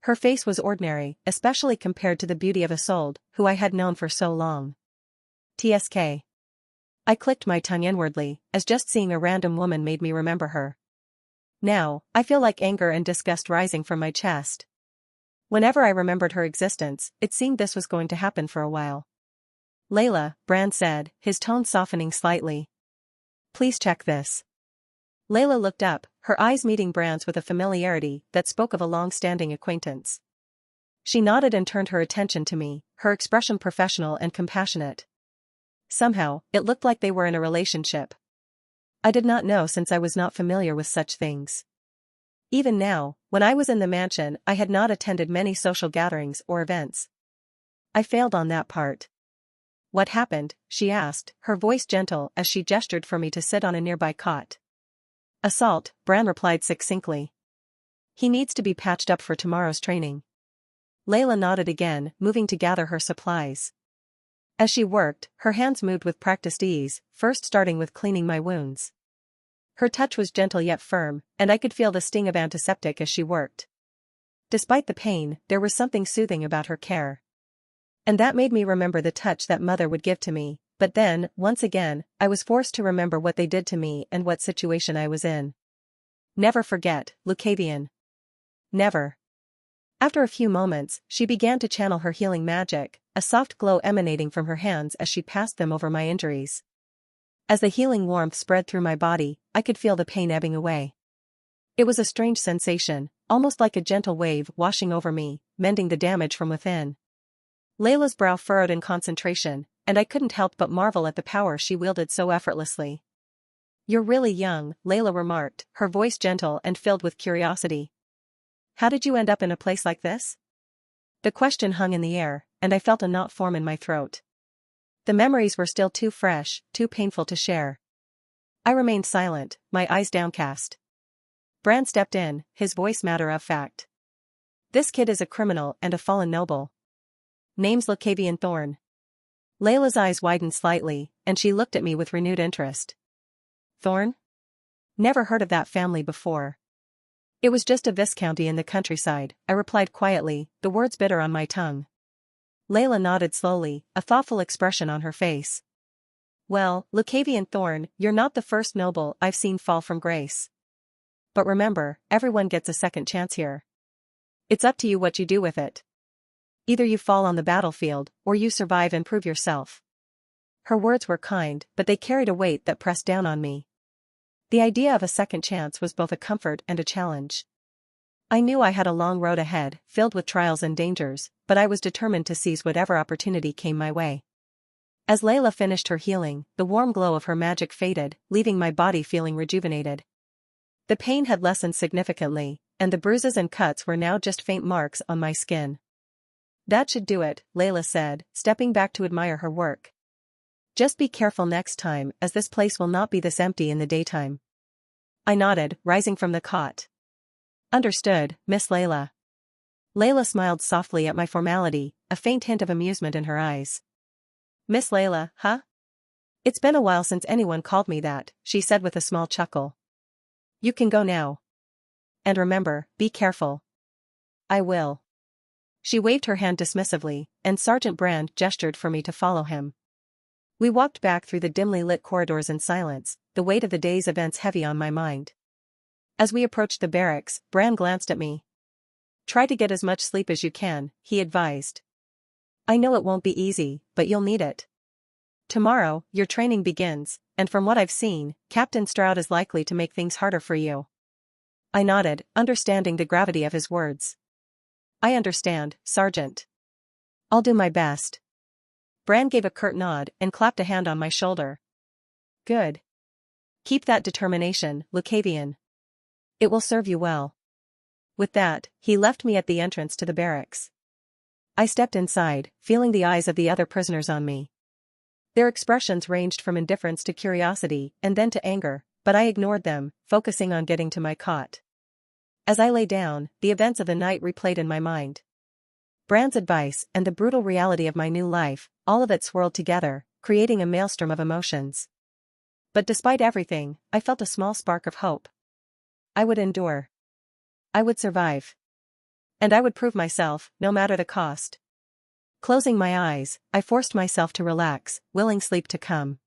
Her face was ordinary, especially compared to the beauty of Isolde, who I had known for so long. TSK. I clicked my tongue inwardly, as just seeing a random woman made me remember her. Now, I feel like anger and disgust rising from my chest. Whenever I remembered her existence, it seemed this was going to happen for a while. Layla, Bran said, his tone softening slightly. Please check this. Layla looked up, her eyes meeting Bran's with a familiarity that spoke of a long-standing acquaintance. She nodded and turned her attention to me, her expression professional and compassionate. Somehow, it looked like they were in a relationship. I did not know since I was not familiar with such things. Even now, when I was in the mansion, I had not attended many social gatherings or events. I failed on that part. What happened? She asked, her voice gentle as she gestured for me to sit on a nearby cot. Assault, Bran replied succinctly. He needs to be patched up for tomorrow's training. Layla nodded again, moving to gather her supplies. As she worked, her hands moved with practiced ease, first starting with cleaning my wounds. Her touch was gentle yet firm, and I could feel the sting of antiseptic as she worked. Despite the pain, there was something soothing about her care. And that made me remember the touch that mother would give to me, but then, once again, I was forced to remember what they did to me and what situation I was in. Never forget, Lucavian. Never. After a few moments, she began to channel her healing magic, a soft glow emanating from her hands as she passed them over my injuries. As the healing warmth spread through my body, I could feel the pain ebbing away. It was a strange sensation, almost like a gentle wave washing over me, mending the damage from within. Layla's brow furrowed in concentration, and I couldn't help but marvel at the power she wielded so effortlessly. You're really young, Layla remarked, her voice gentle and filled with curiosity. How did you end up in a place like this? The question hung in the air, and I felt a knot form in my throat. The memories were still too fresh, too painful to share. I remained silent, my eyes downcast. Bran stepped in, his voice matter of fact. This kid is a criminal and a fallen noble. Name's Lucavian Thorn. Layla's eyes widened slightly, and she looked at me with renewed interest. Thorn? Never heard of that family before. It was just a viscounty in the countryside, I replied quietly, the words bitter on my tongue. Layla nodded slowly, a thoughtful expression on her face. Well, Lucavian Thorn, you're not the first noble I've seen fall from grace. But remember, everyone gets a second chance here. It's up to you what you do with it. Either you fall on the battlefield, or you survive and prove yourself. Her words were kind, but they carried a weight that pressed down on me. The idea of a second chance was both a comfort and a challenge. I knew I had a long road ahead, filled with trials and dangers, but I was determined to seize whatever opportunity came my way. As Layla finished her healing, the warm glow of her magic faded, leaving my body feeling rejuvenated. The pain had lessened significantly, and the bruises and cuts were now just faint marks on my skin. "That should do it," Layla said, stepping back to admire her work. "Just be careful next time, as this place will not be this empty in the daytime." I nodded, rising from the cot. "Understood, Miss Layla." Layla smiled softly at my formality, a faint hint of amusement in her eyes. "Miss Layla, huh? It's been a while since anyone called me that," she said with a small chuckle. "You can go now. And remember, be careful." "I will." She waved her hand dismissively, and Sergeant Brand gestured for me to follow him. We walked back through the dimly lit corridors in silence, the weight of the day's events heavy on my mind. As we approached the barracks, Brand glanced at me. "Try to get as much sleep as you can," he advised. "I know it won't be easy, but you'll need it. Tomorrow, your training begins, and from what I've seen, Captain Stroud is likely to make things harder for you." I nodded, understanding the gravity of his words. "I understand, Sergeant. I'll do my best." Brand gave a curt nod and clapped a hand on my shoulder. "Good. Keep that determination, Lucavian. It will serve you well." With that, he left me at the entrance to the barracks. I stepped inside, feeling the eyes of the other prisoners on me. Their expressions ranged from indifference to curiosity and then to anger, but I ignored them, focusing on getting to my cot. As I lay down, the events of the night replayed in my mind. Brand's advice and the brutal reality of my new life, all of it swirled together, creating a maelstrom of emotions. But despite everything, I felt a small spark of hope. I would endure. I would survive. And I would prove myself, no matter the cost. Closing my eyes, I forced myself to relax, willing sleep to come.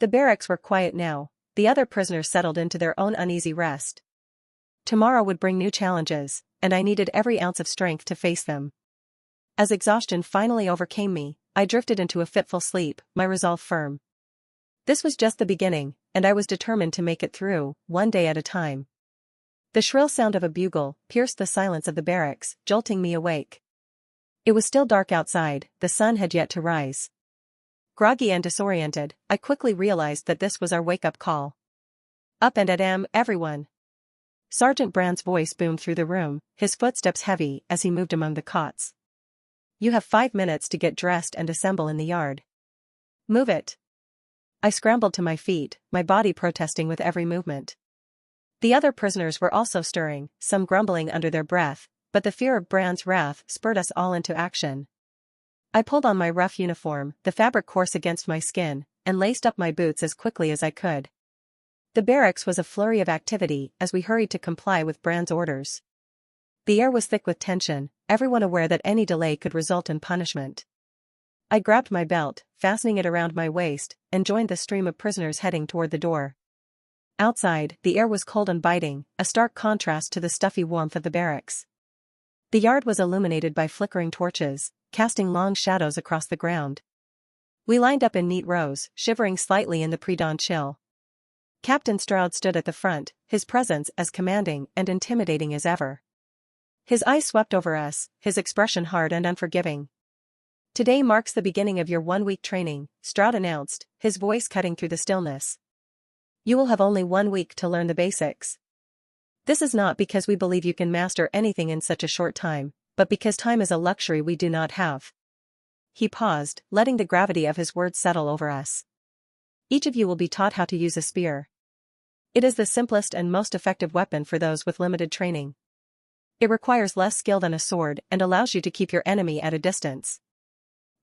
The barracks were quiet now, the other prisoners settled into their own uneasy rest. Tomorrow would bring new challenges, and I needed every ounce of strength to face them. As exhaustion finally overcame me, I drifted into a fitful sleep, my resolve firm. This was just the beginning, and I was determined to make it through, one day at a time. The shrill sound of a bugle pierced the silence of the barracks, jolting me awake. It was still dark outside, the sun had yet to rise. Groggy and disoriented, I quickly realized that this was our wake-up call. "Up and at 'em, everyone!" Sergeant Brand's voice boomed through the room, his footsteps heavy as he moved among the cots. "You have 5 minutes to get dressed and assemble in the yard. Move it!" I scrambled to my feet, my body protesting with every movement. The other prisoners were also stirring, some grumbling under their breath, but the fear of Brand's wrath spurred us all into action. I pulled on my rough uniform, the fabric coarse against my skin, and laced up my boots as quickly as I could. The barracks was a flurry of activity as we hurried to comply with Brand's orders. The air was thick with tension, everyone aware that any delay could result in punishment. I grabbed my belt, fastening it around my waist, and joined the stream of prisoners heading toward the door. Outside, the air was cold and biting, a stark contrast to the stuffy warmth of the barracks. The yard was illuminated by flickering torches, casting long shadows across the ground. We lined up in neat rows, shivering slightly in the pre-dawn chill. Captain Stroud stood at the front, his presence as commanding and intimidating as ever. His eyes swept over us, his expression hard and unforgiving. "Today marks the beginning of your 1-week training," Stroud announced, his voice cutting through the stillness. "You will have only 1 week to learn the basics. This is not because we believe you can master anything in such a short time, but because time is a luxury we do not have." He paused, letting the gravity of his words settle over us. "Each of you will be taught how to use a spear. It is the simplest and most effective weapon for those with limited training. It requires less skill than a sword and allows you to keep your enemy at a distance.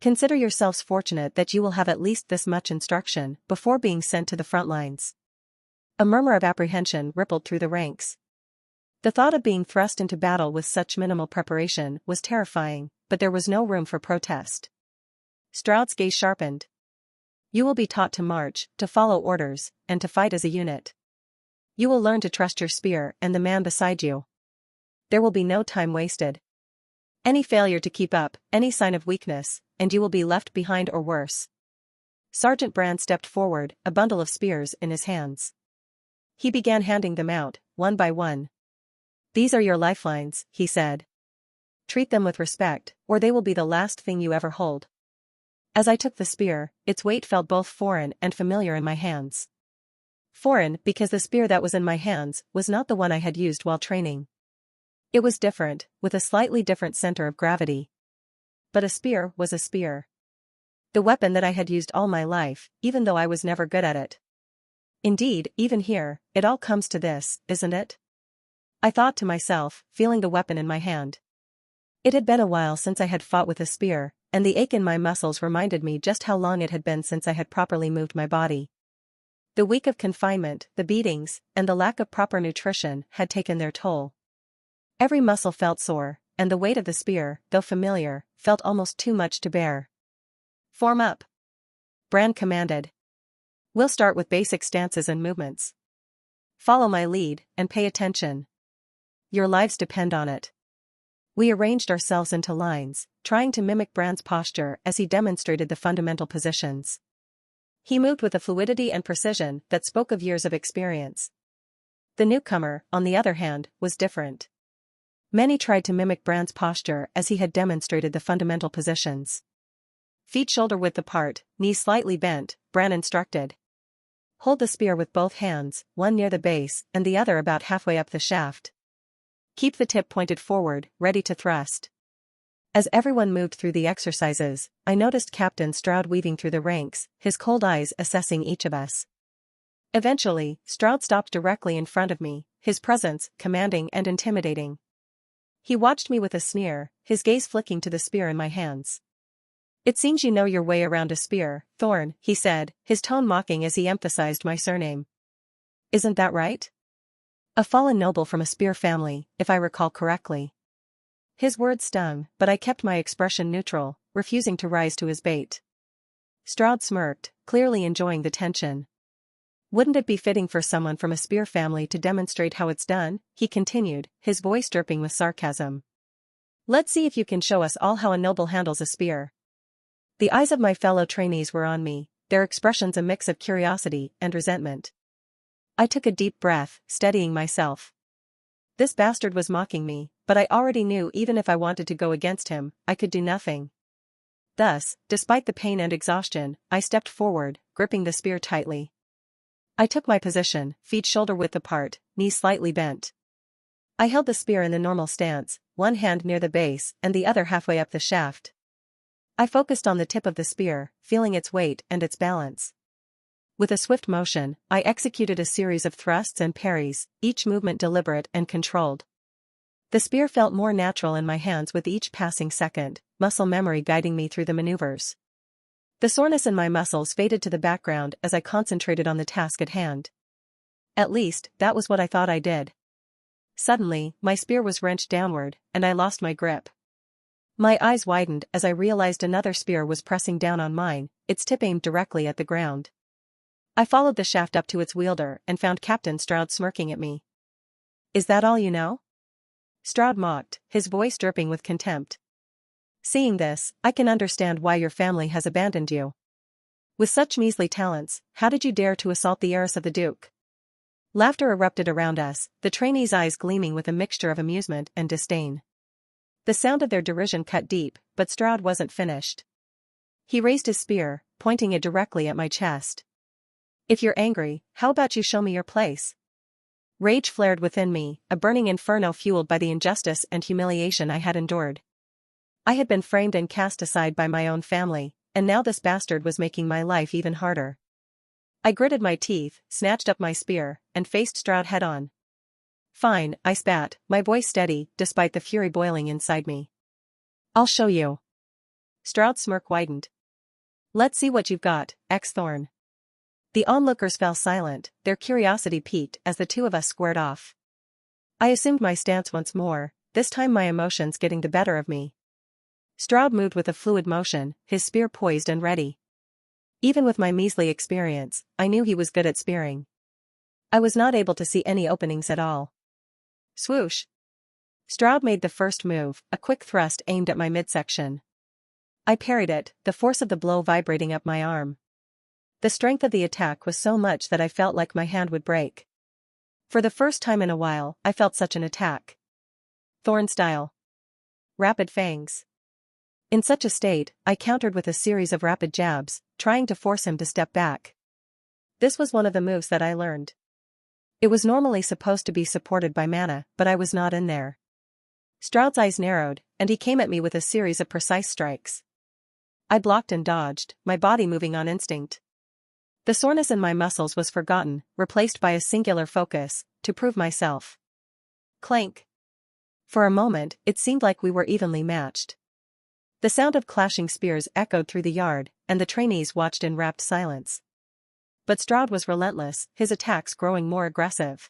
Consider yourselves fortunate that you will have at least this much instruction before being sent to the front lines." A murmur of apprehension rippled through the ranks. The thought of being thrust into battle with such minimal preparation was terrifying, but there was no room for protest. Stroud's gaze sharpened. "You will be taught to march, to follow orders, and to fight as a unit. You will learn to trust your spear and the man beside you. There will be no time wasted. Any failure to keep up, any sign of weakness, and you will be left behind or worse." Sergeant Brand stepped forward, a bundle of spears in his hands. He began handing them out, one by one. These are your lifelines, he said. Treat them with respect, or they will be the last thing you ever hold. As I took the spear, its weight felt both foreign and familiar in my hands. Foreign because the spear that was in my hands was not the one I had used while training. It was different, with a slightly different center of gravity. But a spear was a spear. The weapon that I had used all my life, even though I was never good at it. Indeed, even here, it all comes to this, isn't it? I thought to myself, feeling the weapon in my hand. It had been a while since I had fought with a spear, and the ache in my muscles reminded me just how long it had been since I had properly moved my body. The week of confinement, the beatings, and the lack of proper nutrition had taken their toll. Every muscle felt sore, and the weight of the spear, though familiar, felt almost too much to bear. Form up, Bran commanded. We'll start with basic stances and movements. Follow my lead, and pay attention. Your lives depend on it. We arranged ourselves into lines, trying to mimic Bran's posture as he demonstrated the fundamental positions. He moved with a fluidity and precision that spoke of years of experience. The newcomer, on the other hand, was different. Many tried to mimic Bran's posture as he had demonstrated the fundamental positions. Feet shoulder-width apart, knees slightly bent, Bran instructed. Hold the spear with both hands, one near the base and the other about halfway up the shaft. Keep the tip pointed forward, ready to thrust. As everyone moved through the exercises, I noticed Captain Stroud weaving through the ranks, his cold eyes assessing each of us. Eventually, Stroud stopped directly in front of me, his presence commanding and intimidating. He watched me with a sneer, his gaze flicking to the spear in my hands. It seems you know your way around a spear, Thorn, he said, his tone mocking as he emphasized my surname. Isn't that right? A fallen noble from a spear family, if I recall correctly. His words stung, but I kept my expression neutral, refusing to rise to his bait. Stroud smirked, clearly enjoying the tension. Wouldn't it be fitting for someone from a spear family to demonstrate how it's done? He continued, his voice dripping with sarcasm. Let's see if you can show us all how a noble handles a spear. The eyes of my fellow trainees were on me, their expressions a mix of curiosity and resentment. I took a deep breath, steadying myself. This bastard was mocking me, but I already knew even if I wanted to go against him, I could do nothing. Thus, despite the pain and exhaustion, I stepped forward, gripping the spear tightly. I took my position, feet shoulder-width apart, knees slightly bent. I held the spear in the normal stance, one hand near the base and the other halfway up the shaft. I focused on the tip of the spear, feeling its weight and its balance. With a swift motion, I executed a series of thrusts and parries, each movement deliberate and controlled. The spear felt more natural in my hands with each passing second, muscle memory guiding me through the maneuvers. The soreness in my muscles faded to the background as I concentrated on the task at hand. At least, that was what I thought I did. Suddenly, my spear was wrenched downward, and I lost my grip. My eyes widened as I realized another spear was pressing down on mine, its tip aimed directly at the ground. I followed the shaft up to its wielder and found Captain Stroud smirking at me. Is that all you know? Stroud mocked, his voice dripping with contempt. Seeing this, I can understand why your family has abandoned you. With such measly talents, how did you dare to assault the heiress of the Duke? Laughter erupted around us, the trainees' eyes gleaming with a mixture of amusement and disdain. The sound of their derision cut deep, but Stroud wasn't finished. He raised his spear, pointing it directly at my chest. If you're angry, how about you show me your place? Rage flared within me, a burning inferno fueled by the injustice and humiliation I had endured. I had been framed and cast aside by my own family, and now this bastard was making my life even harder. I gritted my teeth, snatched up my spear, and faced Stroud head-on. Fine, I spat, my voice steady, despite the fury boiling inside me. I'll show you. Stroud's smirk widened. Let's see what you've got, Thorn. The onlookers fell silent, their curiosity piqued as the two of us squared off. I assumed my stance once more, this time my emotions getting the better of me. Stroud moved with a fluid motion, his spear poised and ready. Even with my measly experience, I knew he was good at spearing. I was not able to see any openings at all. Swoosh! Stroud made the first move, a quick thrust aimed at my midsection. I parried it, the force of the blow vibrating up my arm. The strength of the attack was so much that I felt like my hand would break. For the first time in a while, I felt such an attack. Thorn style. Rapid fangs. In such a state, I countered with a series of rapid jabs, trying to force him to step back. This was one of the moves that I learned. It was normally supposed to be supported by mana, but I was not in there. Stroud's eyes narrowed, and he came at me with a series of precise strikes. I blocked and dodged, my body moving on instinct. The soreness in my muscles was forgotten, replaced by a singular focus, to prove myself. Clank. For a moment, it seemed like we were evenly matched. The sound of clashing spears echoed through the yard, and the trainees watched in rapt silence. But Stroud was relentless, his attacks growing more aggressive.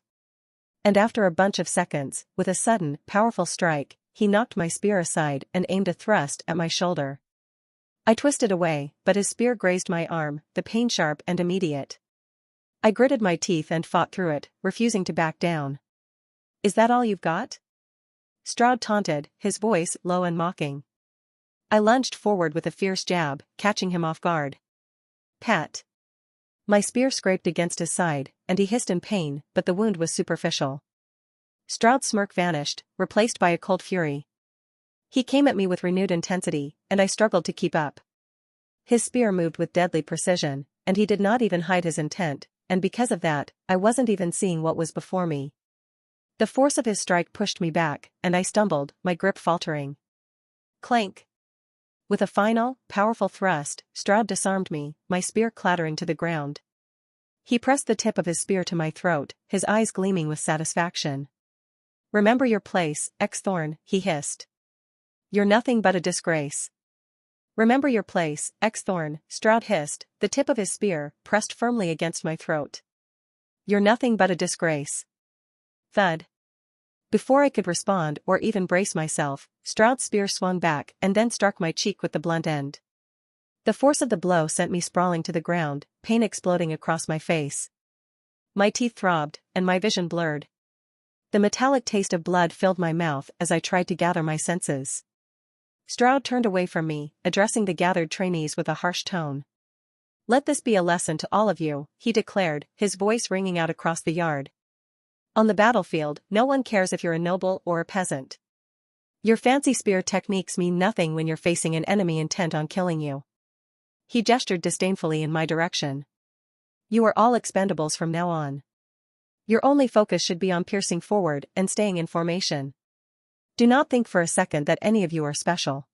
And after a bunch of seconds, with a sudden, powerful strike, he knocked my spear aside and aimed a thrust at my shoulder. I twisted away, but his spear grazed my arm, the pain sharp and immediate. I gritted my teeth and fought through it, refusing to back down. "Is that all you've got?" Stroud taunted, his voice low and mocking. I lunged forward with a fierce jab, catching him off guard. Pat. My spear scraped against his side, and he hissed in pain, but the wound was superficial. Stroud's smirk vanished, replaced by a cold fury. He came at me with renewed intensity, and I struggled to keep up. His spear moved with deadly precision, and he did not even hide his intent, and because of that, I wasn't even seeing what was before me. The force of his strike pushed me back, and I stumbled, my grip faltering. Clank. With a final, powerful thrust, Stroud disarmed me, my spear clattering to the ground. He pressed the tip of his spear to my throat, his eyes gleaming with satisfaction. "Remember your place, X-Thorn," he hissed. "You're nothing but a disgrace." "Remember your place, X-Thorn," Stroud hissed, the tip of his spear pressed firmly against my throat. "You're nothing but a disgrace." Thud. Before I could respond or even brace myself, Stroud's spear swung back and then struck my cheek with the blunt end. The force of the blow sent me sprawling to the ground, pain exploding across my face. My teeth throbbed, and my vision blurred. The metallic taste of blood filled my mouth as I tried to gather my senses. Stroud turned away from me, addressing the gathered trainees with a harsh tone. "Let this be a lesson to all of you," he declared, his voice ringing out across the yard. "On the battlefield, no one cares if you're a noble or a peasant. Your fancy spear techniques mean nothing when you're facing an enemy intent on killing you." He gestured disdainfully in my direction. "You are all expendables from now on. Your only focus should be on piercing forward and staying in formation. Do not think for a second that any of you are special.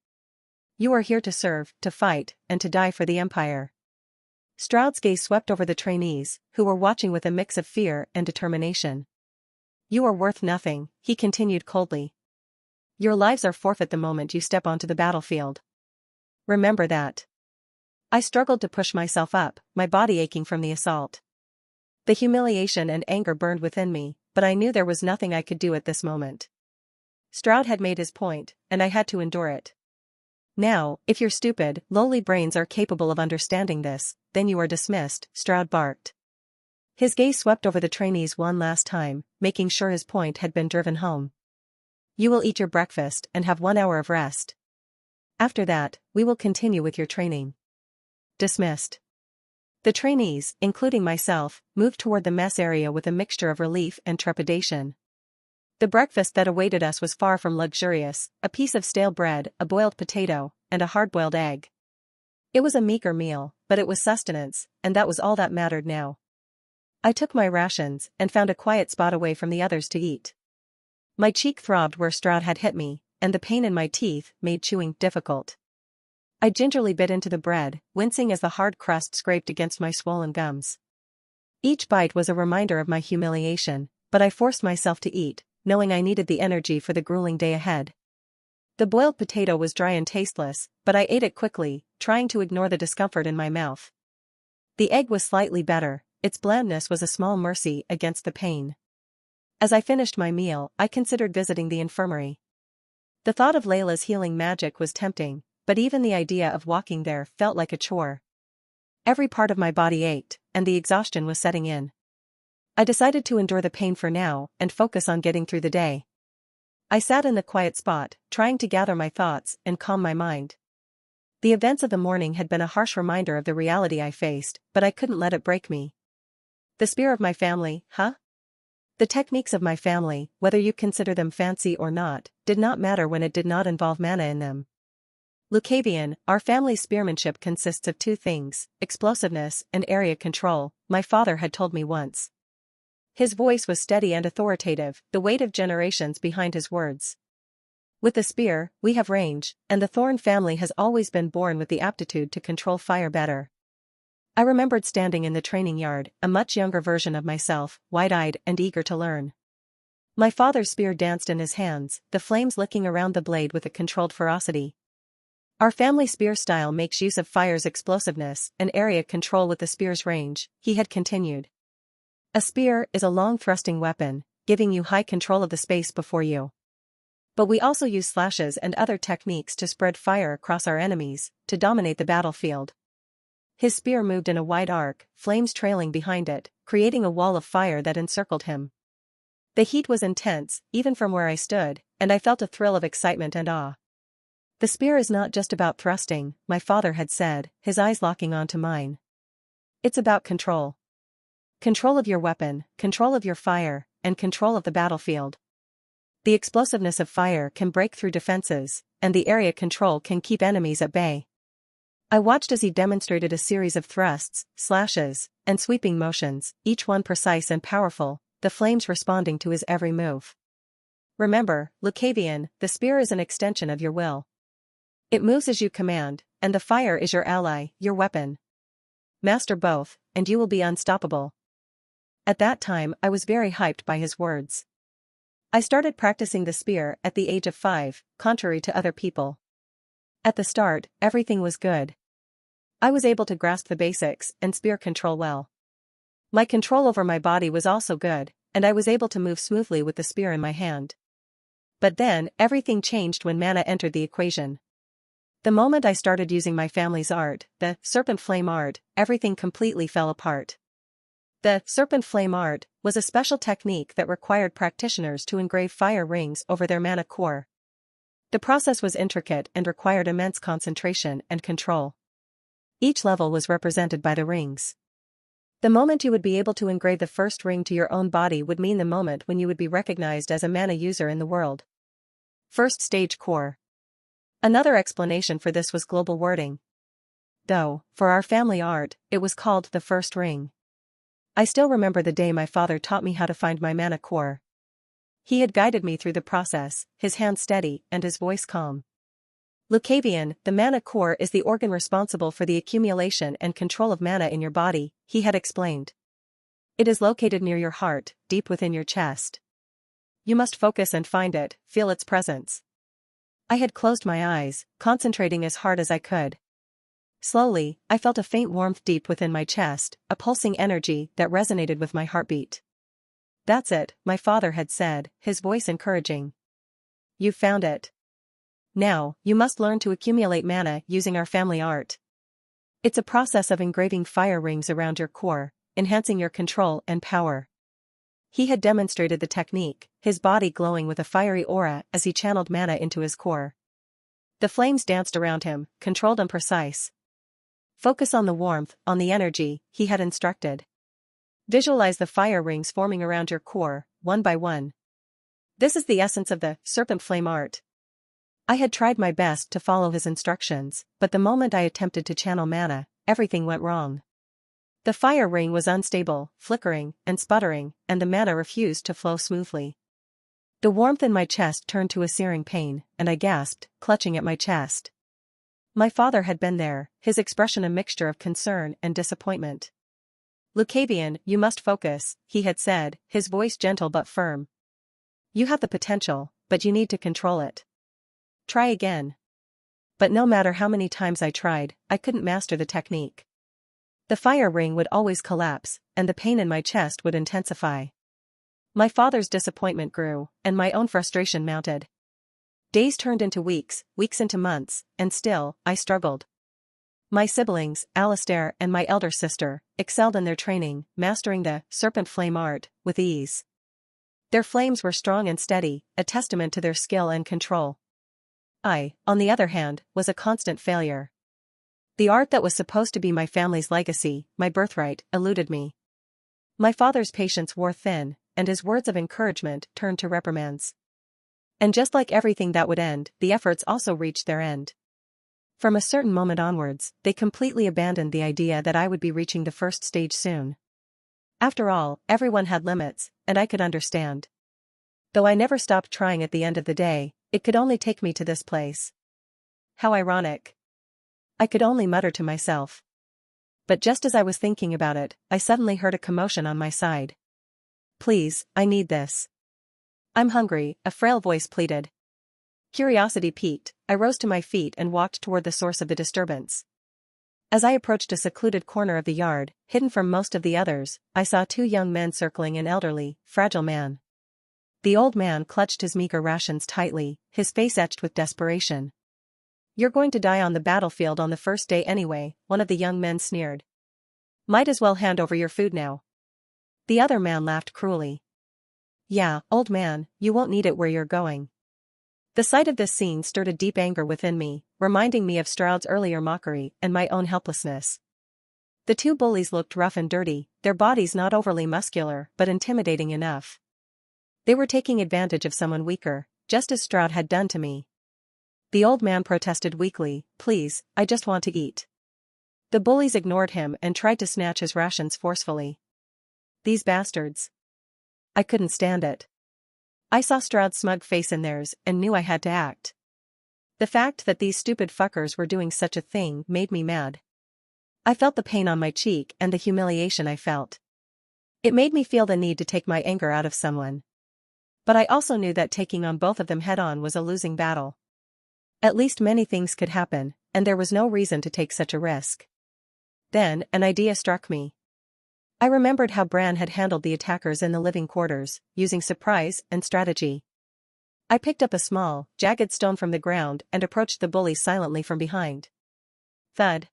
You are here to serve, to fight, and to die for the Empire." Stroud's gaze swept over the trainees, who were watching with a mix of fear and determination. "You are worth nothing," he continued coldly. "Your lives are forfeit the moment you step onto the battlefield. Remember that." I struggled to push myself up, my body aching from the assault. The humiliation and anger burned within me, but I knew there was nothing I could do at this moment. Stroud had made his point, and I had to endure it. "Now, if your stupid, lowly brains are capable of understanding this, then you are dismissed," Stroud barked. His gaze swept over the trainees one last time, making sure his point had been driven home. "You will eat your breakfast and have 1 hour of rest. After that, we will continue with your training." Dismissed. The trainees, including myself, moved toward the mess area with a mixture of relief and trepidation. The breakfast that awaited us was far from luxurious, a piece of stale bread, a boiled potato, and a hard-boiled egg. It was a meager meal, but it was sustenance, and that was all that mattered now. I took my rations and found a quiet spot away from the others to eat. My cheek throbbed where Stroud had hit me, and the pain in my teeth made chewing difficult. I gingerly bit into the bread, wincing as the hard crust scraped against my swollen gums. Each bite was a reminder of my humiliation, but I forced myself to eat, knowing I needed the energy for the grueling day ahead. The boiled potato was dry and tasteless, but I ate it quickly, trying to ignore the discomfort in my mouth. The egg was slightly better, its blandness was a small mercy against the pain. As I finished my meal, I considered visiting the infirmary. The thought of Layla's healing magic was tempting, but even the idea of walking there felt like a chore. Every part of my body ached, and the exhaustion was setting in. I decided to endure the pain for now and focus on getting through the day. I sat in the quiet spot, trying to gather my thoughts and calm my mind. The events of the morning had been a harsh reminder of the reality I faced, but I couldn't let it break me. The spear of my family, huh? The techniques of my family, whether you consider them fancy or not, did not matter when it did not involve mana in them. Lucavian, our family's spearmanship consists of two things, explosiveness and area control, my father had told me once. His voice was steady and authoritative, the weight of generations behind his words. With the spear, we have range, and the Thorn family has always been born with the aptitude to control fire better. I remembered standing in the training yard, a much younger version of myself, wide-eyed and eager to learn. My father's spear danced in his hands, the flames licking around the blade with a controlled ferocity. Our family spear style makes use of fire's explosiveness and area control with the spear's range, he had continued. A spear is a long-thrusting weapon, giving you high control of the space before you. But we also use slashes and other techniques to spread fire across our enemies, to dominate the battlefield. His spear moved in a wide arc, flames trailing behind it, creating a wall of fire that encircled him. The heat was intense, even from where I stood, and I felt a thrill of excitement and awe. The spear is not just about thrusting, my father had said, his eyes locking onto mine. It's about control. Control of your weapon, control of your fire, and control of the battlefield. The explosiveness of fire can break through defenses, and the area control can keep enemies at bay. I watched as he demonstrated a series of thrusts, slashes, and sweeping motions, each one precise and powerful, the flames responding to his every move. Remember, Lucavian, the spear is an extension of your will. It moves as you command, and the fire is your ally, your weapon. Master both, and you will be unstoppable. At that time I was very hyped by his words. I started practicing the spear at the age of 5, contrary to other people. At the start, everything was good. I was able to grasp the basics and spear control well. My control over my body was also good, and I was able to move smoothly with the spear in my hand. But then, everything changed when mana entered the equation. The moment I started using my family's art, the serpent flame art, everything completely fell apart. The serpent flame art was a special technique that required practitioners to engrave fire rings over their mana core. The process was intricate and required immense concentration and control. Each level was represented by the rings. The moment you would be able to engrave the first ring to your own body would mean the moment when you would be recognized as a mana user in the world. First stage core. Another explanation for this was global wording. Though, for our family art, it was called the first ring. I still remember the day my father taught me how to find my mana core. He had guided me through the process, his hand steady and his voice calm. Lucavian, the mana core is the organ responsible for the accumulation and control of mana in your body, he had explained. It is located near your heart, deep within your chest. You must focus and find it, feel its presence. I had closed my eyes, concentrating as hard as I could. Slowly, I felt a faint warmth deep within my chest, a pulsing energy that resonated with my heartbeat. That's it, my father had said, his voice encouraging. You found it. Now, you must learn to accumulate mana using our family art. It's a process of engraving fire rings around your core, enhancing your control and power. He had demonstrated the technique, his body glowing with a fiery aura as he channeled mana into his core. The flames danced around him, controlled and precise. Focus on the warmth, on the energy, he had instructed. Visualize the fire rings forming around your core, one by one. This is the essence of the serpent flame art. I had tried my best to follow his instructions, but the moment I attempted to channel mana, everything went wrong. The fire ring was unstable, flickering, and sputtering, and the mana refused to flow smoothly. The warmth in my chest turned to a searing pain, and I gasped, clutching at my chest. My father had been there, his expression a mixture of concern and disappointment. Lucavian, you must focus, he had said, his voice gentle but firm. You have the potential, but you need to control it. Try again. But no matter how many times I tried, I couldn't master the technique. The fire ring would always collapse, and the pain in my chest would intensify. My father's disappointment grew, and my own frustration mounted. Days turned into weeks, weeks into months, and still, I struggled. My siblings, Alistair and my elder sister, excelled in their training, mastering the serpent flame art with ease. Their flames were strong and steady, a testament to their skill and control. I, on the other hand, was a constant failure. The art that was supposed to be my family's legacy, my birthright, eluded me. My father's patience wore thin, and his words of encouragement turned to reprimands. And just like everything that would end, the efforts also reached their end. From a certain moment onwards, they completely abandoned the idea that I would be reaching the first stage soon. After all, everyone had limits, and I could understand. Though I never stopped trying at the end of the day, it could only take me to this place. How ironic. I could only mutter to myself. But just as I was thinking about it, I suddenly heard a commotion on my side. "Please, I need this. I'm hungry," a frail voice pleaded. Curiosity piqued, I rose to my feet and walked toward the source of the disturbance. As I approached a secluded corner of the yard, hidden from most of the others, I saw two young men circling an elderly, fragile man. The old man clutched his meager rations tightly, his face etched with desperation. "You're going to die on the battlefield on the first day anyway," one of the young men sneered. "Might as well hand over your food now." The other man laughed cruelly. "Yeah, old man, you won't need it where you're going." The sight of this scene stirred a deep anger within me, reminding me of Stroud's earlier mockery and my own helplessness. The two bullies looked rough and dirty, their bodies not overly muscular but intimidating enough. They were taking advantage of someone weaker, just as Stroud had done to me. The old man protested weakly, "Please, I just want to eat." The bullies ignored him and tried to snatch his rations forcefully. These bastards. I couldn't stand it. I saw Stroud's smug face in theirs and knew I had to act. The fact that these stupid fuckers were doing such a thing made me mad. I felt the pain on my cheek and the humiliation I felt. It made me feel the need to take my anger out of someone. But I also knew that taking on both of them head-on was a losing battle. At least many things could happen, and there was no reason to take such a risk. Then, an idea struck me. I remembered how Bran had handled the attackers in the living quarters, using surprise and strategy. I picked up a small, jagged stone from the ground and approached the bully silently from behind. Thud.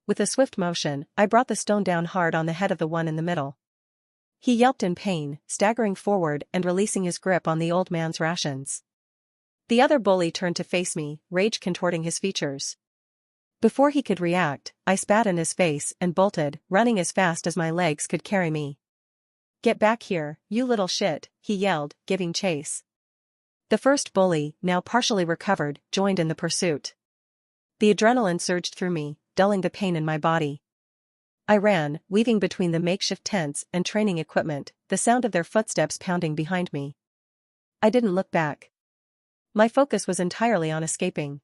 With a swift motion, I brought the stone down hard on the head of the one in the middle. He yelped in pain, staggering forward and releasing his grip on the old man's rations. The other bully turned to face me, rage contorting his features. Before he could react, I spat in his face and bolted, running as fast as my legs could carry me. "Get back here, you little shit," he yelled, giving chase. The first bully, now partially recovered, joined in the pursuit. The adrenaline surged through me, dulling the pain in my body. I ran, weaving between the makeshift tents and training equipment, the sound of their footsteps pounding behind me. I didn't look back. My focus was entirely on escaping.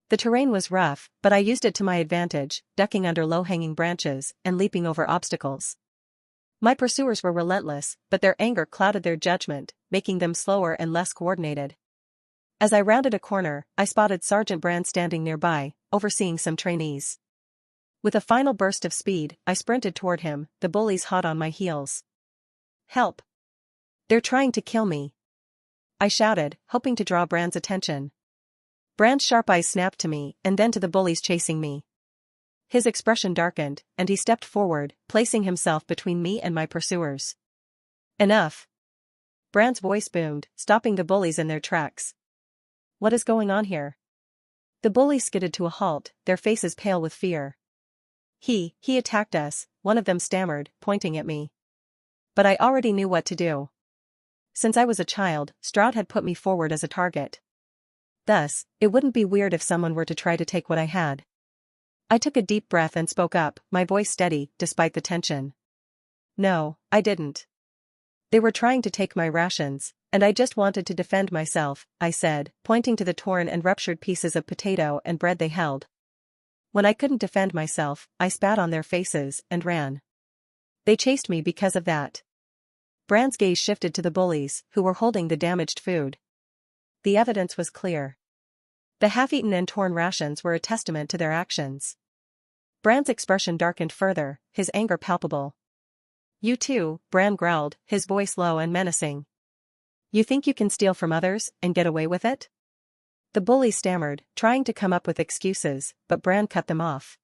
The terrain was rough, but I used it to my advantage, ducking under low-hanging branches and leaping over obstacles. My pursuers were relentless, but their anger clouded their judgment, making them slower and less coordinated. As I rounded a corner, I spotted Sergeant Brand standing nearby, overseeing some trainees. With a final burst of speed, I sprinted toward him, the bullies hot on my heels. "Help! They're trying to kill me!" I shouted, hoping to draw Brand's attention. Brand's sharp eyes snapped to me and then to the bullies chasing me. His expression darkened, and he stepped forward, placing himself between me and my pursuers. "Enough!" Brand's voice boomed, stopping the bullies in their tracks. "What is going on here?" The bullies skidded to a halt, their faces pale with fear. He attacked us," one of them stammered, pointing at me. But I already knew what to do. Since I was a child, Stroud had put me forward as a target. Thus, it wouldn't be weird if someone were to try to take what I had. I took a deep breath and spoke up, my voice steady, despite the tension. "No, I didn't. They were trying to take my rations, and I just wanted to defend myself," I said, pointing to the torn and ruptured pieces of potato and bread they held. When I couldn't defend myself, I spat on their faces and ran. They chased me because of that. Brand's gaze shifted to the bullies, who were holding the damaged food. The evidence was clear. The half-eaten and torn rations were a testament to their actions. Brand's expression darkened further, his anger palpable. "You too," Brand growled, his voice low and menacing. "You think you can steal from others and get away with it?" The bully stammered, trying to come up with excuses, but Brand cut them off.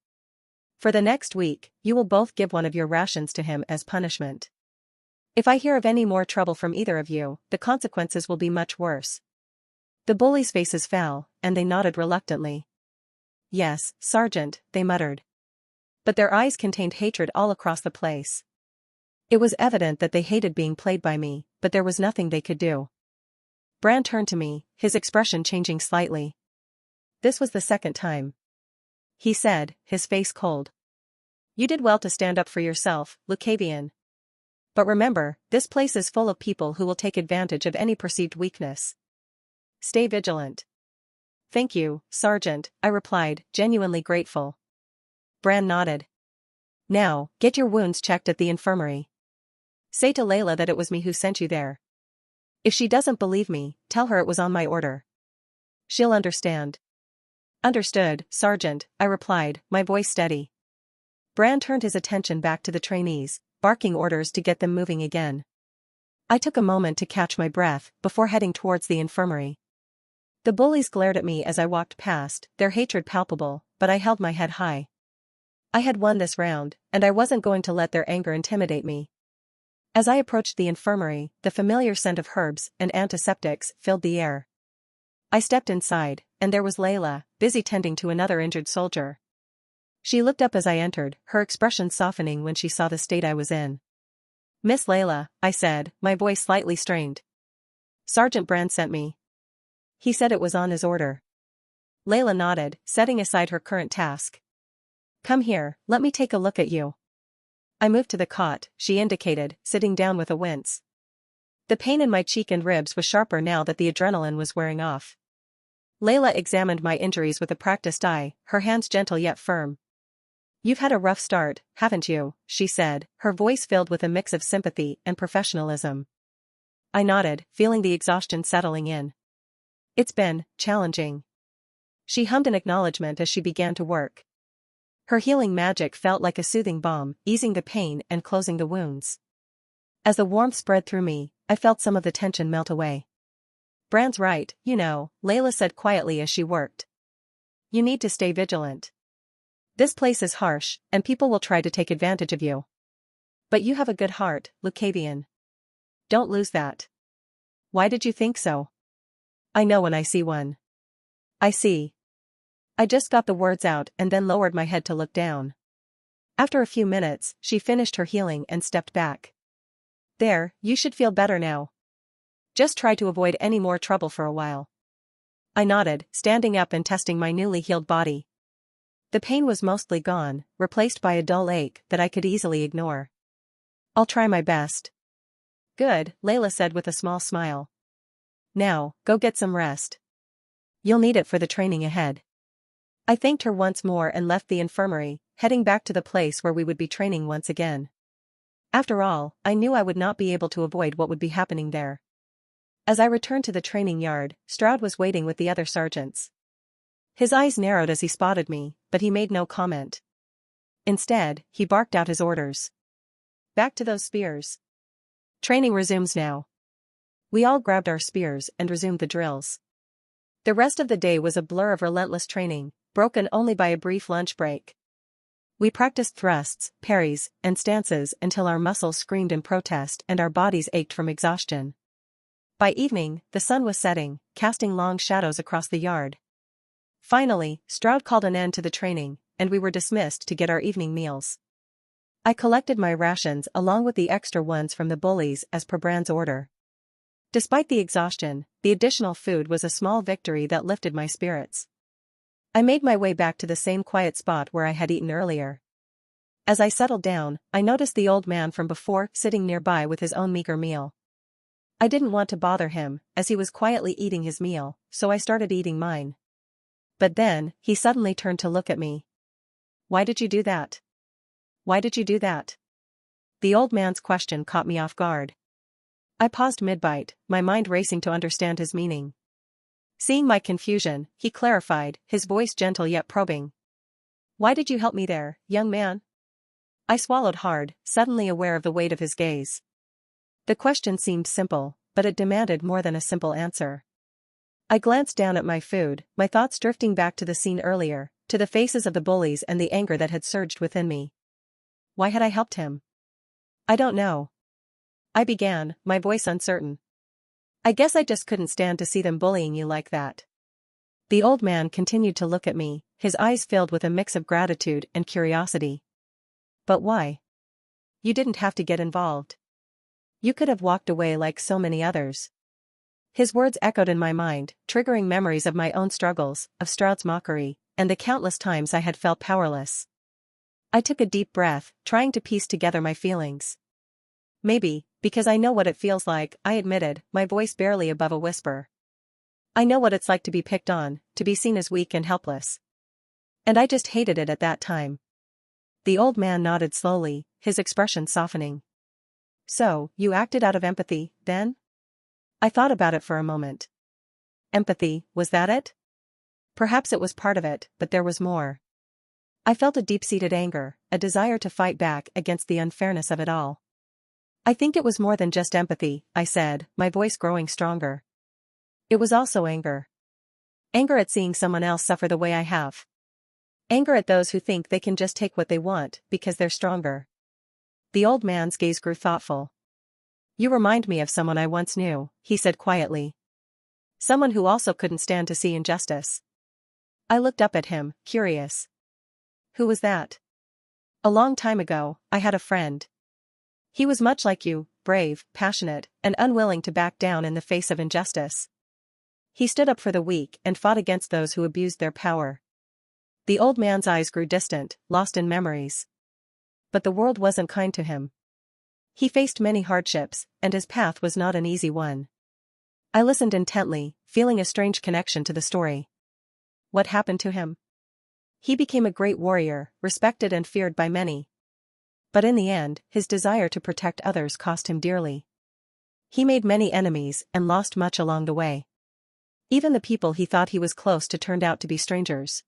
"For the next week, you will both give one of your rations to him as punishment. If I hear of any more trouble from either of you, the consequences will be much worse." The bullies' faces fell, and they nodded reluctantly. "Yes, Sergeant," they muttered. But their eyes contained hatred all across the place. It was evident that they hated being played by me, but there was nothing they could do. Bran turned to me, his expression changing slightly. This was the second time. He said, his face cold. You did well to stand up for yourself, Lucavian. But remember, this place is full of people who will take advantage of any perceived weakness. Stay vigilant. Thank you, Sergeant, I replied, genuinely grateful. Bran nodded. Now, get your wounds checked at the infirmary. Say to Layla that it was me who sent you there. If she doesn't believe me, tell her it was on my order. She'll understand. Understood, Sergeant, I replied, my voice steady. Bran turned his attention back to the trainees, barking orders to get them moving again. I took a moment to catch my breath before heading towards the infirmary. The bullies glared at me as I walked past, their hatred palpable, but I held my head high. I had won this round, and I wasn't going to let their anger intimidate me. As I approached the infirmary, the familiar scent of herbs and antiseptics filled the air. I stepped inside, and there was Layla, busy tending to another injured soldier. She looked up as I entered, her expression softening when she saw the state I was in. Miss Layla, I said, my voice slightly strained. Sergeant Bran sent me. He said it was on his order. Layla nodded, setting aside her current task. Come here, let me take a look at you. I moved to the cot, she indicated, sitting down with a wince. The pain in my cheek and ribs was sharper now that the adrenaline was wearing off. Layla examined my injuries with a practiced eye, her hands gentle yet firm. You've had a rough start, haven't you, she said, her voice filled with a mix of sympathy and professionalism. I nodded, feeling the exhaustion settling in. It's been challenging. She hummed an acknowledgement as she began to work. Her healing magic felt like a soothing balm, easing the pain and closing the wounds. As the warmth spread through me, I felt some of the tension melt away. Bran's right, you know, Layla said quietly as she worked. You need to stay vigilant. This place is harsh, and people will try to take advantage of you. But you have a good heart, Lucavian. Don't lose that. Why did you think so? I know when I see one. I see. I just got the words out and then lowered my head to look down. After a few minutes, she finished her healing and stepped back. There, you should feel better now. Just try to avoid any more trouble for a while. I nodded, standing up and testing my newly healed body. The pain was mostly gone, replaced by a dull ache that I could easily ignore. I'll try my best. Good, Layla said with a small smile. Now, go get some rest. You'll need it for the training ahead. I thanked her once more and left the infirmary, heading back to the place where we would be training once again. After all, I knew I would not be able to avoid what would be happening there. As I returned to the training yard, Stroud was waiting with the other sergeants. His eyes narrowed as he spotted me, but he made no comment. Instead, he barked out his orders. Back to those spears. Training resumes now. We all grabbed our spears and resumed the drills. The rest of the day was a blur of relentless training, broken only by a brief lunch break. We practiced thrusts, parries, and stances until our muscles screamed in protest and our bodies ached from exhaustion. By evening, the sun was setting, casting long shadows across the yard. Finally, Stroud called an end to the training, and we were dismissed to get our evening meals. I collected my rations along with the extra ones from the bullies as per Bran's order. Despite the exhaustion, the additional food was a small victory that lifted my spirits. I made my way back to the same quiet spot where I had eaten earlier. As I settled down, I noticed the old man from before sitting nearby with his own meager meal. I didn't want to bother him, as he was quietly eating his meal, so I started eating mine. But then, he suddenly turned to look at me. Why did you do that? Why did you do that? The old man's question caught me off guard. I paused mid-bite, my mind racing to understand his meaning. Seeing my confusion, he clarified, his voice gentle yet probing. Why did you help me there, young man? I swallowed hard, suddenly aware of the weight of his gaze. The question seemed simple, but it demanded more than a simple answer. I glanced down at my food, my thoughts drifting back to the scene earlier, to the faces of the bullies and the anger that had surged within me. Why had I helped him? I don't know. I began, my voice uncertain. I guess I just couldn't stand to see them bullying you like that. The old man continued to look at me, his eyes filled with a mix of gratitude and curiosity. But why? you didn't have to get involved. You could have walked away like so many others. His words echoed in my mind, triggering memories of my own struggles, of Stroud's mockery, and the countless times I had felt powerless. I took a deep breath, trying to piece together my feelings. Maybe, because I know what it feels like, I admitted, my voice barely above a whisper. I know what it's like to be picked on, to be seen as weak and helpless. And I just hated it at that time. The old man nodded slowly, his expression softening. So, you acted out of empathy, then? I thought about it for a moment. Empathy, was that it? Perhaps it was part of it, but there was more. I felt a deep-seated anger, a desire to fight back against the unfairness of it all. I think it was more than just empathy, I said, my voice growing stronger. It was also anger. Anger at seeing someone else suffer the way I have. Anger at those who think they can just take what they want because they're stronger. The old man's gaze grew thoughtful. You remind me of someone I once knew, he said quietly. Someone who also couldn't stand to see injustice. I looked up at him, curious. Who was that? A long time ago, I had a friend. He was much like you, brave, passionate, and unwilling to back down in the face of injustice. He stood up for the weak and fought against those who abused their power. The old man's eyes grew distant, lost in memories. But the world wasn't kind to him. He faced many hardships, and his path was not an easy one. I listened intently, feeling a strange connection to the story. What happened to him? He became a great warrior, respected and feared by many. But in the end, his desire to protect others cost him dearly. He made many enemies and lost much along the way. Even the people he thought he was close to turned out to be strangers.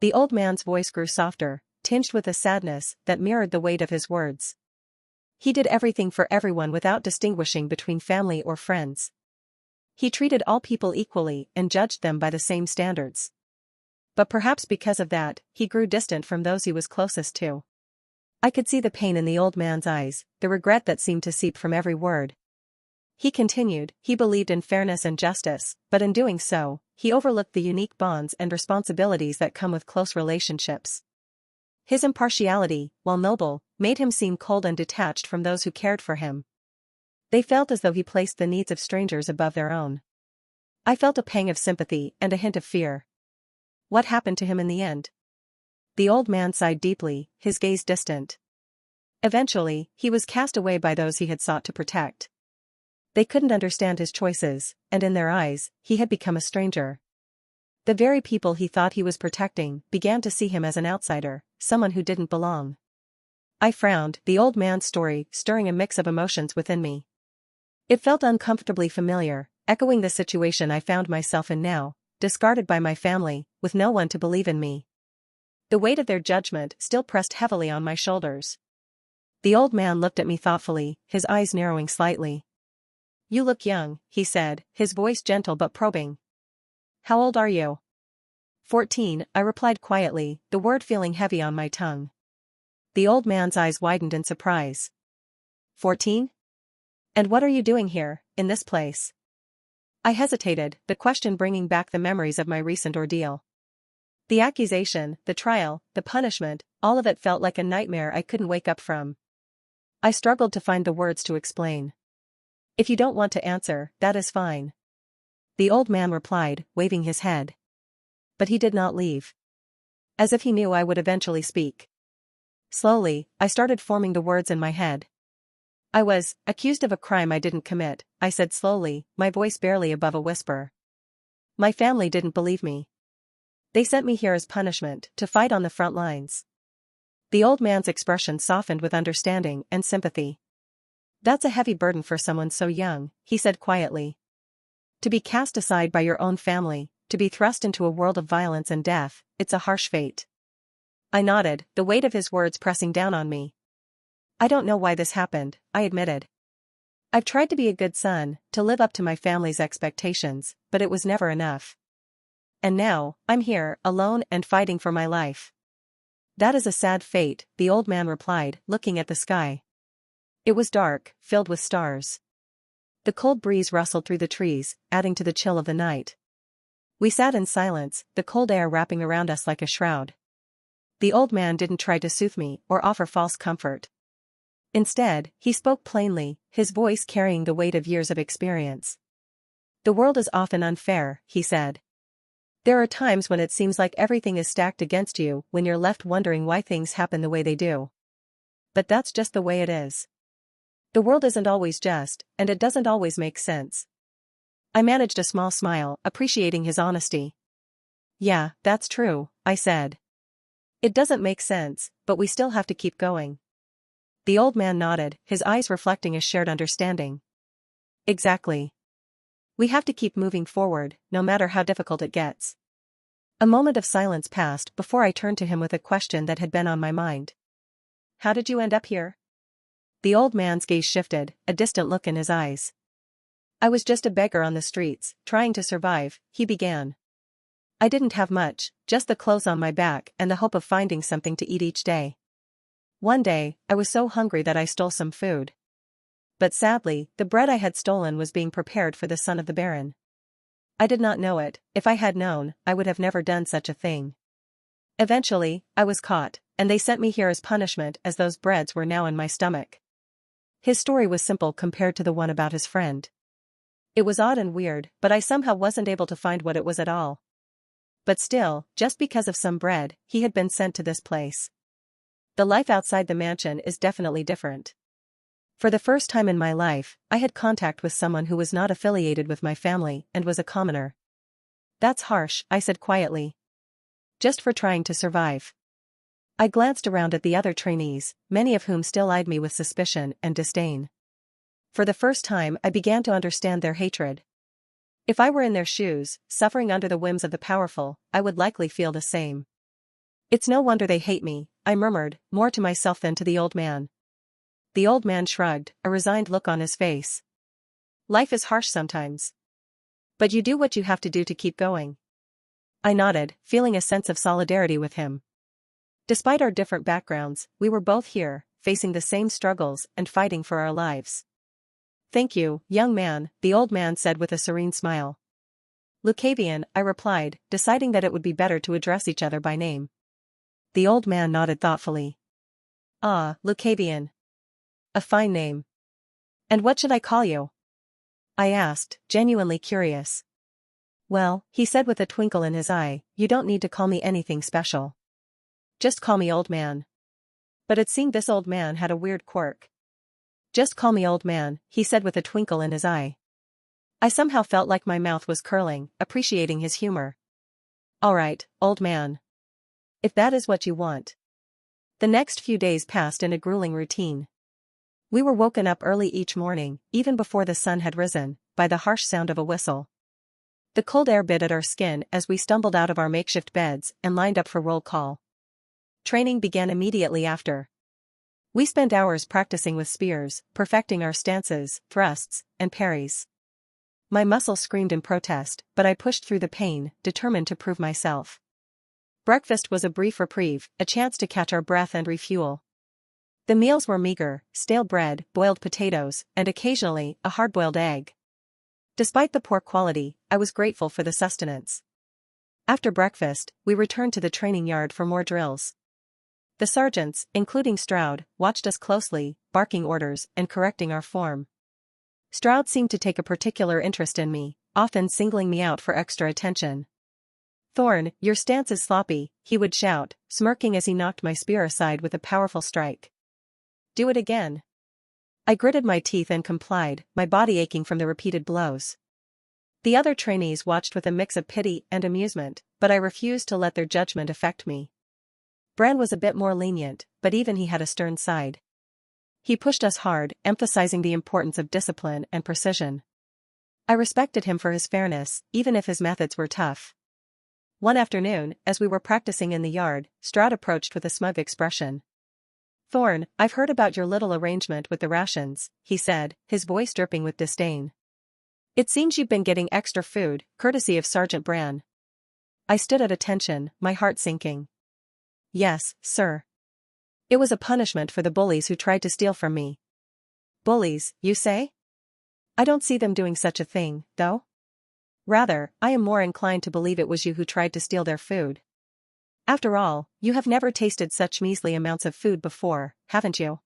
The old man's voice grew softer, tinged with a sadness that mirrored the weight of his words. He did everything for everyone without distinguishing between family or friends. He treated all people equally and judged them by the same standards. But perhaps because of that, he grew distant from those he was closest to. I could see the pain in the old man's eyes, the regret that seemed to seep from every word. He continued, he believed in fairness and justice, but in doing so, he overlooked the unique bonds and responsibilities that come with close relationships. His impartiality, while noble, made him seem cold and detached from those who cared for him. They felt as though he placed the needs of strangers above their own. I felt a pang of sympathy and a hint of fear. What happened to him in the end? The old man sighed deeply, his gaze distant. Eventually, he was cast away by those he had sought to protect. They couldn't understand his choices, and in their eyes, he had become a stranger. The very people he thought he was protecting began to see him as an outsider, someone who didn't belong. I frowned, the old man's story stirring a mix of emotions within me. It felt uncomfortably familiar, echoing the situation I found myself in now, discarded by my family, with no one to believe in me. The weight of their judgment still pressed heavily on my shoulders. The old man looked at me thoughtfully, his eyes narrowing slightly. You look young, he said, his voice gentle but probing. How old are you? 14, I replied quietly, the word feeling heavy on my tongue. The old man's eyes widened in surprise. 14? And what are you doing here, in this place? I hesitated, the question bringing back the memories of my recent ordeal. The accusation, the trial, the punishment, all of it felt like a nightmare I couldn't wake up from. I struggled to find the words to explain. If you don't want to answer, that is fine. The old man replied, waving his head. But he did not leave. As if he knew I would eventually speak. Slowly, I started forming the words in my head. I was accused of a crime I didn't commit, I said slowly, my voice barely above a whisper. My family didn't believe me. They sent me here as punishment, to fight on the front lines. The old man's expression softened with understanding and sympathy. That's a heavy burden for someone so young, he said quietly. To be cast aside by your own family, to be thrust into a world of violence and death, it's a harsh fate. I nodded, the weight of his words pressing down on me. I don't know why this happened, I admitted. I've tried to be a good son, to live up to my family's expectations, but it was never enough. And now, I'm here, alone and fighting for my life. That is a sad fate, the old man replied, looking at the sky. It was dark, filled with stars. The cold breeze rustled through the trees, adding to the chill of the night. We sat in silence, the cold air wrapping around us like a shroud. The old man didn't try to soothe me or offer false comfort. Instead, he spoke plainly, his voice carrying the weight of years of experience. The world is often unfair, he said. There are times when it seems like everything is stacked against you, when you're left wondering why things happen the way they do. But that's just the way it is. The world isn't always just, and it doesn't always make sense. I managed a small smile, appreciating his honesty. Yeah, that's true, I said. It doesn't make sense, but we still have to keep going. The old man nodded, his eyes reflecting a shared understanding. Exactly. We have to keep moving forward, no matter how difficult it gets. A moment of silence passed before I turned to him with a question that had been on my mind. How did you end up here? The old man's gaze shifted, a distant look in his eyes. I was just a beggar on the streets, trying to survive, he began. I didn't have much, just the clothes on my back and the hope of finding something to eat each day. One day, I was so hungry that I stole some food. But sadly, the bread I had stolen was being prepared for the son of the Baron. I did not know it. If I had known, I would have never done such a thing. Eventually, I was caught, and they sent me here as punishment, as those breads were now in my stomach. His story was simple compared to the one about his friend. It was odd and weird, but I somehow wasn't able to find what it was at all. But still, just because of some bread, he had been sent to this place. The life outside the mansion is definitely different. For the first time in my life, I had contact with someone who was not affiliated with my family and was a commoner. That's harsh, I said quietly. Just for trying to survive. I glanced around at the other trainees, many of whom still eyed me with suspicion and disdain. For the first time, I began to understand their hatred. If I were in their shoes, suffering under the whims of the powerful, I would likely feel the same. It's no wonder they hate me, I murmured, more to myself than to the old man. The old man shrugged, a resigned look on his face. Life is harsh sometimes. But you do what you have to do to keep going. I nodded, feeling a sense of solidarity with him. Despite our different backgrounds, we were both here, facing the same struggles and fighting for our lives. Thank you, young man, the old man said with a serene smile. Lucavian, I replied, deciding that it would be better to address each other by name. The old man nodded thoughtfully. Ah, Lucavian. A fine name. And what should I call you? I asked, genuinely curious. Well, he said with a twinkle in his eye, you don't need to call me anything special. Just call me old man. But it seemed this old man had a weird quirk. Just call me old man, he said with a twinkle in his eye. I somehow felt like my mouth was curling, appreciating his humor. All right, old man. If that is what you want. The next few days passed in a grueling routine. We were woken up early each morning, even before the sun had risen, by the harsh sound of a whistle. The cold air bit at our skin as we stumbled out of our makeshift beds and lined up for roll call. Training began immediately after. We spent hours practicing with spears, perfecting our stances, thrusts, and parries. My muscles screamed in protest, but I pushed through the pain, determined to prove myself. Breakfast was a brief reprieve, a chance to catch our breath and refuel. The meals were meager, stale bread, boiled potatoes, and occasionally, a hard-boiled egg. Despite the poor quality, I was grateful for the sustenance. After breakfast, we returned to the training yard for more drills. The sergeants, including Stroud, watched us closely, barking orders and correcting our form. Stroud seemed to take a particular interest in me, often singling me out for extra attention. Thorn, your stance is sloppy, he would shout, smirking as he knocked my spear aside with a powerful strike. Do it again. I gritted my teeth and complied, my body aching from the repeated blows. The other trainees watched with a mix of pity and amusement, but I refused to let their judgment affect me. Bran was a bit more lenient, but even he had a stern side. He pushed us hard, emphasizing the importance of discipline and precision. I respected him for his fairness, even if his methods were tough. One afternoon, as we were practicing in the yard, Stroud approached with a smug expression. Thorn, I've heard about your little arrangement with the rations, he said, his voice dripping with disdain. It seems you've been getting extra food, courtesy of Sergeant Bran. I stood at attention, my heart sinking. Yes, sir. It was a punishment for the bullies who tried to steal from me. Bullies, you say? I don't see them doing such a thing, though. Rather, I am more inclined to believe it was you who tried to steal their food. After all, you have never tasted such measly amounts of food before, haven't you?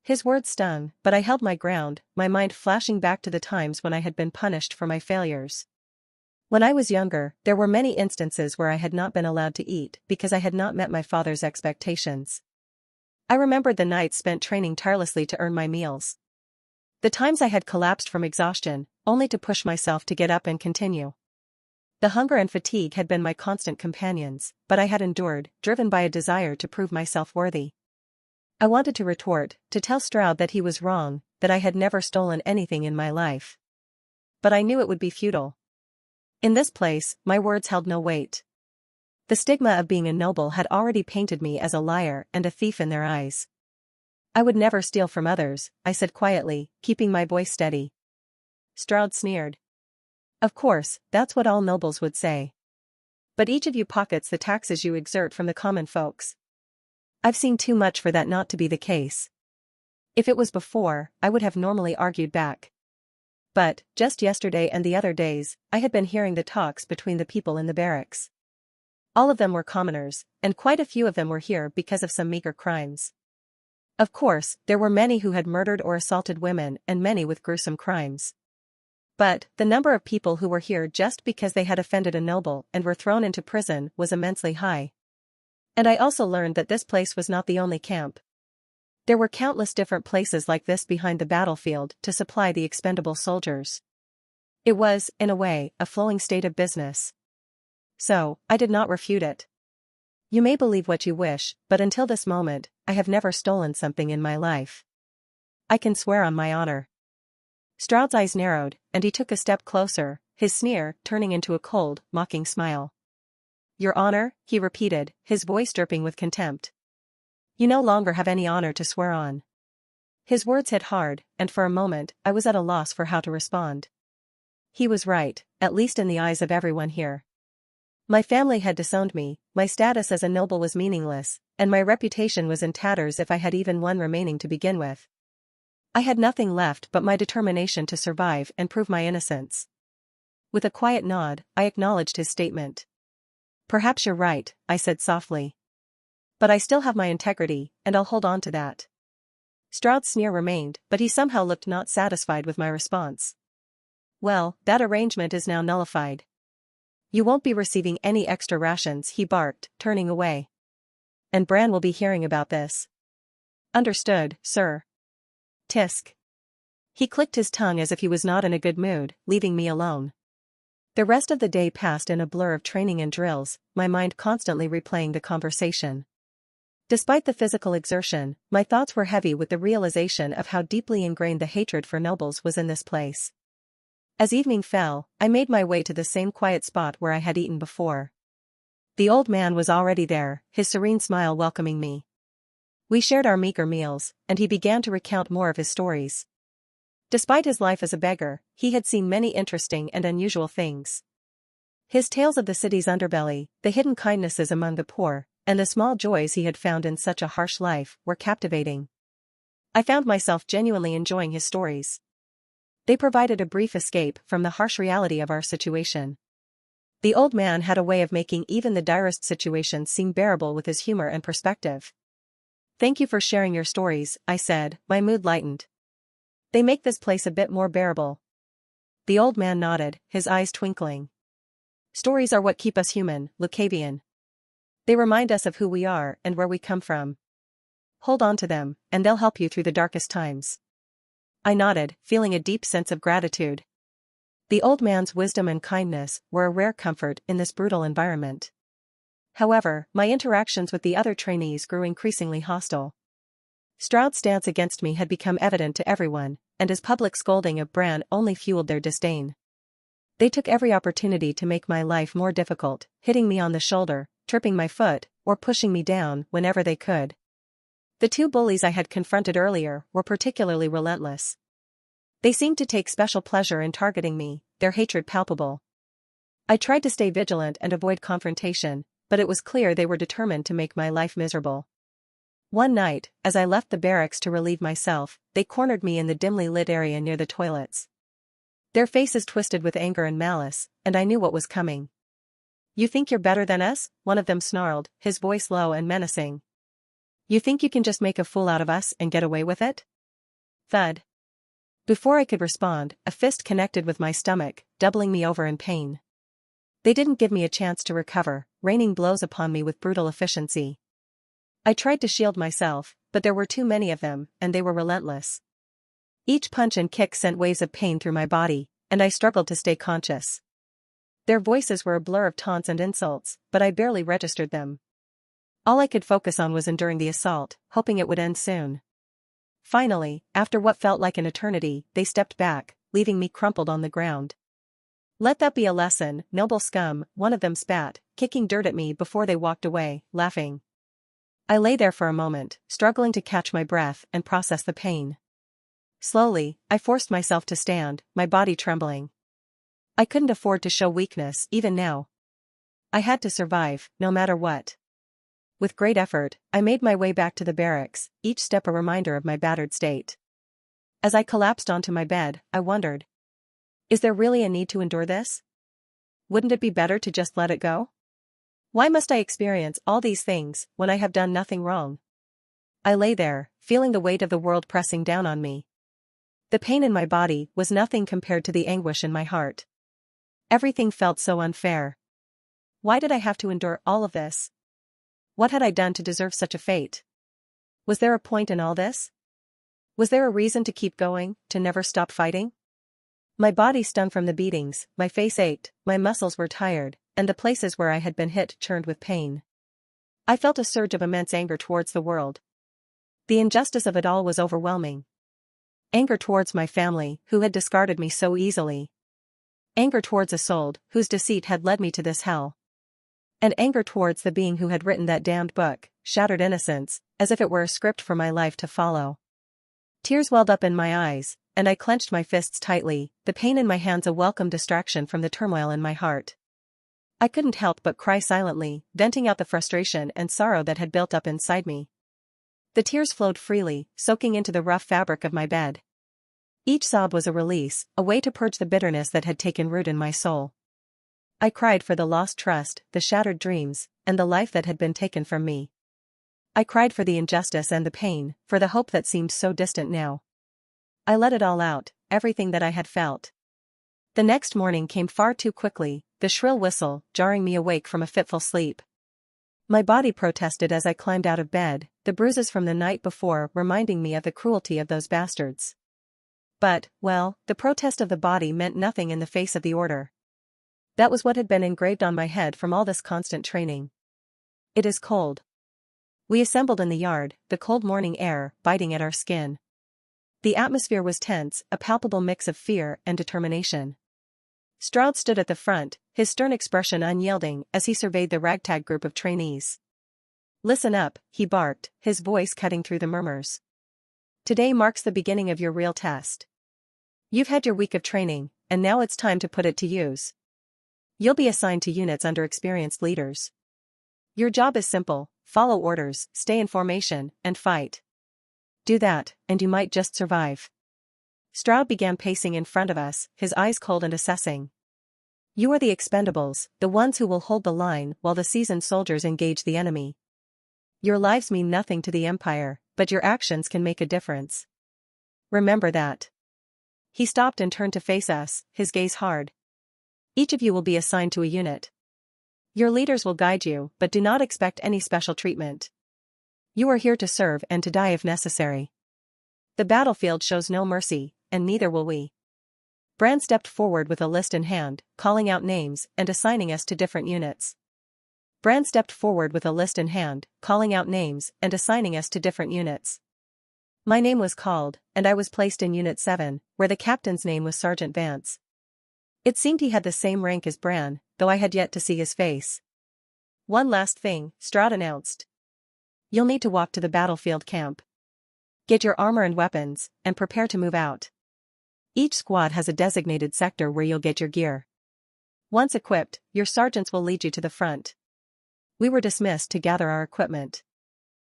His words stung, but I held my ground, my mind flashing back to the times when I had been punished for my failures. When I was younger, there were many instances where I had not been allowed to eat because I had not met my father's expectations. I remembered the nights spent training tirelessly to earn my meals. The times I had collapsed from exhaustion, only to push myself to get up and continue. The hunger and fatigue had been my constant companions, but I had endured, driven by a desire to prove myself worthy. I wanted to retort, to tell Stroud that he was wrong, that I had never stolen anything in my life. But I knew it would be futile. In this place, my words held no weight. The stigma of being a noble had already painted me as a liar and a thief in their eyes. I would never steal from others, I said quietly, keeping my voice steady. Stroud sneered. Of course, that's what all nobles would say. But each of you pockets the taxes you exert from the common folks. I've seen too much for that not to be the case. If it was before, I would have normally argued back. But, just yesterday and the other days, I had been hearing the talks between the people in the barracks. All of them were commoners, and quite a few of them were here because of some meager crimes. Of course, there were many who had murdered or assaulted women and many with gruesome crimes. But, the number of people who were here just because they had offended a noble and were thrown into prison was immensely high. And I also learned that this place was not the only camp. There were countless different places like this behind the battlefield to supply the expendable soldiers. It was, in a way, a flowing state of business. So, I did not refute it. You may believe what you wish, but until this moment, I have never stolen something in my life. I can swear on my honor. Stroud's eyes narrowed, and he took a step closer, his sneer turning into a cold, mocking smile. Your honor, he repeated, his voice dripping with contempt. You no longer have any honor to swear on. His words hit hard, and for a moment, I was at a loss for how to respond. He was right, at least in the eyes of everyone here. My family had disowned me, my status as a noble was meaningless, and my reputation was in tatters if I had even one remaining to begin with. I had nothing left but my determination to survive and prove my innocence. With a quiet nod, I acknowledged his statement. Perhaps you're right, I said softly. But I still have my integrity, and I'll hold on to that. Stroud's sneer remained, but he somehow looked not satisfied with my response. Well, that arrangement is now nullified. You won't be receiving any extra rations, he barked, turning away. And Bran will be hearing about this. Understood, sir. Tisk. He clicked his tongue as if he was not in a good mood, leaving me alone. The rest of the day passed in a blur of training and drills, my mind constantly replaying the conversation. Despite the physical exertion, my thoughts were heavy with the realization of how deeply ingrained the hatred for nobles was in this place. As evening fell, I made my way to the same quiet spot where I had eaten before. The old man was already there, his serene smile welcoming me. We shared our meager meals, and he began to recount more of his stories. Despite his life as a beggar, he had seen many interesting and unusual things. His tales of the city's underbelly, the hidden kindnesses among the poor, and the small joys he had found in such a harsh life, were captivating. I found myself genuinely enjoying his stories. They provided a brief escape from the harsh reality of our situation. The old man had a way of making even the direst situations seem bearable with his humor and perspective. Thank you for sharing your stories, I said, my mood lightened. They make this place a bit more bearable. The old man nodded, his eyes twinkling. Stories are what keep us human, Lucavian. They remind us of who we are and where we come from. Hold on to them, and they'll help you through the darkest times. I nodded, feeling a deep sense of gratitude. The old man's wisdom and kindness were a rare comfort in this brutal environment. However, my interactions with the other trainees grew increasingly hostile. Stroud's stance against me had become evident to everyone, and his public scolding of Bran only fueled their disdain. They took every opportunity to make my life more difficult, hitting me on the shoulder, tripping my foot, or pushing me down whenever they could. The two bullies I had confronted earlier were particularly relentless. They seemed to take special pleasure in targeting me, their hatred palpable. I tried to stay vigilant and avoid confrontation, but it was clear they were determined to make my life miserable. One night, as I left the barracks to relieve myself, they cornered me in the dimly lit area near the toilets. Their faces twisted with anger and malice, and I knew what was coming. You think you're better than us? One of them snarled, his voice low and menacing. You think you can just make a fool out of us and get away with it? Thud. Before I could respond, a fist connected with my stomach, doubling me over in pain. They didn't give me a chance to recover, raining blows upon me with brutal efficiency. I tried to shield myself, but there were too many of them, and they were relentless. Each punch and kick sent waves of pain through my body, and I struggled to stay conscious. Their voices were a blur of taunts and insults, but I barely registered them. All I could focus on was enduring the assault, hoping it would end soon. Finally, after what felt like an eternity, they stepped back, leaving me crumpled on the ground. "Let that be a lesson, noble scum," one of them spat, kicking dirt at me before they walked away, laughing. I lay there for a moment, struggling to catch my breath and process the pain. Slowly, I forced myself to stand, my body trembling. I couldn't afford to show weakness, even now. I had to survive, no matter what. With great effort, I made my way back to the barracks, each step a reminder of my battered state. As I collapsed onto my bed, I wondered. Is there really a need to endure this? Wouldn't it be better to just let it go? Why must I experience all these things, when I have done nothing wrong? I lay there, feeling the weight of the world pressing down on me. The pain in my body was nothing compared to the anguish in my heart. Everything felt so unfair. Why did I have to endure all of this? What had I done to deserve such a fate? Was there a point in all this? Was there a reason to keep going, to never stop fighting? My body stung from the beatings, my face ached, my muscles were tired, and the places where I had been hit churned with pain. I felt a surge of immense anger towards the world. The injustice of it all was overwhelming. Anger towards my family, who had discarded me so easily. Anger towards Isolde, whose deceit had led me to this hell. And anger towards the being who had written that damned book, Shattered Innocence, as if it were a script for my life to follow. Tears welled up in my eyes, and I clenched my fists tightly, the pain in my hands a welcome distraction from the turmoil in my heart. I couldn't help but cry silently, venting out the frustration and sorrow that had built up inside me. The tears flowed freely, soaking into the rough fabric of my bed. Each sob was a release, a way to purge the bitterness that had taken root in my soul. I cried for the lost trust, the shattered dreams, and the life that had been taken from me. I cried for the injustice and the pain, for the hope that seemed so distant now. I let it all out, everything that I had felt. The next morning came far too quickly, the shrill whistle, jarring me awake from a fitful sleep. My body protested as I climbed out of bed, the bruises from the night before reminding me of the cruelty of those bastards. But, well, the protest of the body meant nothing in the face of the order. That was what had been engraved on my head from all this constant training. It is cold. We assembled in the yard, the cold morning air biting at our skin. The atmosphere was tense, a palpable mix of fear and determination. Stroud stood at the front, his stern expression unyielding as he surveyed the ragtag group of trainees. "Listen up," he barked, his voice cutting through the murmurs. "Today marks the beginning of your real test. You've had your week of training, and now it's time to put it to use. You'll be assigned to units under experienced leaders. Your job is simple: follow orders, stay in formation, and fight. Do that, and you might just survive." Stroud began pacing in front of us, his eyes cold and assessing. "You are the expendables, the ones who will hold the line while the seasoned soldiers engage the enemy. Your lives mean nothing to the Empire, but your actions can make a difference. Remember that." He stopped and turned to face us, his gaze hard. "Each of you will be assigned to a unit. Your leaders will guide you, but do not expect any special treatment. You are here to serve and to die if necessary. The battlefield shows no mercy, and neither will we." Brand stepped forward with a list in hand, calling out names and assigning us to different units. Brand stepped forward with a list in hand, calling out names and assigning us to different units. My name was called, and I was placed in Unit 7, where the captain's name was Sergeant Vance. It seemed he had the same rank as Bran, though I had yet to see his face. "One last thing," Stroud announced. "You'll need to walk to the battlefield camp. Get your armor and weapons, and prepare to move out. Each squad has a designated sector where you'll get your gear. Once equipped, your sergeants will lead you to the front." We were dismissed to gather our equipment.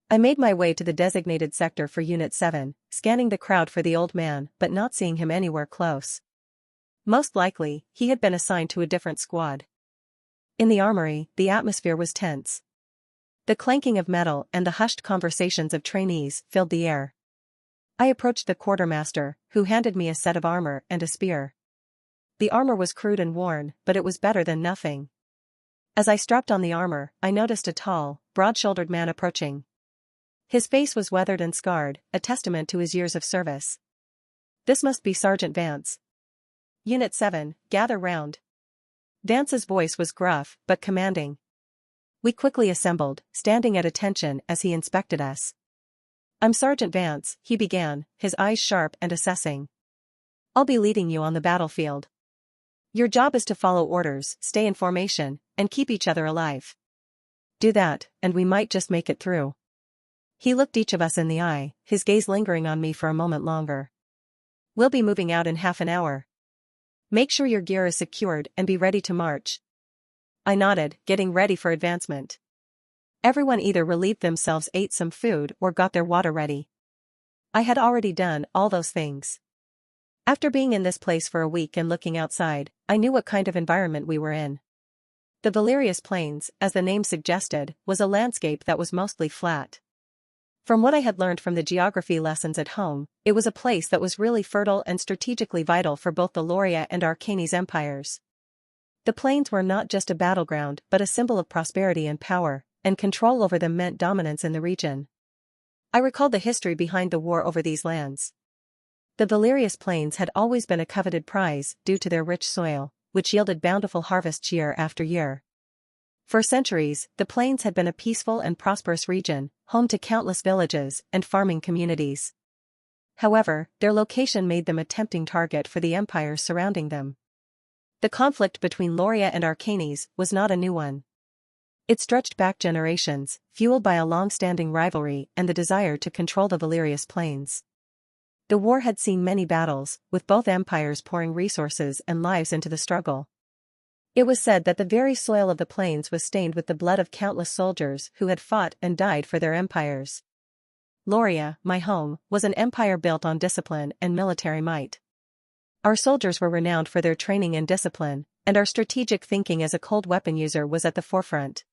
I made my way to the designated sector for Unit 7, scanning the crowd for the old man but not seeing him anywhere close. Most likely, he had been assigned to a different squad. In the armory, the atmosphere was tense. The clanking of metal and the hushed conversations of trainees filled the air. I approached the quartermaster, who handed me a set of armor and a spear. The armor was crude and worn, but it was better than nothing. As I strapped on the armor, I noticed a tall, broad-shouldered man approaching. His face was weathered and scarred, a testament to his years of service. This must be Sergeant Vance. Unit 7, gather round. Vance's voice was gruff, but commanding. We quickly assembled, standing at attention as he inspected us. I'm Sergeant Vance, he began, his eyes sharp and assessing. I'll be leading you on the battlefield. Your job is to follow orders, stay in formation, and keep each other alive. Do that, and we might just make it through. He looked each of us in the eye, his gaze lingering on me for a moment longer. We'll be moving out in half an hour. Make sure your gear is secured and be ready to march. I nodded, getting ready for advancement. Everyone either relieved themselves, ate some food, or got their water ready. I had already done all those things. After being in this place for a week and looking outside, I knew what kind of environment we were in. The Valerius Plains, as the name suggested, was a landscape that was mostly flat. From what I had learned from the geography lessons at home, it was a place that was really fertile and strategically vital for both the Loria and Archanes empires. The plains were not just a battleground but a symbol of prosperity and power, and control over them meant dominance in the region. I recalled the history behind the war over these lands. The Valerius Plains had always been a coveted prize due to their rich soil, which yielded bountiful harvests year after year. For centuries, the plains had been a peaceful and prosperous region, home to countless villages and farming communities. However, their location made them a tempting target for the empires surrounding them. The conflict between Loria and Archanes was not a new one. It stretched back generations, fueled by a long-standing rivalry and the desire to control the Valerius Plains. The war had seen many battles, with both empires pouring resources and lives into the struggle. It was said that the very soil of the plains was stained with the blood of countless soldiers who had fought and died for their empires. Loria, my home, was an empire built on discipline and military might. Our soldiers were renowned for their training and discipline, and our strategic thinking as a cold weapon user was at the forefront.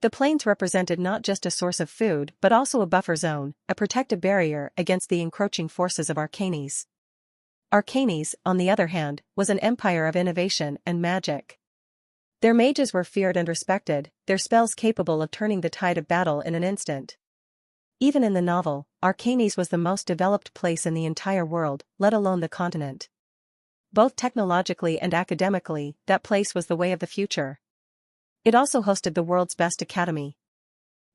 The plains represented not just a source of food but also a buffer zone, a protective barrier against the encroaching forces of Archanes. Archanes, on the other hand, was an empire of innovation and magic. Their mages were feared and respected, their spells capable of turning the tide of battle in an instant. Even in the novel, Archanes was the most developed place in the entire world, let alone the continent. Both technologically and academically, that place was the way of the future. It also hosted the world's best academy.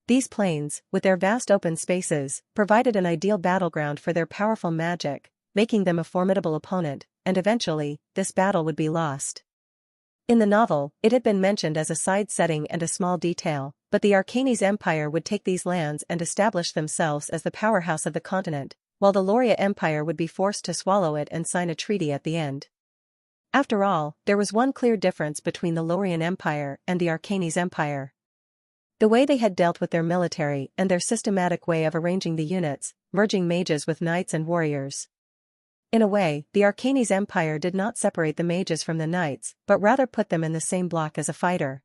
These plains, with their vast open spaces, provided an ideal battleground for their powerful magic, making them a formidable opponent, and eventually, this battle would be lost. In the novel, it had been mentioned as a side setting and a small detail, but the Archanes Empire would take these lands and establish themselves as the powerhouse of the continent, while the Loria Empire would be forced to swallow it and sign a treaty at the end. After all, there was one clear difference between the Lorian Empire and the Archanes Empire. The way they had dealt with their military and their systematic way of arranging the units, merging mages with knights and warriors. In a way, the Archanes Empire did not separate the mages from the knights, but rather put them in the same block as a fighter.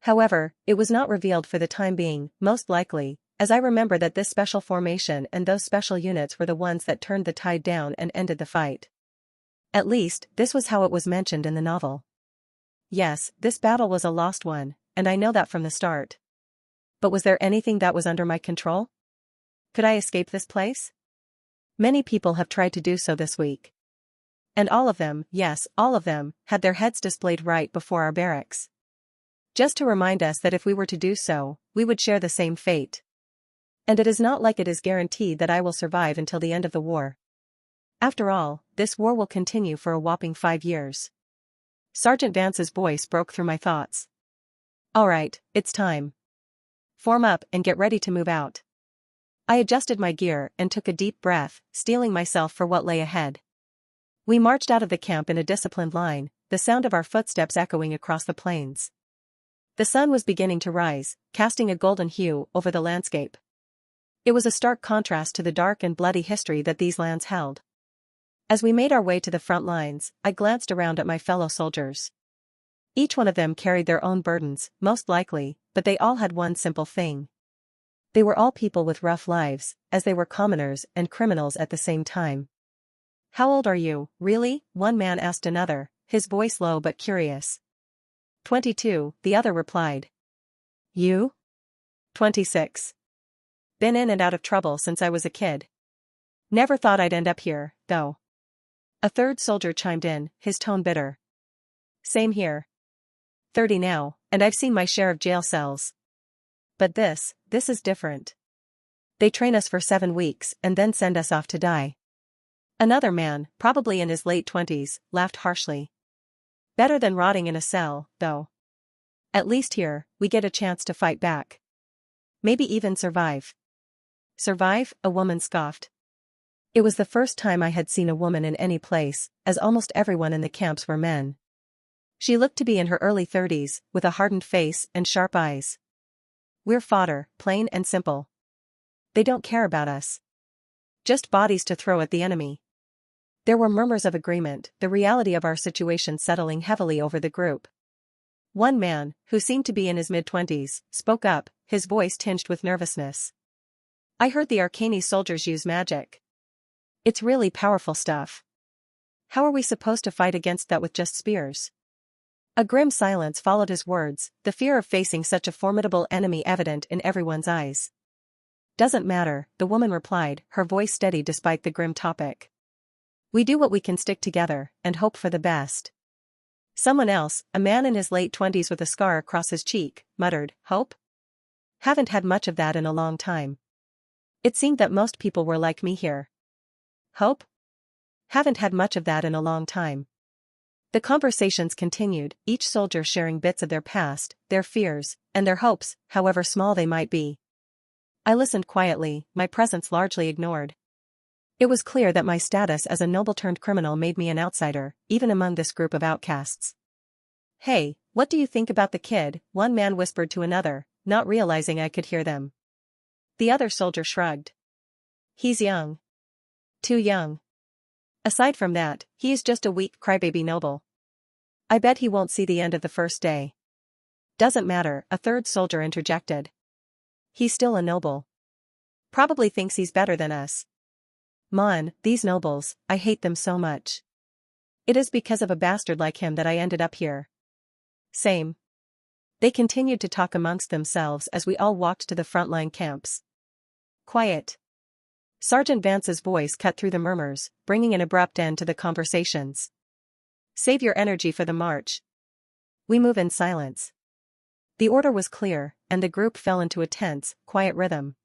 However, it was not revealed for the time being, most likely, as I remember that this special formation and those special units were the ones that turned the tide down and ended the fight. At least, this was how it was mentioned in the novel. Yes, this battle was a lost one, and I know that from the start. But was there anything that was under my control? Could I escape this place? Many people have tried to do so this week. And all of them, yes, all of them, had their heads displayed right before our barracks. Just to remind us that if we were to do so, we would share the same fate. And it is not like it is guaranteed that I will survive until the end of the war. After all, this war will continue for a whopping 5 years. Sergeant Vance's voice broke through my thoughts. All right, it's time. Form up and get ready to move out. I adjusted my gear and took a deep breath, steeling myself for what lay ahead. We marched out of the camp in a disciplined line, the sound of our footsteps echoing across the plains. The sun was beginning to rise, casting a golden hue over the landscape. It was a stark contrast to the dark and bloody history that these lands held. As we made our way to the front lines, I glanced around at my fellow soldiers. Each one of them carried their own burdens, most likely, but they all had one simple thing. They were all people with rough lives, as they were commoners and criminals at the same time. "How old are you, really?" one man asked another, his voice low but curious. 22, the other replied. "You?" 26. "Been in and out of trouble since I was a kid. Never thought I'd end up here, though." A third soldier chimed in, his tone bitter. "Same here. 30 now, and I've seen my share of jail cells. But this is different. They train us for 7 weeks and then send us off to die." Another man, probably in his late 20s, laughed harshly. "Better than rotting in a cell, though. At least here, we get a chance to fight back. Maybe even survive." "Survive?" a woman scoffed. It was the first time I had seen a woman in any place, as almost everyone in the camps were men. She looked to be in her early 30s, with a hardened face and sharp eyes. "We're fodder, plain and simple. They don't care about us. Just bodies to throw at the enemy." There were murmurs of agreement, the reality of our situation settling heavily over the group. One man, who seemed to be in his mid-20s, spoke up, his voice tinged with nervousness. "I heard the Arcane soldiers use magic. It's really powerful stuff. How are we supposed to fight against that with just spears?" A grim silence followed his words, the fear of facing such a formidable enemy evident in everyone's eyes. "Doesn't matter," the woman replied, her voice steady despite the grim topic. "We do what we can, stick together, and hope for the best." Someone else, a man in his late 20s with a scar across his cheek, muttered, "Hope? Haven't had much of that in a long time. It seemed that most people were like me here." "Hope? Haven't had much of that in a long time." The conversations continued, each soldier sharing bits of their past, their fears, and their hopes, however small they might be. I listened quietly, my presence largely ignored. It was clear that my status as a noble-turned-criminal made me an outsider, even among this group of outcasts. "Hey, what do you think about the kid?" one man whispered to another, not realizing I could hear them. The other soldier shrugged. "He's young. Too young. Aside from that, he is just a weak crybaby noble. I bet he won't see the end of the first day." "Doesn't matter," a third soldier interjected. "He's still a noble. Probably thinks he's better than us. Man, these nobles, I hate them so much. It is because of a bastard like him that I ended up here." "Same." They continued to talk amongst themselves as we all walked to the frontline camps. "Quiet." Sergeant Vance's voice cut through the murmurs, bringing an abrupt end to the conversations. "Save your energy for the march." We move in silence. The order was clear, and the group fell into a tense, quiet rhythm.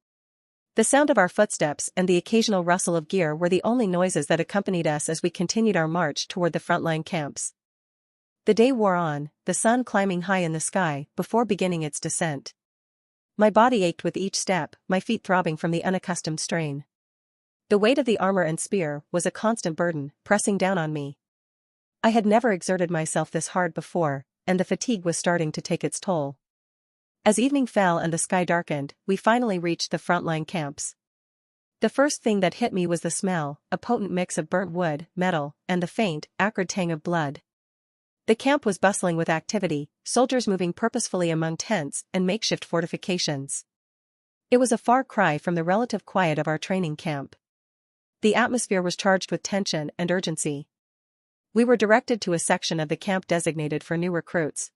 The sound of our footsteps and the occasional rustle of gear were the only noises that accompanied us as we continued our march toward the frontline camps. The day wore on, the sun climbing high in the sky before beginning its descent. My body ached with each step, my feet throbbing from the unaccustomed strain. The weight of the armor and spear was a constant burden, pressing down on me. I had never exerted myself this hard before, and the fatigue was starting to take its toll. As evening fell and the sky darkened, we finally reached the frontline camps. The first thing that hit me was the smell, a potent mix of burnt wood, metal, and the faint, acrid tang of blood. The camp was bustling with activity, soldiers moving purposefully among tents and makeshift fortifications. It was a far cry from the relative quiet of our training camp. The atmosphere was charged with tension and urgency. We were directed to a section of the camp designated for new recruits.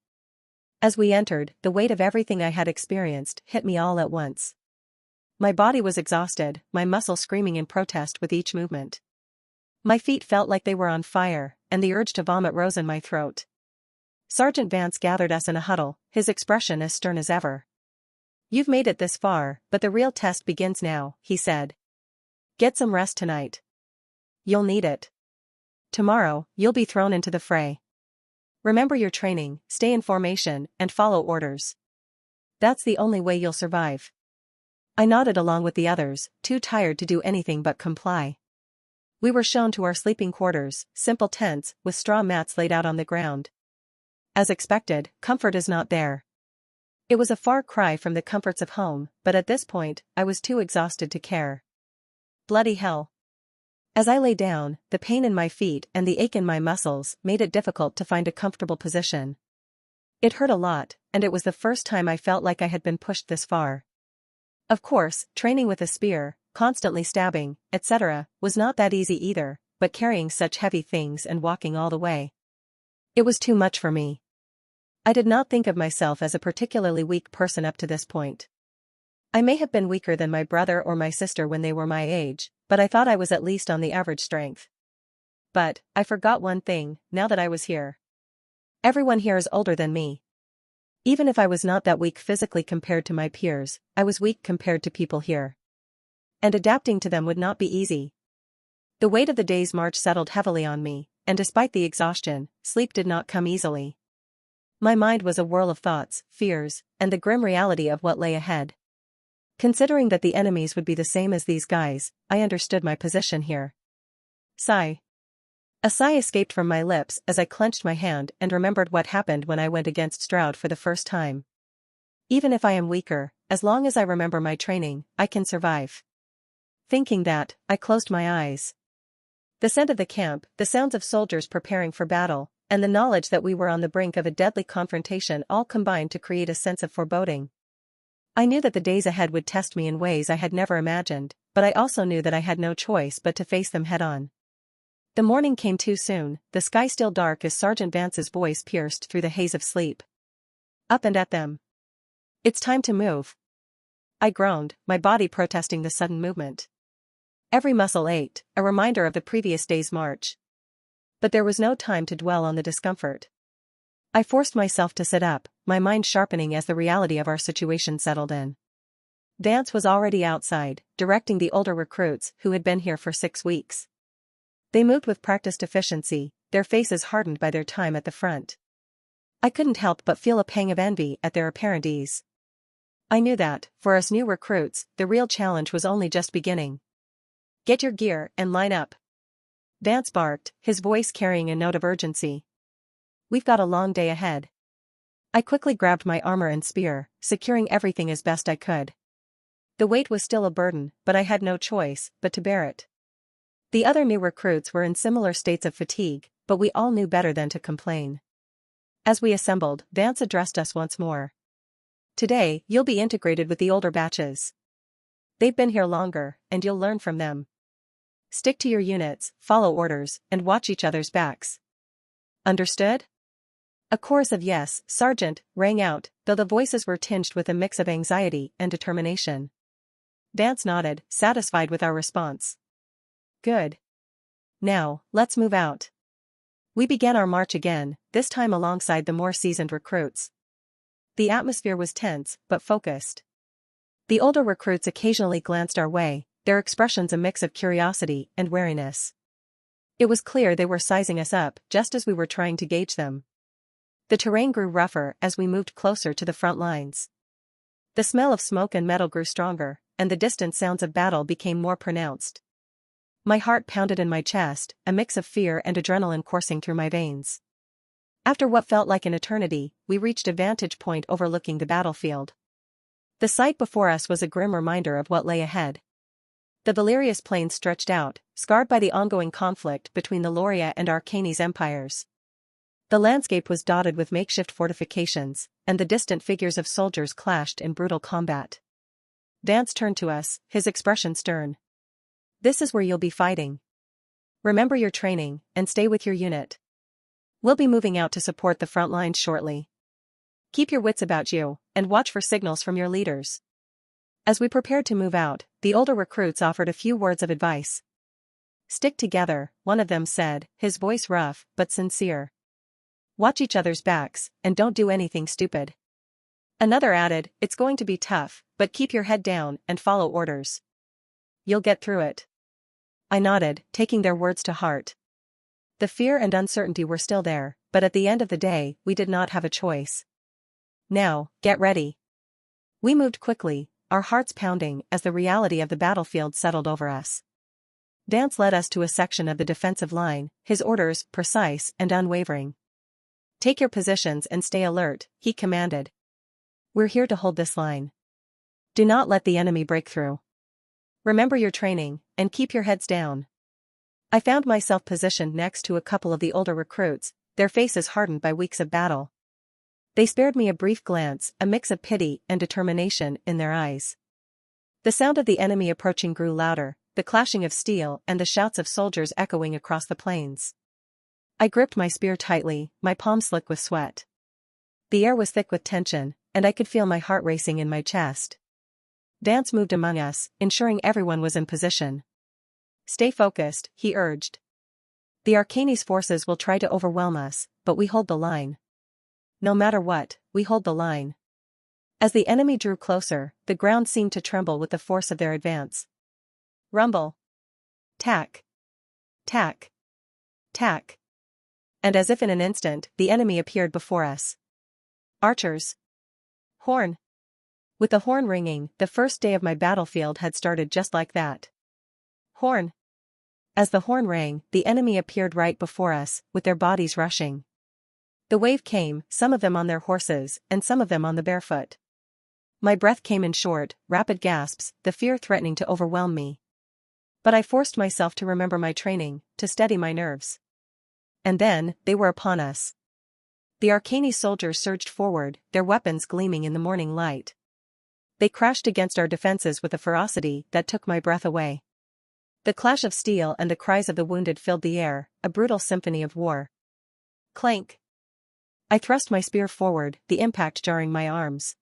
As we entered, the weight of everything I had experienced hit me all at once. My body was exhausted, my muscles screaming in protest with each movement. My feet felt like they were on fire, and the urge to vomit rose in my throat. Sergeant Vance gathered us in a huddle, his expression as stern as ever. "You've made it this far, but the real test begins now," he said. "Get some rest tonight. You'll need it. Tomorrow, you'll be thrown into the fray. Remember your training, stay in formation, and follow orders. That's the only way you'll survive." I nodded along with the others, too tired to do anything but comply. We were shown to our sleeping quarters, simple tents, with straw mats laid out on the ground. As expected, comfort is not there. It was a far cry from the comforts of home, but at this point, I was too exhausted to care. Bloody hell. As I lay down, the pain in my feet and the ache in my muscles made it difficult to find a comfortable position. It hurt a lot, and it was the first time I felt like I had been pushed this far. Of course, training with a spear, constantly stabbing, etc., was not that easy either, but carrying such heavy things and walking all the way. It was too much for me. I did not think of myself as a particularly weak person up to this point. I may have been weaker than my brother or my sister when they were my age, but I thought I was at least on the average strength. But, I forgot one thing, now that I was here. Everyone here is older than me. Even if I was not that weak physically compared to my peers, I was weak compared to people here. And adapting to them would not be easy. The weight of the day's march settled heavily on me, and despite the exhaustion, sleep did not come easily. My mind was a whirl of thoughts, fears, and the grim reality of what lay ahead. Considering that the enemies would be the same as these guys, I understood my position here. Sigh. A sigh escaped from my lips as I clenched my hand and remembered what happened when I went against Stroud for the first time. Even if I am weaker, as long as I remember my training, I can survive. Thinking that, I closed my eyes. The scent of the camp, the sounds of soldiers preparing for battle, and the knowledge that we were on the brink of a deadly confrontation all combined to create a sense of foreboding. I knew that the days ahead would test me in ways I had never imagined, but I also knew that I had no choice but to face them head-on. The morning came too soon, the sky still dark as Sergeant Vance's voice pierced through the haze of sleep. Up and at them. It's time to move. I groaned, my body protesting the sudden movement. Every muscle ached, a reminder of the previous day's march. But there was no time to dwell on the discomfort. I forced myself to sit up, my mind sharpening as the reality of our situation settled in. Vance was already outside, directing the older recruits who had been here for 6 weeks. They moved with practiced efficiency, their faces hardened by their time at the front. I couldn't help but feel a pang of envy at their apparent ease. I knew that, for us new recruits, the real challenge was only just beginning. Get your gear and line up. Vance barked, his voice carrying a note of urgency. We've got a long day ahead. I quickly grabbed my armor and spear, securing everything as best I could. The weight was still a burden, but I had no choice but to bear it. The other new recruits were in similar states of fatigue, but we all knew better than to complain. As we assembled, Vance addressed us once more. Today, you'll be integrated with the older batches. They've been here longer, and you'll learn from them. Stick to your units, follow orders, and watch each other's backs. Understood? A chorus of yes, Sergeant, rang out, though the voices were tinged with a mix of anxiety and determination. Vance nodded, satisfied with our response. Good. Now, let's move out. We began our march again, this time alongside the more seasoned recruits. The atmosphere was tense, but focused. The older recruits occasionally glanced our way, their expressions a mix of curiosity and wariness. It was clear they were sizing us up, just as we were trying to gauge them. The terrain grew rougher as we moved closer to the front lines. The smell of smoke and metal grew stronger, and the distant sounds of battle became more pronounced. My heart pounded in my chest, a mix of fear and adrenaline coursing through my veins. After what felt like an eternity, we reached a vantage point overlooking the battlefield. The sight before us was a grim reminder of what lay ahead. The Valerius plains stretched out, scarred by the ongoing conflict between the Loria and Arcanes empires. The landscape was dotted with makeshift fortifications, and the distant figures of soldiers clashed in brutal combat. Vance turned to us, his expression stern. This is where you'll be fighting. Remember your training, and stay with your unit. We'll be moving out to support the front lines shortly. Keep your wits about you, and watch for signals from your leaders. As we prepared to move out, the older recruits offered a few words of advice. Stick together, one of them said, his voice rough but sincere. Watch each other's backs, and don't do anything stupid. Another added, it's going to be tough, but keep your head down and follow orders. You'll get through it. I nodded, taking their words to heart. The fear and uncertainty were still there, but at the end of the day, we did not have a choice. Now, get ready. We moved quickly, our hearts pounding as the reality of the battlefield settled over us. Vance led us to a section of the defensive line, his orders precise and unwavering. Take your positions and stay alert, he commanded. We're here to hold this line. Do not let the enemy break through. Remember your training, and keep your heads down. I found myself positioned next to a couple of the older recruits, their faces hardened by weeks of battle. They spared me a brief glance, a mix of pity and determination in their eyes. The sound of the enemy approaching grew louder, the clashing of steel and the shouts of soldiers echoing across the plains. I gripped my spear tightly, my palms slick with sweat. The air was thick with tension, and I could feel my heart racing in my chest. Dance moved among us, ensuring everyone was in position. Stay focused, he urged. The Arcanis forces will try to overwhelm us, but we hold the line. No matter what, we hold the line. As the enemy drew closer, the ground seemed to tremble with the force of their advance. Rumble. Tack. Tack. Tack. And as if in an instant, the enemy appeared before us. Archers. Horn. With the horn ringing, the first day of my battlefield had started just like that. Horn. As the horn rang, the enemy appeared right before us, with their bodies rushing. The wave came, some of them on their horses, and some of them on the barefoot. My breath came in short, rapid gasps, the fear threatening to overwhelm me. But I forced myself to remember my training, to steady my nerves. And then, they were upon us. The Arcani soldiers surged forward, their weapons gleaming in the morning light. They crashed against our defenses with a ferocity that took my breath away. The clash of steel and the cries of the wounded filled the air, a brutal symphony of war. Clank. I thrust my spear forward, the impact jarring my arms.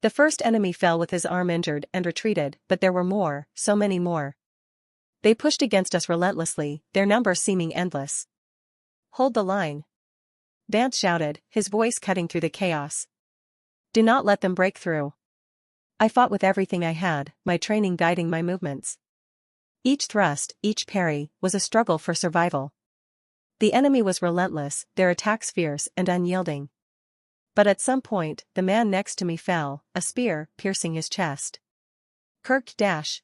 The first enemy fell with his arm injured and retreated, but there were more, so many more. They pushed against us relentlessly, their numbers seeming endless. Hold the line. Dance shouted, his voice cutting through the chaos. Do not let them break through. I fought with everything I had, my training guiding my movements. Each thrust, each parry, was a struggle for survival. The enemy was relentless, their attacks fierce and unyielding. But at some point, the man next to me fell, a spear piercing his chest. Kirk dash.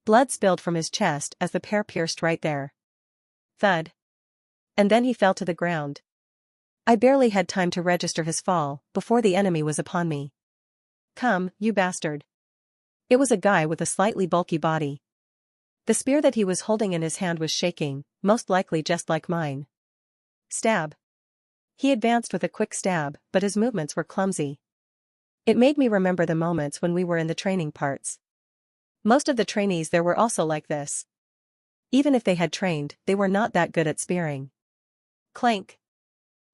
Blood spilled from his chest as the pair pierced right there. Thud. And then he fell to the ground. I barely had time to register his fall, before the enemy was upon me. Come, you bastard. It was a guy with a slightly bulky body. The spear that he was holding in his hand was shaking, most likely just like mine. Stab. He advanced with a quick stab, but his movements were clumsy. It made me remember the moments when we were in the training parts. Most of the trainees there were also like this. Even if they had trained, they were not that good at spearing. Clank.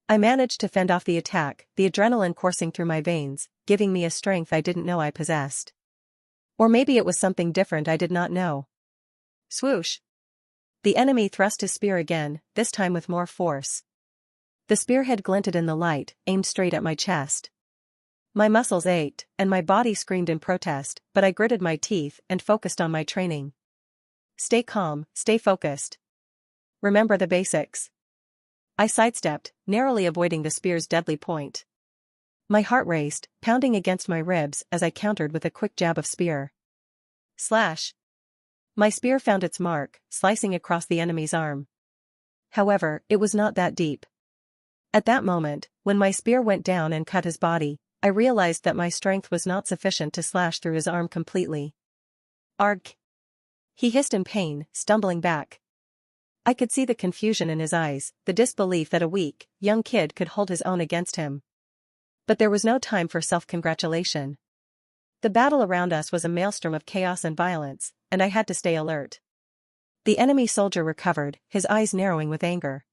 I managed to fend off the attack, the adrenaline coursing through my veins, giving me a strength I didn't know I possessed. Or maybe it was something different I did not know. Swoosh. The enemy thrust his spear again, this time with more force. The spearhead glinted in the light, aimed straight at my chest. My muscles ached, and my body screamed in protest, but I gritted my teeth and focused on my training. Stay calm, stay focused. Remember the basics. I sidestepped, narrowly avoiding the spear's deadly point. My heart raced, pounding against my ribs as I countered with a quick jab of spear. Slash. My spear found its mark, slicing across the enemy's arm. However, it was not that deep. At that moment, when my spear went down and cut his body, I realized that my strength was not sufficient to slash through his arm completely. Arg! He hissed in pain, stumbling back. I could see the confusion in his eyes, the disbelief that a weak, young kid could hold his own against him. But there was no time for self-congratulation. The battle around us was a maelstrom of chaos and violence, and I had to stay alert. The enemy soldier recovered, his eyes narrowing with anger.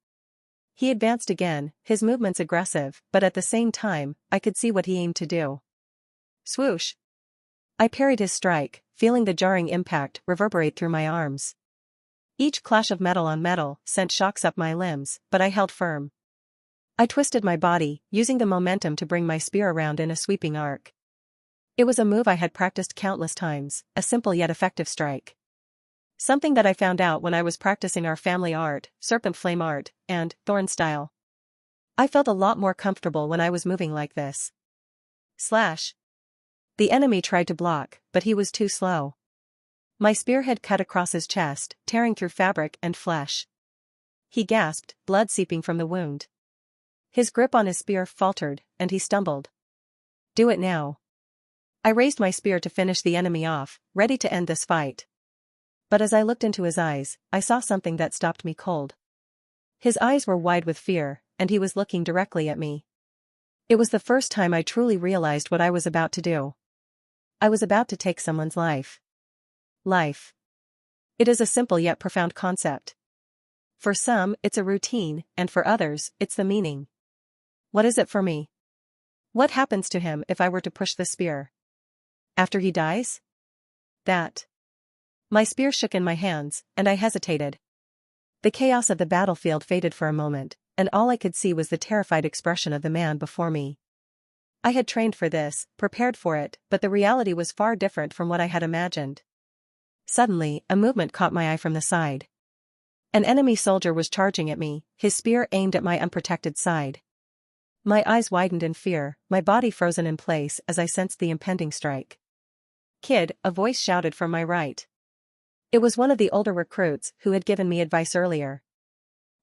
He advanced again, his movements aggressive, but at the same time, I could see what he aimed to do. Swoosh! I parried his strike, feeling the jarring impact reverberate through my arms. Each clash of metal on metal sent shocks up my limbs, but I held firm. I twisted my body, using the momentum to bring my spear around in a sweeping arc. It was a move I had practiced countless times, a simple yet effective strike. Something that I found out when I was practicing our family art, serpent flame art, and thorn style. I felt a lot more comfortable when I was moving like this. Slash. The enemy tried to block, but he was too slow. My spear had cut across his chest, tearing through fabric and flesh. He gasped, blood seeping from the wound. His grip on his spear faltered, and he stumbled. Do it now. I raised my spear to finish the enemy off, ready to end this fight. But as I looked into his eyes, I saw something that stopped me cold. His eyes were wide with fear, and he was looking directly at me. It was the first time I truly realized what I was about to do. I was about to take someone's life. Life. It is a simple yet profound concept. For some, it's a routine, and for others, it's the meaning. What is it for me? What happens to him if I were to push the spear? After he dies? That. My spear shook in my hands, and I hesitated. The chaos of the battlefield faded for a moment, and all I could see was the terrified expression of the man before me. I had trained for this, prepared for it, but the reality was far different from what I had imagined. Suddenly, a movement caught my eye from the side. An enemy soldier was charging at me, his spear aimed at my unprotected side. My eyes widened in fear, my body frozen in place as I sensed the impending strike. "Kid," a voice shouted from my right. It was one of the older recruits who had given me advice earlier.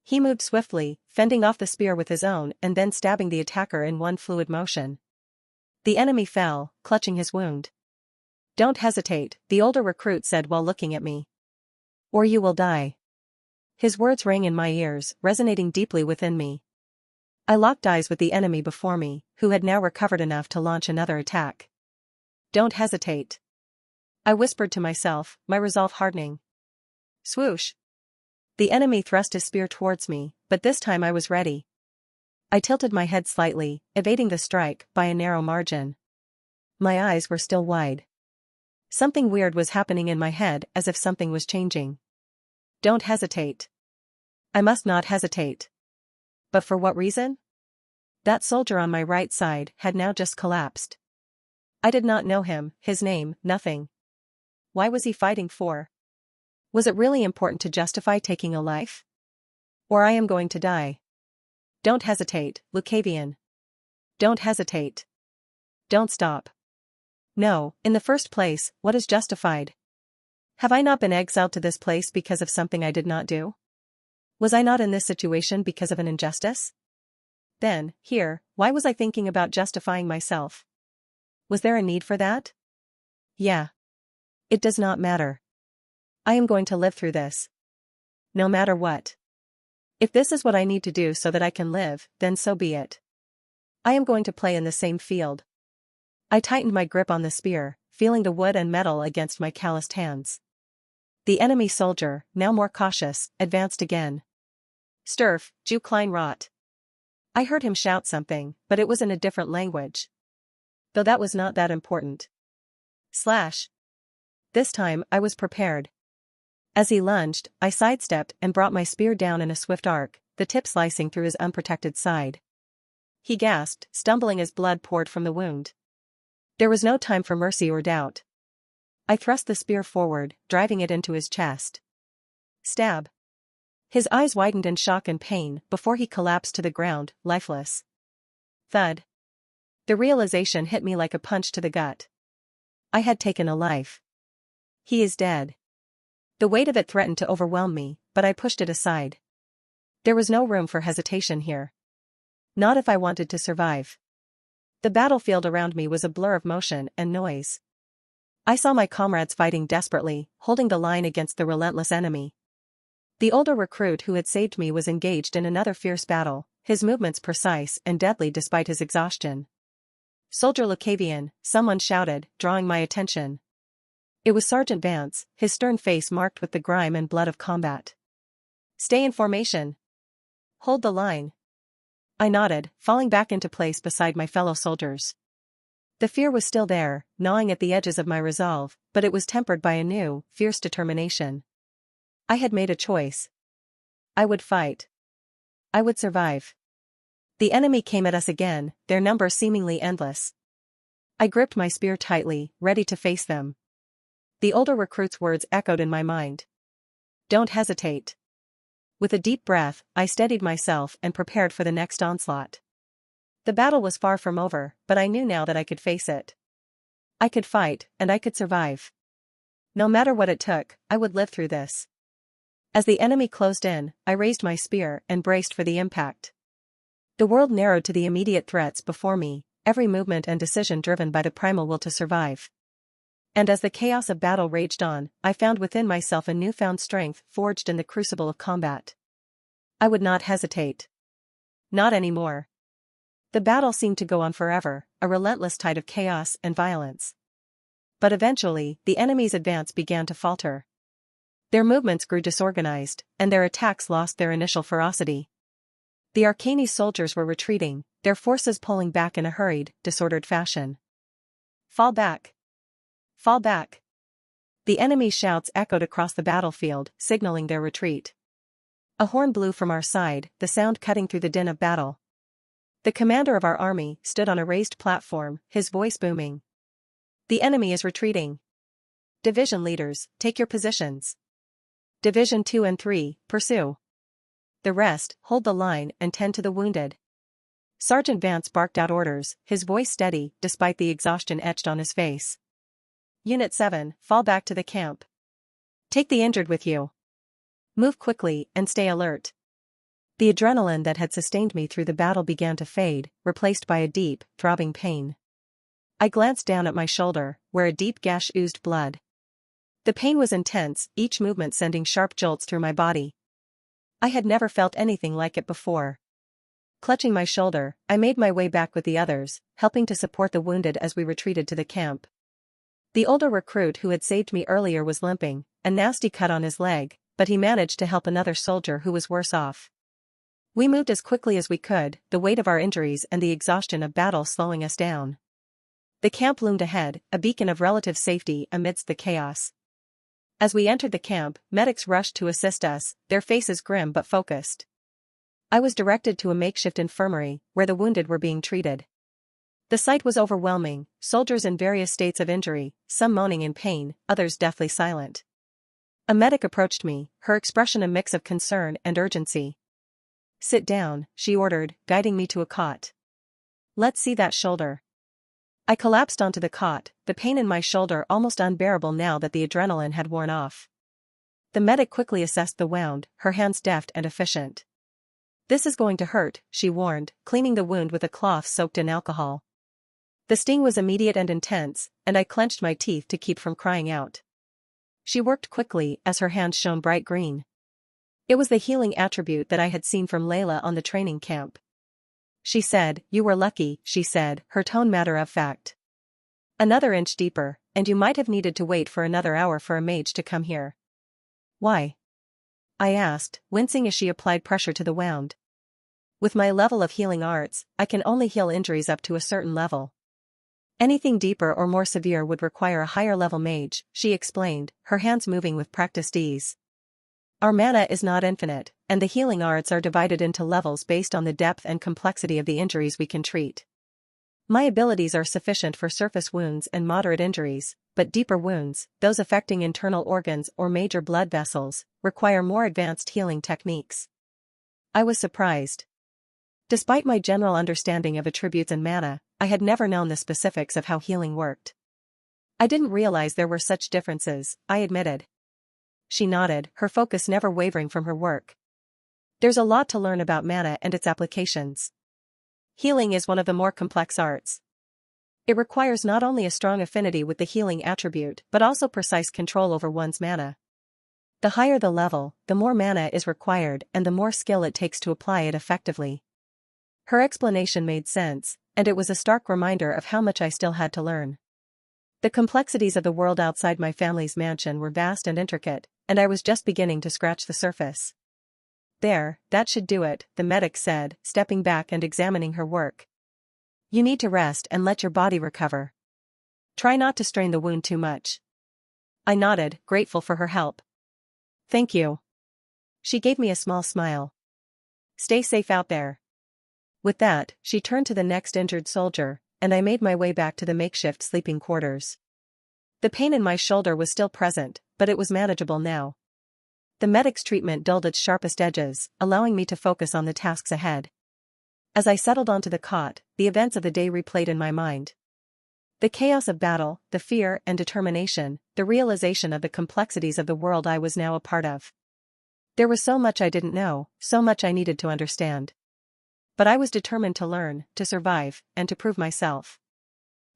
He moved swiftly, fending off the spear with his own and then stabbing the attacker in one fluid motion. The enemy fell, clutching his wound. "Don't hesitate," the older recruit said while looking at me. "Or you will die." His words rang in my ears, resonating deeply within me. I locked eyes with the enemy before me, who had now recovered enough to launch another attack. "Don't hesitate," I whispered to myself, my resolve hardening. Swoosh! The enemy thrust his spear towards me, but this time I was ready. I tilted my head slightly, evading the strike by a narrow margin. My eyes were still wide. Something weird was happening in my head, as if something was changing. Don't hesitate. I must not hesitate. But for what reason? That soldier on my right side had now just collapsed. I did not know him, his name, nothing. Why was he fighting for? Was it really important to justify taking a life? Or I am going to die. Don't hesitate, Lucavian. Don't hesitate. Don't stop. No, in the first place, what is justified? Have I not been exiled to this place because of something I did not do? Was I not in this situation because of an injustice? Then, here, why was I thinking about justifying myself? Was there a need for that? Yeah. It does not matter. I am going to live through this. No matter what. If this is what I need to do so that I can live, then so be it. I am going to play in the same field. I tightened my grip on the spear, feeling the wood and metal against my calloused hands. The enemy soldier, now more cautious, advanced again. "Sturf, du klein rot." I heard him shout something, but it was in a different language. Though that was not that important. Slash. This time, I was prepared. As he lunged, I sidestepped and brought my spear down in a swift arc, the tip slicing through his unprotected side. He gasped, stumbling as blood poured from the wound. There was no time for mercy or doubt. I thrust the spear forward, driving it into his chest. Stab. His eyes widened in shock and pain before he collapsed to the ground, lifeless. Thud. The realization hit me like a punch to the gut. I had taken a life. He is dead. The weight of it threatened to overwhelm me, but I pushed it aside. There was no room for hesitation here. Not if I wanted to survive. The battlefield around me was a blur of motion and noise. I saw my comrades fighting desperately, holding the line against the relentless enemy. The older recruit who had saved me was engaged in another fierce battle, his movements precise and deadly despite his exhaustion. "Soldier Lucavian," someone shouted, drawing my attention. It was Sergeant Vance, his stern face marked with the grime and blood of combat. "Stay in formation. Hold the line." I nodded, falling back into place beside my fellow soldiers. The fear was still there, gnawing at the edges of my resolve, but it was tempered by a new, fierce determination. I had made a choice. I would fight. I would survive. The enemy came at us again, their number seemingly endless. I gripped my spear tightly, ready to face them. The older recruit's words echoed in my mind. Don't hesitate. With a deep breath, I steadied myself and prepared for the next onslaught. The battle was far from over, but I knew now that I could face it. I could fight, and I could survive. No matter what it took, I would live through this. As the enemy closed in, I raised my spear and braced for the impact. The world narrowed to the immediate threats before me, every movement and decision driven by the primal will to survive. And as the chaos of battle raged on, I found within myself a newfound strength forged in the crucible of combat. I would not hesitate. Not anymore. The battle seemed to go on forever, a relentless tide of chaos and violence. But eventually, the enemy's advance began to falter. Their movements grew disorganized, and their attacks lost their initial ferocity. The Arcani soldiers were retreating, their forces pulling back in a hurried, disordered fashion. Fall back! Fall back! The enemy's shouts echoed across the battlefield, signaling their retreat. A horn blew from our side, the sound cutting through the din of battle. The commander of our army stood on a raised platform, his voice booming. The enemy is retreating. Division leaders, take your positions. Division 2 and 3, pursue. The rest, hold the line and tend to the wounded. Sergeant Vance barked out orders, his voice steady, despite the exhaustion etched on his face. Unit 7, fall back to the camp. Take the injured with you. Move quickly and stay alert. The adrenaline that had sustained me through the battle began to fade, replaced by a deep, throbbing pain. I glanced down at my shoulder, where a deep gash oozed blood. The pain was intense, each movement sending sharp jolts through my body. I had never felt anything like it before. Clutching my shoulder, I made my way back with the others, helping to support the wounded as we retreated to the camp. The older recruit who had saved me earlier was limping, a nasty cut on his leg, but he managed to help another soldier who was worse off. We moved as quickly as we could, the weight of our injuries and the exhaustion of battle slowing us down. The camp loomed ahead, a beacon of relative safety amidst the chaos. As we entered the camp, medics rushed to assist us, their faces grim but focused. I was directed to a makeshift infirmary, where the wounded were being treated. The sight was overwhelming, soldiers in various states of injury, some moaning in pain, others deathly silent. A medic approached me, her expression a mix of concern and urgency. Sit down, she ordered, guiding me to a cot. Let's see that shoulder. I collapsed onto the cot, the pain in my shoulder almost unbearable now that the adrenaline had worn off. The medic quickly assessed the wound, her hands deft and efficient. This is going to hurt, she warned, cleaning the wound with a cloth soaked in alcohol. The sting was immediate and intense, and I clenched my teeth to keep from crying out. She worked quickly as her hands shone bright green. It was the healing attribute that I had seen from Layla on the training camp. She said, "You were lucky," she said, her tone matter of fact. Another inch deeper, and you might have needed to wait for another hour for a mage to come here. Why? I asked, wincing as she applied pressure to the wound. With my level of healing arts, I can only heal injuries up to a certain level. Anything deeper or more severe would require a higher-level mage, she explained, her hands moving with practiced ease. Our mana is not infinite, and the healing arts are divided into levels based on the depth and complexity of the injuries we can treat. My abilities are sufficient for surface wounds and moderate injuries, but deeper wounds, those affecting internal organs or major blood vessels, require more advanced healing techniques. I was surprised. Despite my general understanding of attributes and mana, I had never known the specifics of how healing worked. I didn't realize there were such differences, I admitted. She nodded, her focus never wavering from her work. There's a lot to learn about mana and its applications. Healing is one of the more complex arts. It requires not only a strong affinity with the healing attribute but also precise control over one's mana. The higher the level, the more mana is required and the more skill it takes to apply it effectively. Her explanation made sense, and it was a stark reminder of how much I still had to learn. The complexities of the world outside my family's mansion were vast and intricate, and I was just beginning to scratch the surface. There, that should do it, the medic said, stepping back and examining her work. You need to rest and let your body recover. Try not to strain the wound too much. I nodded, grateful for her help. Thank you. She gave me a small smile. Stay safe out there. With that, she turned to the next injured soldier, and I made my way back to the makeshift sleeping quarters. The pain in my shoulder was still present, but it was manageable now. The medic's treatment dulled its sharpest edges, allowing me to focus on the tasks ahead. As I settled onto the cot, the events of the day replayed in my mind. The chaos of battle, the fear and determination, the realization of the complexities of the world I was now a part of. There was so much I didn't know, so much I needed to understand. But I was determined to learn, to survive, and to prove myself.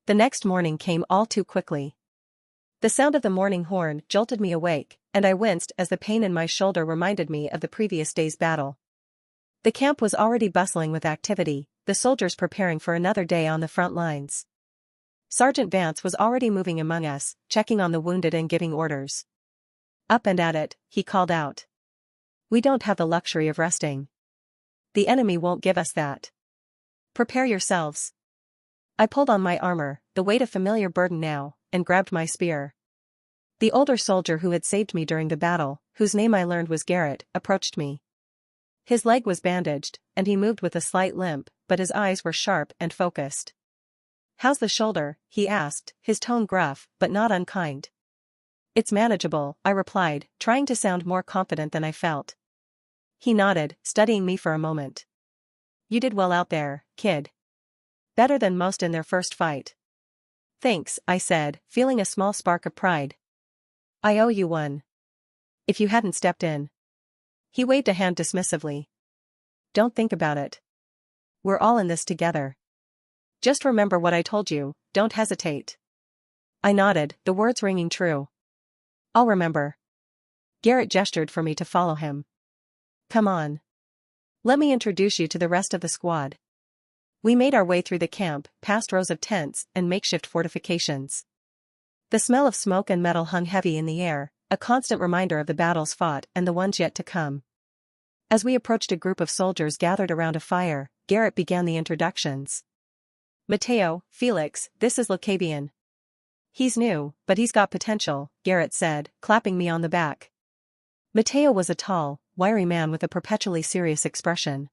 The next morning came all too quickly. The sound of the morning horn jolted me awake, and I winced as the pain in my shoulder reminded me of the previous day's battle. The camp was already bustling with activity, the soldiers preparing for another day on the front lines. Sergeant Vance was already moving among us, checking on the wounded and giving orders. Up and at it, he called out. We don't have the luxury of resting. The enemy won't give us that. Prepare yourselves. I pulled on my armor, the weight a familiar burden now, and grabbed my spear. The older soldier who had saved me during the battle, whose name I learned was Garrett, approached me. His leg was bandaged, and he moved with a slight limp, but his eyes were sharp and focused. How's the shoulder? He asked, his tone gruff, but not unkind. It's manageable, I replied, trying to sound more confident than I felt. He nodded, studying me for a moment. You did well out there, kid. Better than most in their first fight. Thanks, I said, feeling a small spark of pride. I owe you one. If you hadn't stepped in. He waved a hand dismissively. Don't think about it. We're all in this together. Just remember what I told you, don't hesitate. I nodded, the words ringing true. I'll remember. Garrett gestured for me to follow him. Come on. Let me introduce you to the rest of the squad. We made our way through the camp, past rows of tents and makeshift fortifications. The smell of smoke and metal hung heavy in the air, a constant reminder of the battles fought and the ones yet to come. As we approached a group of soldiers gathered around a fire, Garrett began the introductions. Mateo, Felix, this is Lucavian. He's new, but he's got potential, Garrett said, clapping me on the back. Mateo was a tall, wiry man with a perpetually serious expression.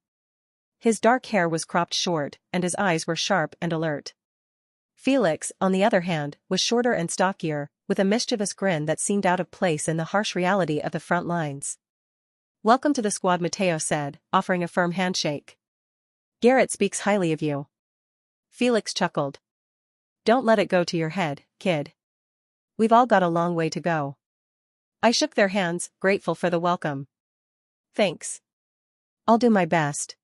His dark hair was cropped short, and his eyes were sharp and alert. Felix, on the other hand, was shorter and stockier, with a mischievous grin that seemed out of place in the harsh reality of the front lines. Welcome to the squad, Mateo said, offering a firm handshake. Garrett speaks highly of you. Felix chuckled. Don't let it go to your head, kid. We've all got a long way to go. I shook their hands, grateful for the welcome. Thanks. I'll do my best.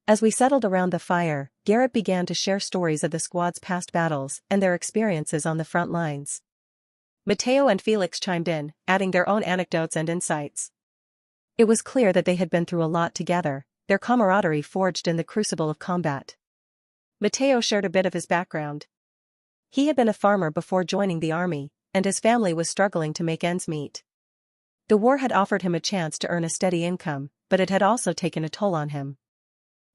As we settled around the fire, Garrett began to share stories of the squad's past battles and their experiences on the front lines. Mateo and Felix chimed in, adding their own anecdotes and insights. It was clear that they had been through a lot together, their camaraderie forged in the crucible of combat. Mateo shared a bit of his background. He had been a farmer before joining the army, and his family was struggling to make ends meet. The war had offered him a chance to earn a steady income, but it had also taken a toll on him.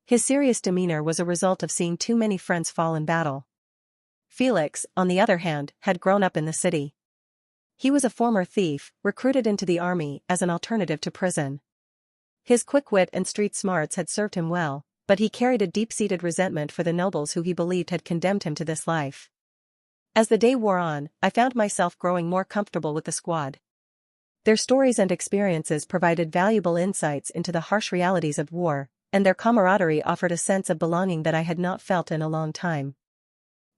His serious demeanor was a result of seeing too many friends fall in battle. Felix, on the other hand, had grown up in the city. He was a former thief, recruited into the army as an alternative to prison. His quick wit and street smarts had served him well, but he carried a deep-seated resentment for the nobles who he believed had condemned him to this life. As the day wore on, I found myself growing more comfortable with the squad. Their stories and experiences provided valuable insights into the harsh realities of war, and their camaraderie offered a sense of belonging that I had not felt in a long time.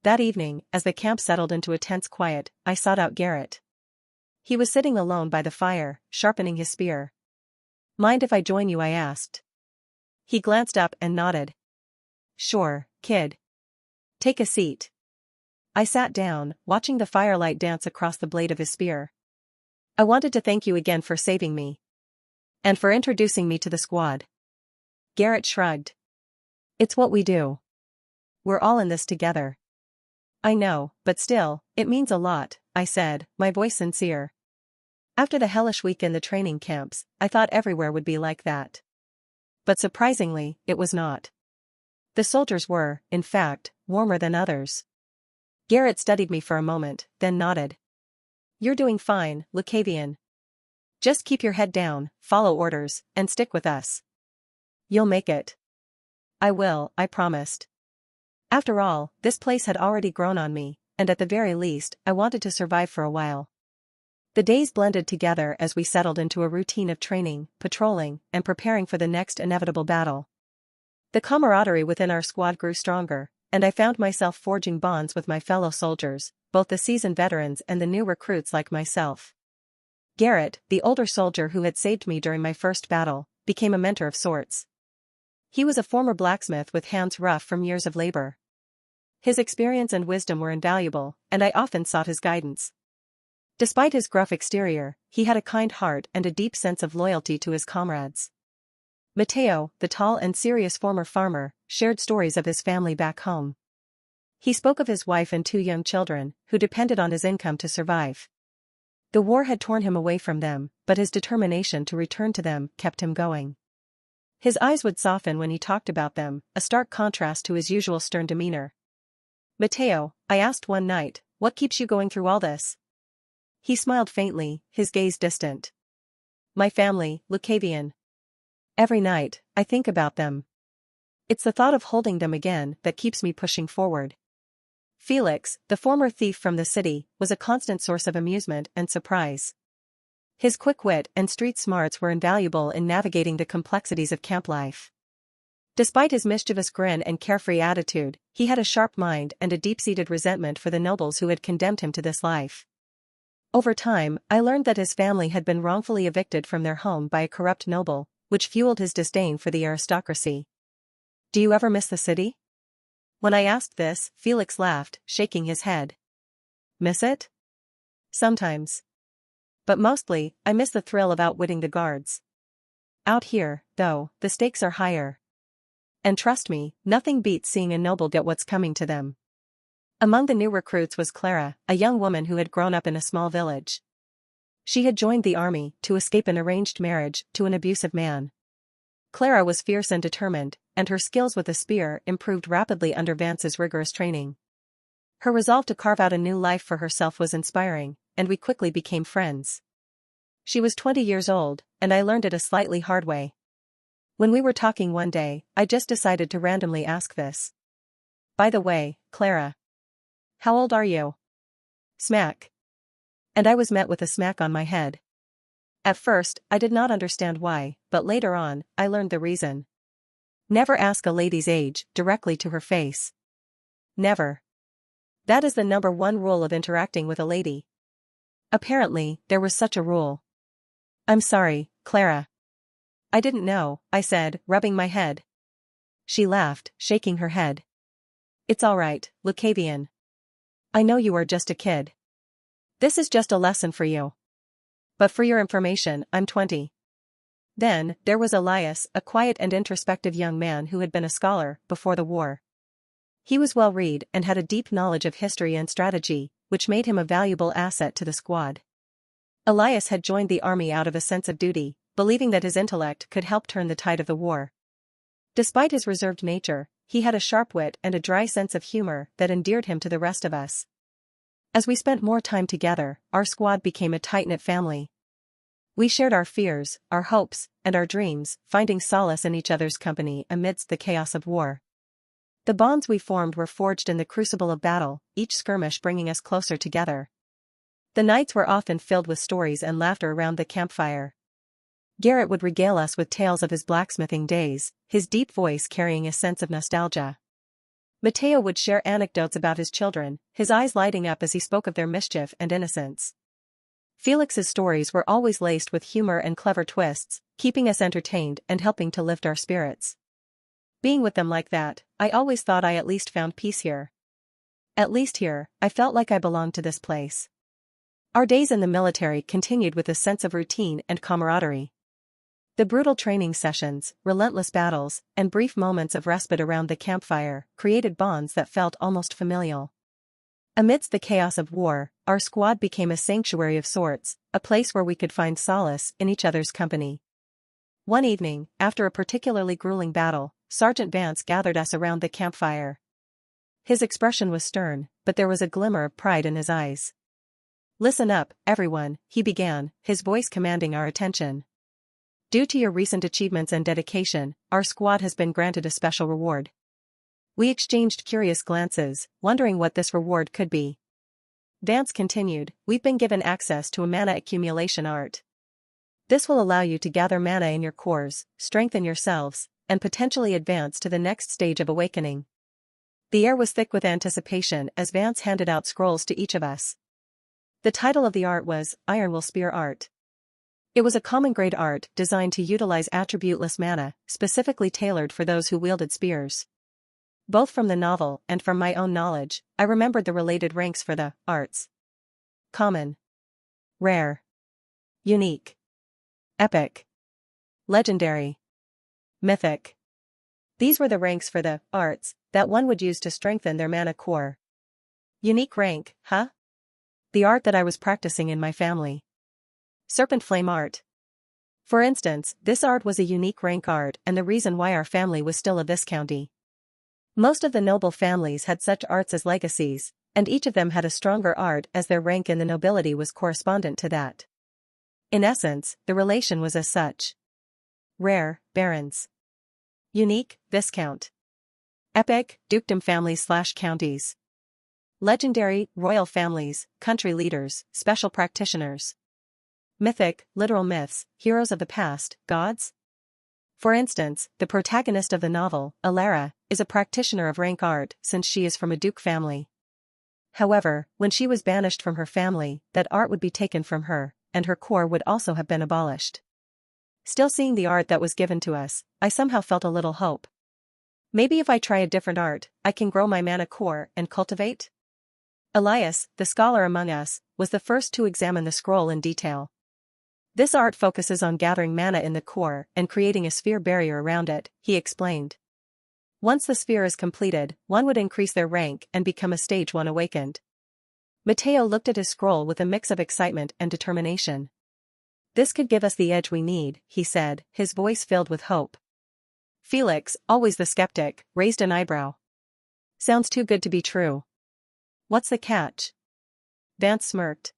That evening, as the camp settled into a tense quiet, I sought out Garrett. He was sitting alone by the fire, sharpening his spear. Mind if I join you? I asked. He glanced up and nodded. Sure, kid. Take a seat. I sat down, watching the firelight dance across the blade of his spear. I wanted to thank you again for saving me. And for introducing me to the squad. Garrett shrugged. It's what we do. We're all in this together. I know, but still, it means a lot, I said, my voice sincere. After the hellish week in the training camps, I thought everywhere would be like that. But surprisingly, it was not. The soldiers were, in fact, warmer than others. Garrett studied me for a moment, then nodded. You're doing fine, Lucavian. Just keep your head down, follow orders, and stick with us. You'll make it. I will, I promised. After all, this place had already grown on me, and at the very least, I wanted to survive for a while. The days blended together as we settled into a routine of training, patrolling, and preparing for the next inevitable battle. The camaraderie within our squad grew stronger, and I found myself forging bonds with my fellow soldiers, both the seasoned veterans and the new recruits like myself. Garrett, the older soldier who had saved me during my first battle, became a mentor of sorts. He was a former blacksmith with hands rough from years of labor. His experience and wisdom were invaluable, and I often sought his guidance. Despite his gruff exterior, he had a kind heart and a deep sense of loyalty to his comrades. Mateo, the tall and serious former farmer, shared stories of his family back home. He spoke of his wife and 2 young children, who depended on his income to survive. The war had torn him away from them, but his determination to return to them kept him going. His eyes would soften when he talked about them, a stark contrast to his usual stern demeanor. "Matteo," I asked one night, "what keeps you going through all this?" He smiled faintly, his gaze distant. "My family, Lucavian. Every night, I think about them. It's the thought of holding them again that keeps me pushing forward." Felix, the former thief from the city, was a constant source of amusement and surprise. His quick wit and street smarts were invaluable in navigating the complexities of camp life. Despite his mischievous grin and carefree attitude, he had a sharp mind and a deep-seated resentment for the nobles who had condemned him to this life. Over time, I learned that his family had been wrongfully evicted from their home by a corrupt noble, which fueled his disdain for the aristocracy. "Do you ever miss the city?" When I asked this, Felix laughed, shaking his head. "Miss it? Sometimes. But mostly, I miss the thrill of outwitting the guards. Out here, though, the stakes are higher. And trust me, nothing beats seeing a noble get what's coming to them." Among the new recruits was Clara, a young woman who had grown up in a small village. She had joined the army to escape an arranged marriage to an abusive man. Clara was fierce and determined, and her skills with a spear improved rapidly under Vance's rigorous training. Her resolve to carve out a new life for herself was inspiring, and we quickly became friends. She was 20 years old, and I learned it a slightly hard way. When we were talking one day, I just decided to randomly ask this. "By the way, Clara. How old are you?" Smack. And I was met with a smack on my head. At first, I did not understand why, but later on, I learned the reason. Never ask a lady's age directly to her face. Never. That is the #1 rule of interacting with a lady. Apparently, there was such a rule. "I'm sorry, Clara." "I didn't know," I said, rubbing my head. She laughed, shaking her head. "It's all right, Lucavian. I know you are just a kid. This is just a lesson for you. But for your information, I'm 20. Then, there was Elias, a quiet and introspective young man who had been a scholar before the war. He was well-read and had a deep knowledge of history and strategy, which made him a valuable asset to the squad. Elias had joined the army out of a sense of duty, believing that his intellect could help turn the tide of the war. Despite his reserved nature, he had a sharp wit and a dry sense of humor that endeared him to the rest of us. As we spent more time together, our squad became a tight-knit family. We shared our fears, our hopes, and our dreams, finding solace in each other's company amidst the chaos of war. The bonds we formed were forged in the crucible of battle, each skirmish bringing us closer together. The nights were often filled with stories and laughter around the campfire. Garrett would regale us with tales of his blacksmithing days, his deep voice carrying a sense of nostalgia. Matteo would share anecdotes about his children, his eyes lighting up as he spoke of their mischief and innocence. Felix's stories were always laced with humor and clever twists, keeping us entertained and helping to lift our spirits. Being with them like that, I always thought I at least found peace here. At least here, I felt like I belonged to this place. Our days in the military continued with a sense of routine and camaraderie. The brutal training sessions, relentless battles, and brief moments of respite around the campfire created bonds that felt almost familial. Amidst the chaos of war, our squad became a sanctuary of sorts, a place where we could find solace in each other's company. One evening, after a particularly grueling battle, Sergeant Vance gathered us around the campfire. His expression was stern, but there was a glimmer of pride in his eyes. "Listen up, everyone," he began, his voice commanding our attention. "Due to your recent achievements and dedication, our squad has been granted a special reward." We exchanged curious glances, wondering what this reward could be. Vance continued, "We've been given access to a mana accumulation art. This will allow you to gather mana in your cores, strengthen yourselves, and potentially advance to the next stage of awakening." The air was thick with anticipation as Vance handed out scrolls to each of us. The title of the art was Ironwill Spear Art. It was a common-grade art designed to utilize attributeless mana, specifically tailored for those who wielded spears. Both from the novel and from my own knowledge, I remembered the related ranks for the arts. Common, rare, unique, epic, legendary, mythic. These were the ranks for the arts, that one would use to strengthen their mana core. Unique rank, huh? The art that I was practicing in my family. Serpent flame art. For instance, this art was a unique rank art and the reason why our family was still a viscounty. Most of the noble families had such arts as legacies, and each of them had a stronger art as their rank in the nobility was correspondent to that. In essence, the relation was as such. Rare, barons. Unique, viscount. Epic, dukedom families/counties. Legendary, royal families, country leaders, special practitioners. Mythic, literal myths, heroes of the past, gods. For instance, the protagonist of the novel, Alara, is a practitioner of rank art since she is from a duke family. However, when she was banished from her family, that art would be taken from her, and her core would also have been abolished. Still seeing the art that was given to us, I somehow felt a little hope. Maybe if I try a different art, I can grow my mana core and cultivate? Elias, the scholar among us, was the first to examine the scroll in detail. This art focuses on gathering mana in the core and creating a sphere barrier around it, he explained. Once the sphere is completed, one would increase their rank and become a stage 1 awakened. Mateo looked at his scroll with a mix of excitement and determination. This could give us the edge we need, he said, his voice filled with hope. Felix, always the skeptic, raised an eyebrow. Sounds too good to be true. What's the catch? Vance smirked.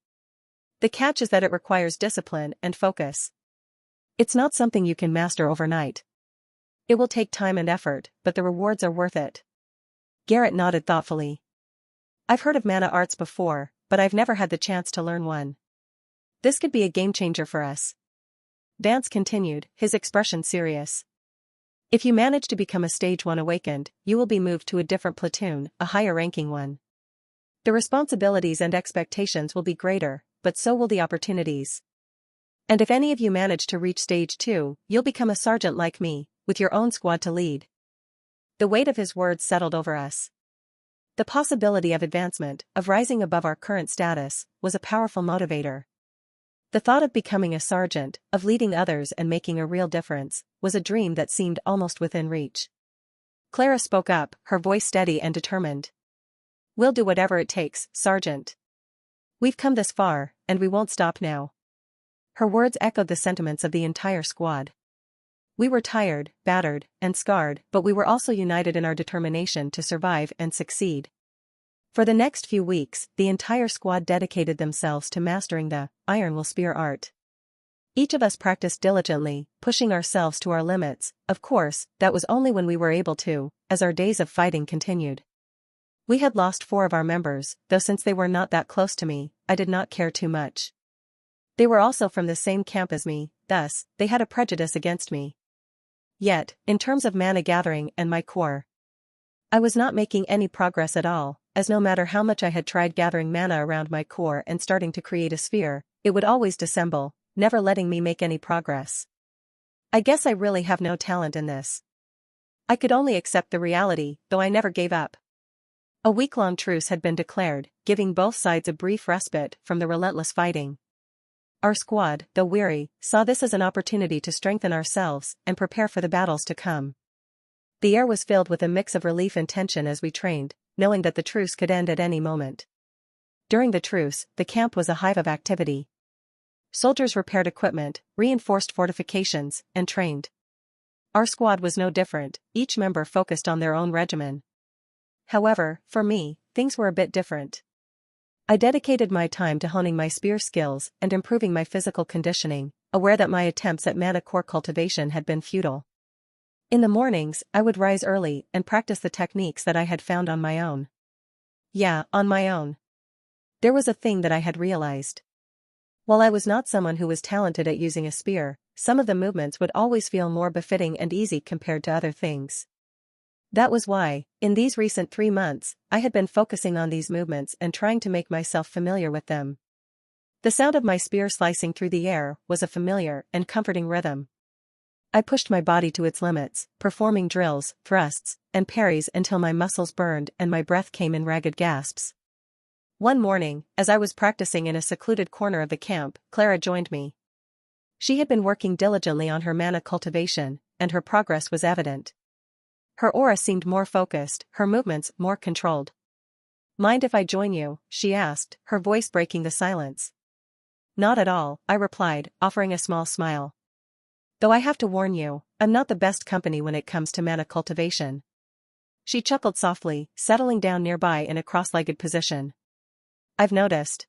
The catch is that it requires discipline and focus. It's not something you can master overnight. It will take time and effort, but the rewards are worth it. Garrett nodded thoughtfully. I've heard of mana arts before, but I've never had the chance to learn one. This could be a game changer for us. Vance continued, his expression serious. If you manage to become a stage 1 awakened, you will be moved to a different platoon, a higher ranking one. The responsibilities and expectations will be greater, but so will the opportunities. And if any of you manage to reach stage 2, you'll become a sergeant like me, with your own squad to lead. The weight of his words settled over us. The possibility of advancement, of rising above our current status, was a powerful motivator. The thought of becoming a sergeant, of leading others and making a real difference, was a dream that seemed almost within reach. Clara spoke up, her voice steady and determined. We'll do whatever it takes, Sergeant. We've come this far, and we won't stop now. Her words echoed the sentiments of the entire squad. We were tired, battered, and scarred, but we were also united in our determination to survive and succeed. For the next few weeks, the entire squad dedicated themselves to mastering the Iron Will Spear art. Each of us practiced diligently, pushing ourselves to our limits. Of course, that was only when we were able to, as our days of fighting continued. We had lost 4 of our members, though since they were not that close to me, I did not care too much. They were also from the same camp as me, thus, they had a prejudice against me. Yet, in terms of mana gathering and my core, I was not making any progress at all, as no matter how much I had tried gathering mana around my core and starting to create a sphere, it would always dissemble, never letting me make any progress. I guess I really have no talent in this. I could only accept the reality, though I never gave up. A week-long truce had been declared, giving both sides a brief respite from the relentless fighting. Our squad, though weary, saw this as an opportunity to strengthen ourselves and prepare for the battles to come. The air was filled with a mix of relief and tension as we trained, knowing that the truce could end at any moment. During the truce, the camp was a hive of activity. Soldiers repaired equipment, reinforced fortifications, and trained. Our squad was no different, each member focused on their own regimen. However, for me, things were a bit different. I dedicated my time to honing my spear skills and improving my physical conditioning, aware that my attempts at mana core cultivation had been futile. In the mornings, I would rise early and practice the techniques that I had found on my own. Yeah, on my own. There was a thing that I had realized. While I was not someone who was talented at using a spear, some of the movements would always feel more befitting and easy compared to other things. That was why, in these recent 3 months, I had been focusing on these movements and trying to make myself familiar with them. The sound of my spear slicing through the air was a familiar and comforting rhythm. I pushed my body to its limits, performing drills, thrusts, and parries until my muscles burned and my breath came in ragged gasps. One morning, as I was practicing in a secluded corner of the camp, Clara joined me. She had been working diligently on her mana cultivation, and her progress was evident. Her aura seemed more focused, her movements more controlled. "Mind if I join you?" she asked, her voice breaking the silence. "Not at all," I replied, offering a small smile. "Though I have to warn you, I'm not the best company when it comes to mana cultivation." She chuckled softly, settling down nearby in a cross-legged position. "I've noticed.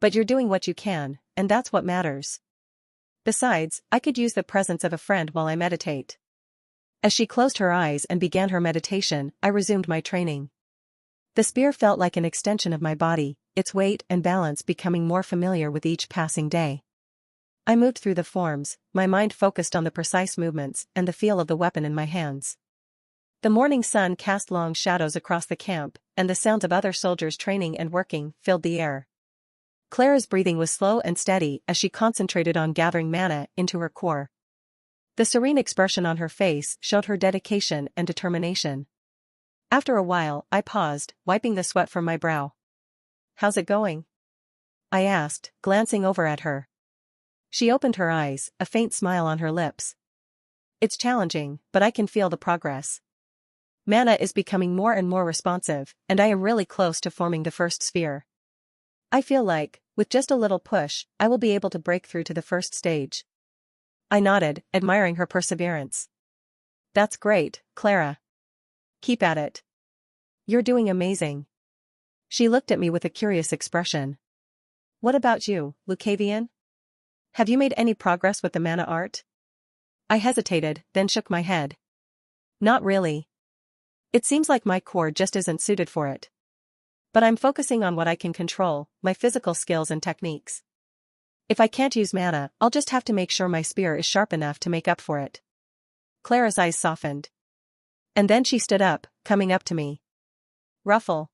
But you're doing what you can, and that's what matters. Besides, I could use the presence of a friend while I meditate." As she closed her eyes and began her meditation, I resumed my training. The spear felt like an extension of my body, its weight and balance becoming more familiar with each passing day. I moved through the forms, my mind focused on the precise movements and the feel of the weapon in my hands. The morning sun cast long shadows across the camp, and the sounds of other soldiers training and working filled the air. Clara's breathing was slow and steady as she concentrated on gathering mana into her core. The serene expression on her face showed her dedication and determination. After a while, I paused, wiping the sweat from my brow. "How's it going?" I asked, glancing over at her. She opened her eyes, a faint smile on her lips. "It's challenging, but I can feel the progress. Mana is becoming more and more responsive, and I am really close to forming the first sphere. I feel like, with just a little push, I will be able to break through to the first stage." I nodded, admiring her perseverance. "That's great, Clara. Keep at it. You're doing amazing." She looked at me with a curious expression. "What about you, Lucavian? Have you made any progress with the mana art?" I hesitated, then shook my head. "Not really. It seems like my core just isn't suited for it. But I'm focusing on what I can control, my physical skills and techniques. If I can't use mana, I'll just have to make sure my spear is sharp enough to make up for it." Clara's eyes softened. And then she stood up, coming up to me. "Ruffle.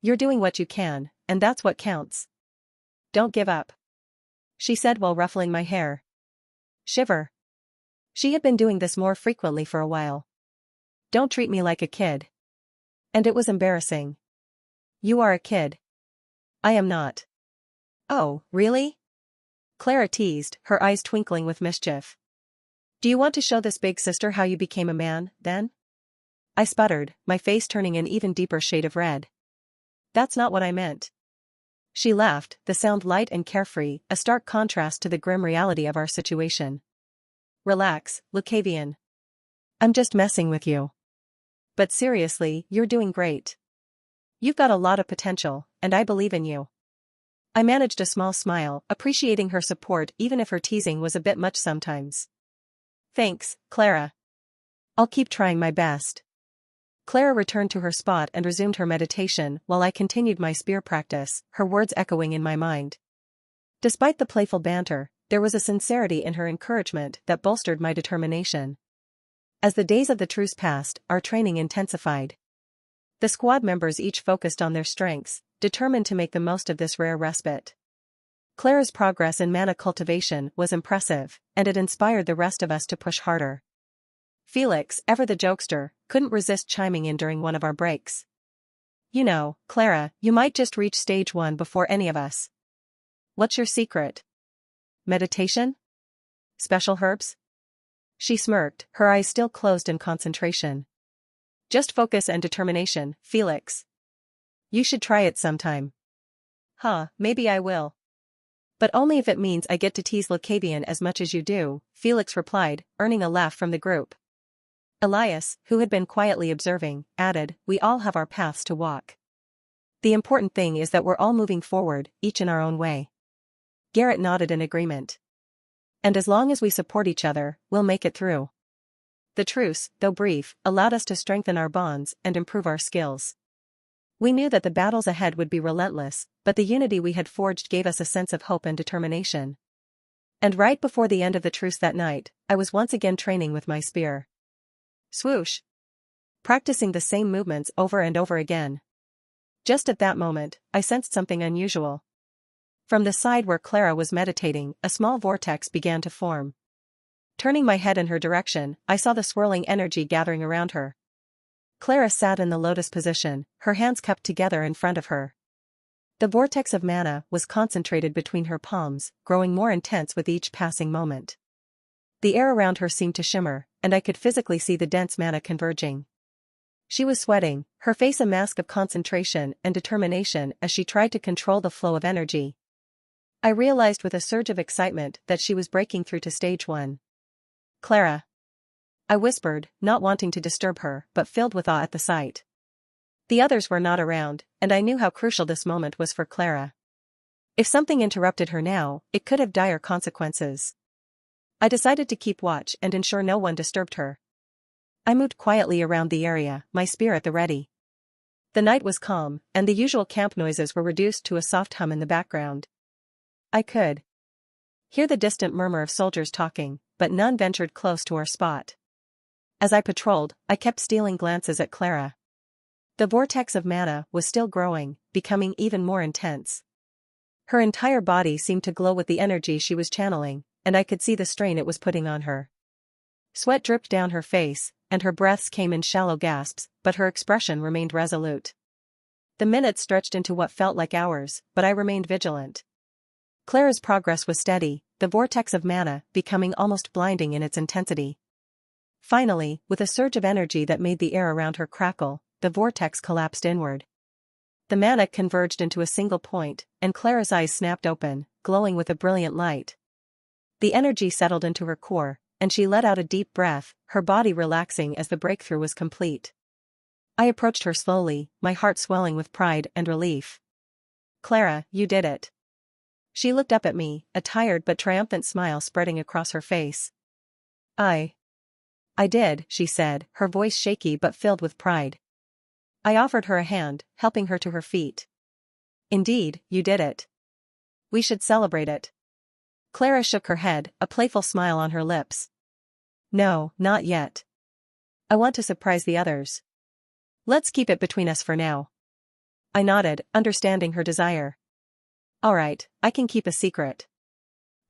You're doing what you can, and that's what counts. Don't give up," she said while ruffling my hair. Shiver. She had been doing this more frequently for a while. "Don't treat me like a kid." And it was embarrassing. "You are a kid." "I am not." "Oh, really?" Clara teased, her eyes twinkling with mischief. "Do you want to show this big sister how you became a man, then?" I sputtered, my face turning an even deeper shade of red. "That's not what I meant." She laughed, the sound light and carefree, a stark contrast to the grim reality of our situation. "Relax, Lucavian. I'm just messing with you. But seriously, you're doing great. You've got a lot of potential, and I believe in you." I managed a small smile, appreciating her support even if her teasing was a bit much sometimes. "Thanks, Clara. I'll keep trying my best." Clara returned to her spot and resumed her meditation while I continued my spear practice, her words echoing in my mind. Despite the playful banter, there was a sincerity in her encouragement that bolstered my determination. As the days of the truce passed, our training intensified. The squad members each focused on their strengths, determined to make the most of this rare respite. Clara's progress in mana cultivation was impressive, and it inspired the rest of us to push harder. Felix, ever the jokester, couldn't resist chiming in during one of our breaks. "You know, Clara, you might just reach stage 1 before any of us. What's your secret? Meditation? Special herbs?" She smirked, her eyes still closed in concentration. "Just focus and determination, Felix. You should try it sometime." "Huh, maybe I will. But only if it means I get to tease Lucavian as much as you do," Felix replied, earning a laugh from the group. Elias, who had been quietly observing, added, "We all have our paths to walk. The important thing is that we're all moving forward, each in our own way." Garrett nodded in agreement. "And as long as we support each other, we'll make it through." The truce, though brief, allowed us to strengthen our bonds and improve our skills. We knew that the battles ahead would be relentless, but the unity we had forged gave us a sense of hope and determination. And right before the end of the truce that night, I was once again training with my spear. Swoosh! Practicing the same movements over and over again. Just at that moment, I sensed something unusual. From the side where Clara was meditating, a small vortex began to form. Turning my head in her direction, I saw the swirling energy gathering around her. Clara sat in the lotus position, her hands cupped together in front of her. The vortex of mana was concentrated between her palms, growing more intense with each passing moment. The air around her seemed to shimmer, and I could physically see the dense mana converging. She was sweating, her face a mask of concentration and determination as she tried to control the flow of energy. I realized with a surge of excitement that she was breaking through to stage 1. "Clara," I whispered, not wanting to disturb her but filled with awe at the sight. The others were not around, and I knew how crucial this moment was for Clara. If something interrupted her now, it could have dire consequences. I decided to keep watch and ensure no one disturbed her. I moved quietly around the area, my spear at the ready. The night was calm, and the usual camp noises were reduced to a soft hum in the background. I could hear the distant murmur of soldiers talking, but none ventured close to our spot. As I patrolled, I kept stealing glances at Clara. The vortex of mana was still growing, becoming even more intense. Her entire body seemed to glow with the energy she was channeling, and I could see the strain it was putting on her. Sweat dripped down her face, and her breaths came in shallow gasps, but her expression remained resolute. The minutes stretched into what felt like hours, but I remained vigilant. Clara's progress was steady, the vortex of mana becoming almost blinding in its intensity. Finally, with a surge of energy that made the air around her crackle, the vortex collapsed inward. The mana converged into a single point, and Clara's eyes snapped open, glowing with a brilliant light. The energy settled into her core, and she let out a deep breath, her body relaxing as the breakthrough was complete. I approached her slowly, my heart swelling with pride and relief. "Clara, you did it." She looked up at me, a tired but triumphant smile spreading across her face. I did," she said, her voice shaky but filled with pride. I offered her a hand, helping her to her feet. "Indeed, you did it. We should celebrate it." Clara shook her head, a playful smile on her lips. "No, not yet. I want to surprise the others. Let's keep it between us for now." I nodded, understanding her desire. "All right, I can keep a secret.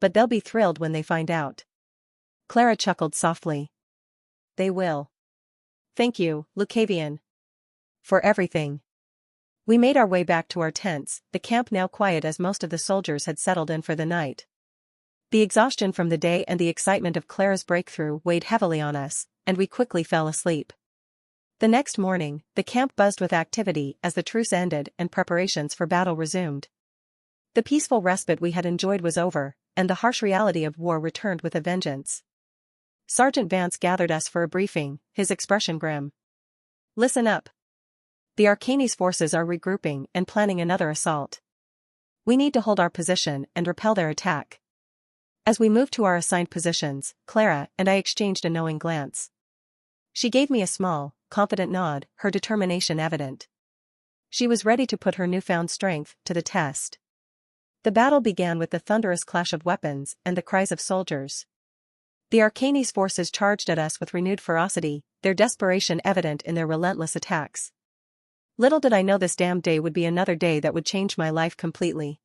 But they'll be thrilled when they find out." Clara chuckled softly. "They will. Thank you, Lucavian. For everything." We made our way back to our tents, the camp now quiet as most of the soldiers had settled in for the night. The exhaustion from the day and the excitement of Clara's breakthrough weighed heavily on us, and we quickly fell asleep. The next morning, the camp buzzed with activity as the truce ended and preparations for battle resumed. The peaceful respite we had enjoyed was over, and the harsh reality of war returned with a vengeance. Sergeant Vance gathered us for a briefing, his expression grim. "Listen up. The Arcanes forces are regrouping and planning another assault. We need to hold our position and repel their attack." As we moved to our assigned positions, Clara and I exchanged a knowing glance. She gave me a small, confident nod, her determination evident. She was ready to put her newfound strength to the test. The battle began with the thunderous clash of weapons and the cries of soldiers. The Arcanes forces charged at us with renewed ferocity, their desperation evident in their relentless attacks. Little did I know this damned day would be another day that would change my life completely.